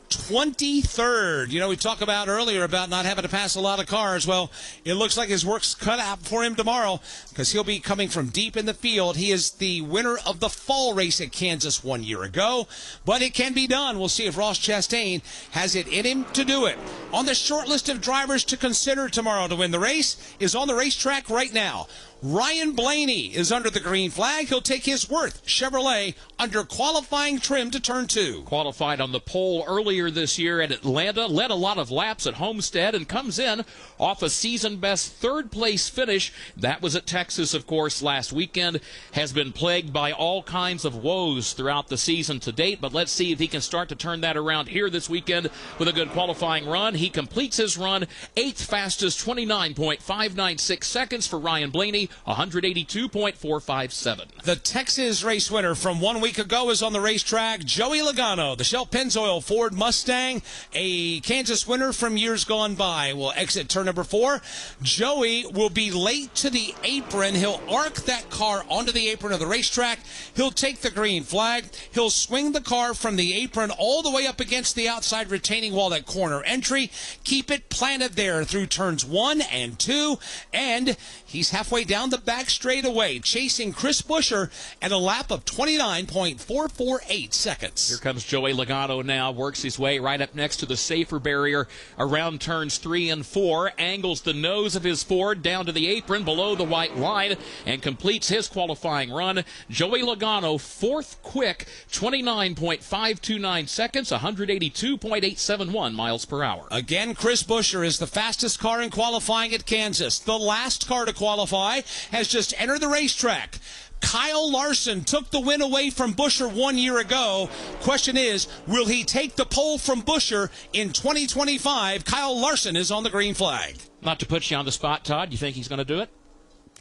23rd. You know, we talked about earlier about not having to pass a lot of cars. Well, it looks like his work's cut out for him tomorrow because he'll be coming from deep in the field. He is the winner of the fall race at Kansas 1 year ago, but it can be done. We'll see if Ross Chastain has it in him to do it. On the short list of drivers to consider tomorrow to win the race is on the racetrack right now. Ryan Blaney is under the green flag. He'll take his Worth Chevrolet under qualifying trim to turn 2. Qualified on the pole earlier this year at Atlanta, led a lot of laps at Homestead, and comes in off a season-best third-place finish. That was at Texas, of course, last weekend. Has been plagued by all kinds of woes throughout the season to date, but let's see if he can start to turn that around here this weekend with a good qualifying run. He completes his run, 8th fastest, 29.596 seconds for Ryan Blaney, 182.457. The Texas race winner from 1 week ago is on the racetrack. Joey Logano, the Shell Pennzoil Ford Mustang, a Kansas winner from years gone by, will exit turn number 4. Joey will be late to the apron. He'll arc that car onto the apron of the racetrack. He'll take the green flag. He'll swing the car from the apron all the way up against the outside retaining wall at corner entry. Keep it planted there through turns 1 and 2. And he's halfway down the back straightaway, chasing Chris Buescher at a lap of 29.448 seconds. Here comes Joey Logano now, works his way right up next to the safer barrier around turns 3 and 4, angles the nose of his Ford down to the apron below the white line, and completes his qualifying run. Joey Logano, 4th quick, 29.529 seconds, 182.871 miles per hour. Again, Chris Buescher is the fastest car in qualifying at Kansas. The last car to qualify has just entered the racetrack. Kyle Larson took the win away from Buescher 1 year ago. Question is, will he take the pole from Buescher in 2025? Kyle Larson is on the green flag. Not to put you on the spot, Todd, you think he's going to do it?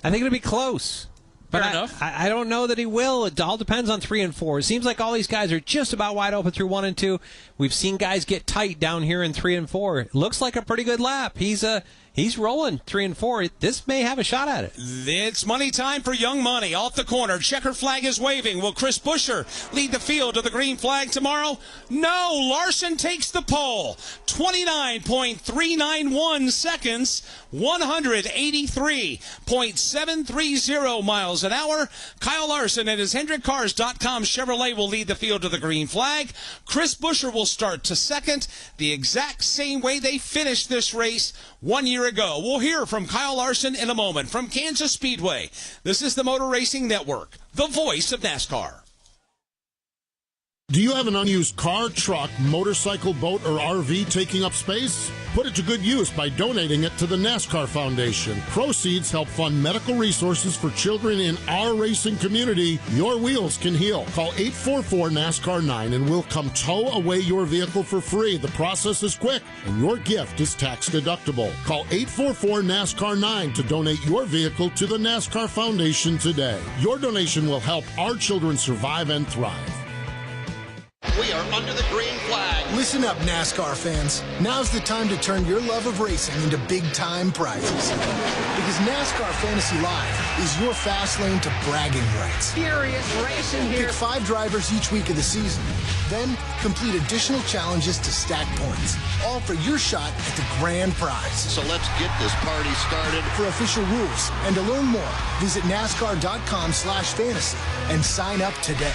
I think it'll be close. Fair enough. I don't know that he will. It all depends on 3 and 4. It seems like all these guys are just about wide open through 1 and 2. We've seen guys get tight down here in 3 and 4. It looks like a pretty good lap. He's rolling 3 and 4. This may have a shot at it. It's money time for Young Money. Off the corner, checker flag is waving. Will Chris Buescher lead the field to the green flag tomorrow? No, Larson takes the pole. 29.391 seconds, 183.730 miles an hour. Kyle Larson and his HendrickCars.com Chevrolet will lead the field to the green flag. Chris Buescher will start to second, the exact same way they finished this race 1 year ago. We'll hear from Kyle Larson in a moment from Kansas Speedway. This is the Motor Racing Network, the voice of NASCAR. Do you have an unused car, truck, motorcycle, boat, or RV taking up space? Put it to good use by donating it to the NASCAR Foundation. Proceeds help fund medical resources for children in our racing community. Your wheels can heal. Call 844-NASCAR-9 and we'll come tow away your vehicle for free. The process is quick and your gift is tax deductible. Call 844-NASCAR-9 to donate your vehicle to the NASCAR Foundation today. Your donation will help our children survive and thrive. We are under the green flag. Listen up, NASCAR fans. Now's the time to turn your love of racing into big-time prizes. Because NASCAR Fantasy Live is your fast lane to bragging rights. Furious racing here. Pick 5 drivers each week of the season. Then complete additional challenges to stack points. All for your shot at the grand prize. So let's get this party started. For official rules and to learn more, visit NASCAR.com/fantasy and sign up today.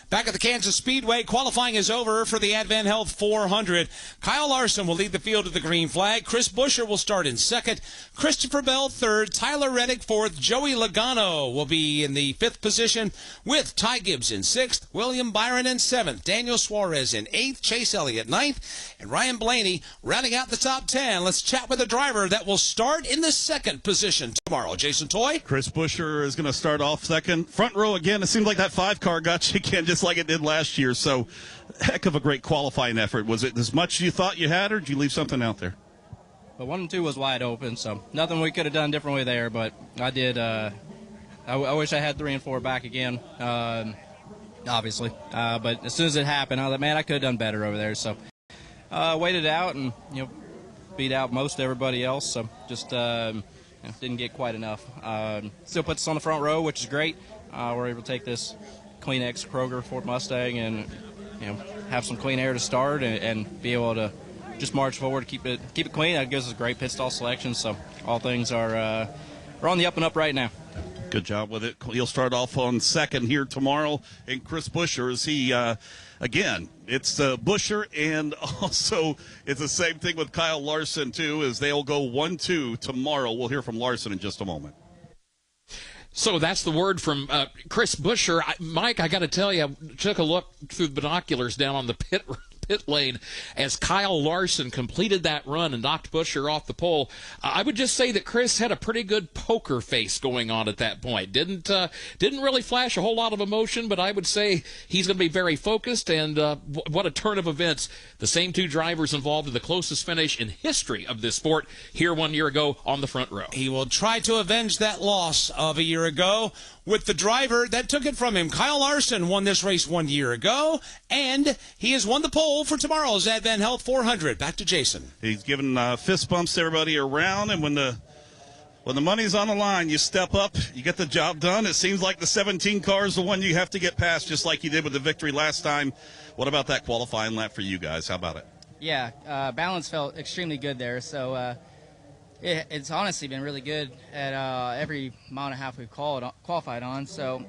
Back at the Kansas Speedway, qualifying is over for the Advent Health 400. Kyle Larson will lead the field to the green flag. Chris Buescher will start in second. Christopher Bell third. Tyler Reddick fourth. Joey Logano will be in the fifth position with Ty Gibbs in sixth. William Byron in seventh. Daniel Suarez in eighth. Chase Elliott ninth. And Ryan Blaney rounding out the top 10. Let's chat with the driver that will start in the second position tomorrow. Jason Toy. Chris Buescher is going to start off second. Front row again. It seems like that 5-car got you again, just like it did last year. So, heck of a great qualifying effort. Was it as much as you thought you had, or did you leave something out there? But 1 and 2 was wide open, so nothing we could have done differently there. But I did. I wish I had 3 and 4 back again, obviously. But as soon as it happened, I was like, man, I could have done better over there. So, waited it out and beat out most everybody else. So just didn't get quite enough. Still puts us on the front row, which is great. We're able to take this Clean X Kroger Ford Mustang and have some clean air to start and be able to just march forward, keep it clean. That gives us a great pit stall selection. So all things are on the up and up right now. Good job with it. He'll start off on second here tomorrow. And Chris Buescher, is he, again, it's Buescher, and also it's the same thing with Kyle Larson, too, as they'll go 1-2 tomorrow. We'll hear from Larson in just a moment. So that's the word from Chris Buescher. Mike, I got to tell you, I took a look through the binoculars down on the pit lane as Kyle Larson completed that run and knocked Buescher off the pole. I would just say that Chris had a pretty good poker face going on at that point. Didn't really flash a whole lot of emotion, but I would say he's going to be very focused, and what a turn of events. The same 2 drivers involved in the closest finish in history of this sport here 1 year ago on the front row. He will try to avenge that loss of a year ago with the driver that took it from him. Kyle Larson won this race 1 year ago, and he has won the pole for tomorrow's Advent Health 400. Back to Jason. He's giving fist bumps to everybody around, and when the money's on the line, you step up, you get the job done. It seems like the 17 car is the one you have to get past, just like you did with the victory last time. What about that qualifying lap for you guys? How about it? Yeah, balance felt extremely good there, so it's honestly been really good at every mile and a half we've qualified on. So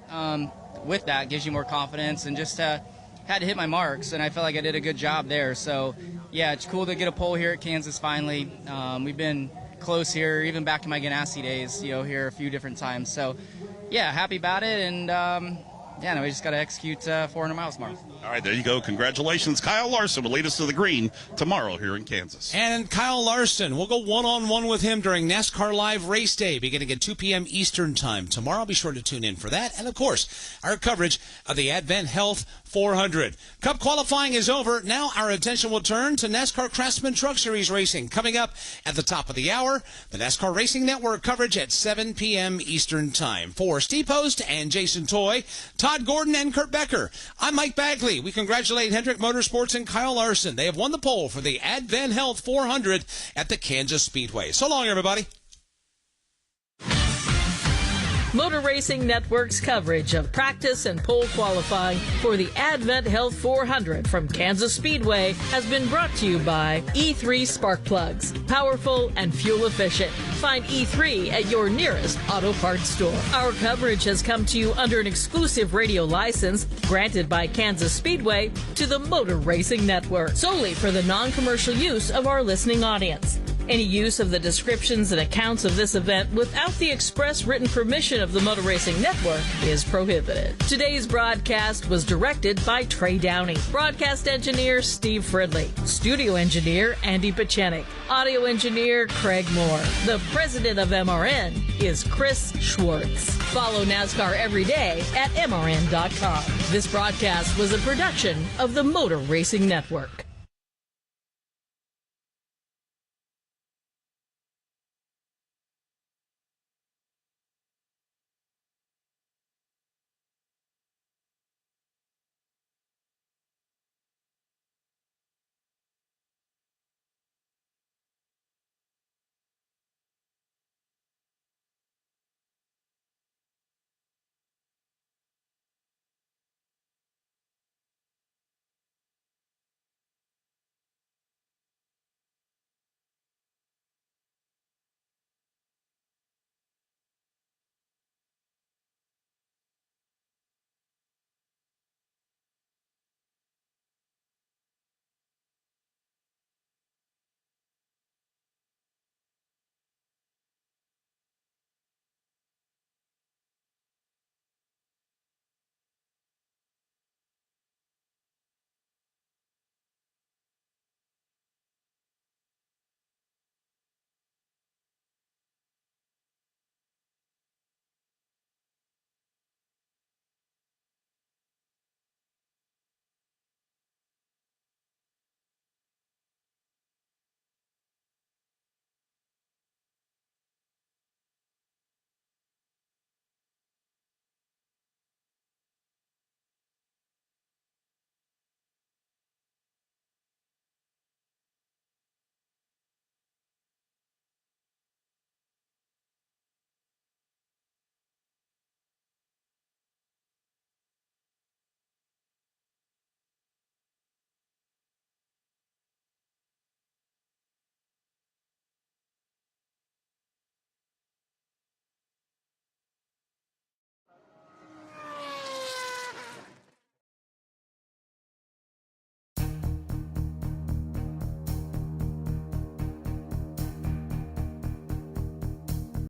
with that, gives you more confidence, and just had to hit my marks, and I felt like I did a good job there. So yeah, it's cool to get a pole here at Kansas finally. We've been close here, even back in my Ganassi days, here a few different times. So, yeah, happy about it, and no, we just got to execute 400 miles tomorrow. All right, there you go. Congratulations. Kyle Larson will lead us to the green tomorrow here in Kansas. And Kyle Larson, we'll go one-on-one with him during NASCAR Live Race Day, beginning at 2 p.m. Eastern Time tomorrow. Be sure to tune in for that. And, of course, our coverage of the Advent Health 400. Cup qualifying is over. Now our attention will turn to NASCAR Craftsman Truck Series racing. Coming up at the top of the hour, the NASCAR Racing Network coverage at 7 p.m. Eastern Time. For Steve Post and Jason Toy, Todd Gordon and Kurt Becker, I'm Mike Bagley. We congratulate Hendrick Motorsports and Kyle Larson. They have won the pole for the Advent Health 400 at the Kansas Speedway. So long, everybody. Motor Racing Network's coverage of practice and pole qualifying for the Advent Health 400 from Kansas Speedway has been brought to you by E3 Spark Plugs. Powerful and fuel efficient. Find E3 at your nearest auto parts store. Our coverage has come to you under an exclusive radio license granted by Kansas Speedway to the Motor Racing Network, solely for the non-commercial use of our listening audience. Any use of the descriptions and accounts of this event without the express written permission of the Motor Racing Network is prohibited. Today's broadcast was directed by Trey Downey. Broadcast engineer Steve Fridley. Studio engineer Andy Pachenik. Audio engineer Craig Moore. The president of MRN is Chris Schwartz. Follow NASCAR every day at MRN.com. This broadcast was a production of the Motor Racing Network.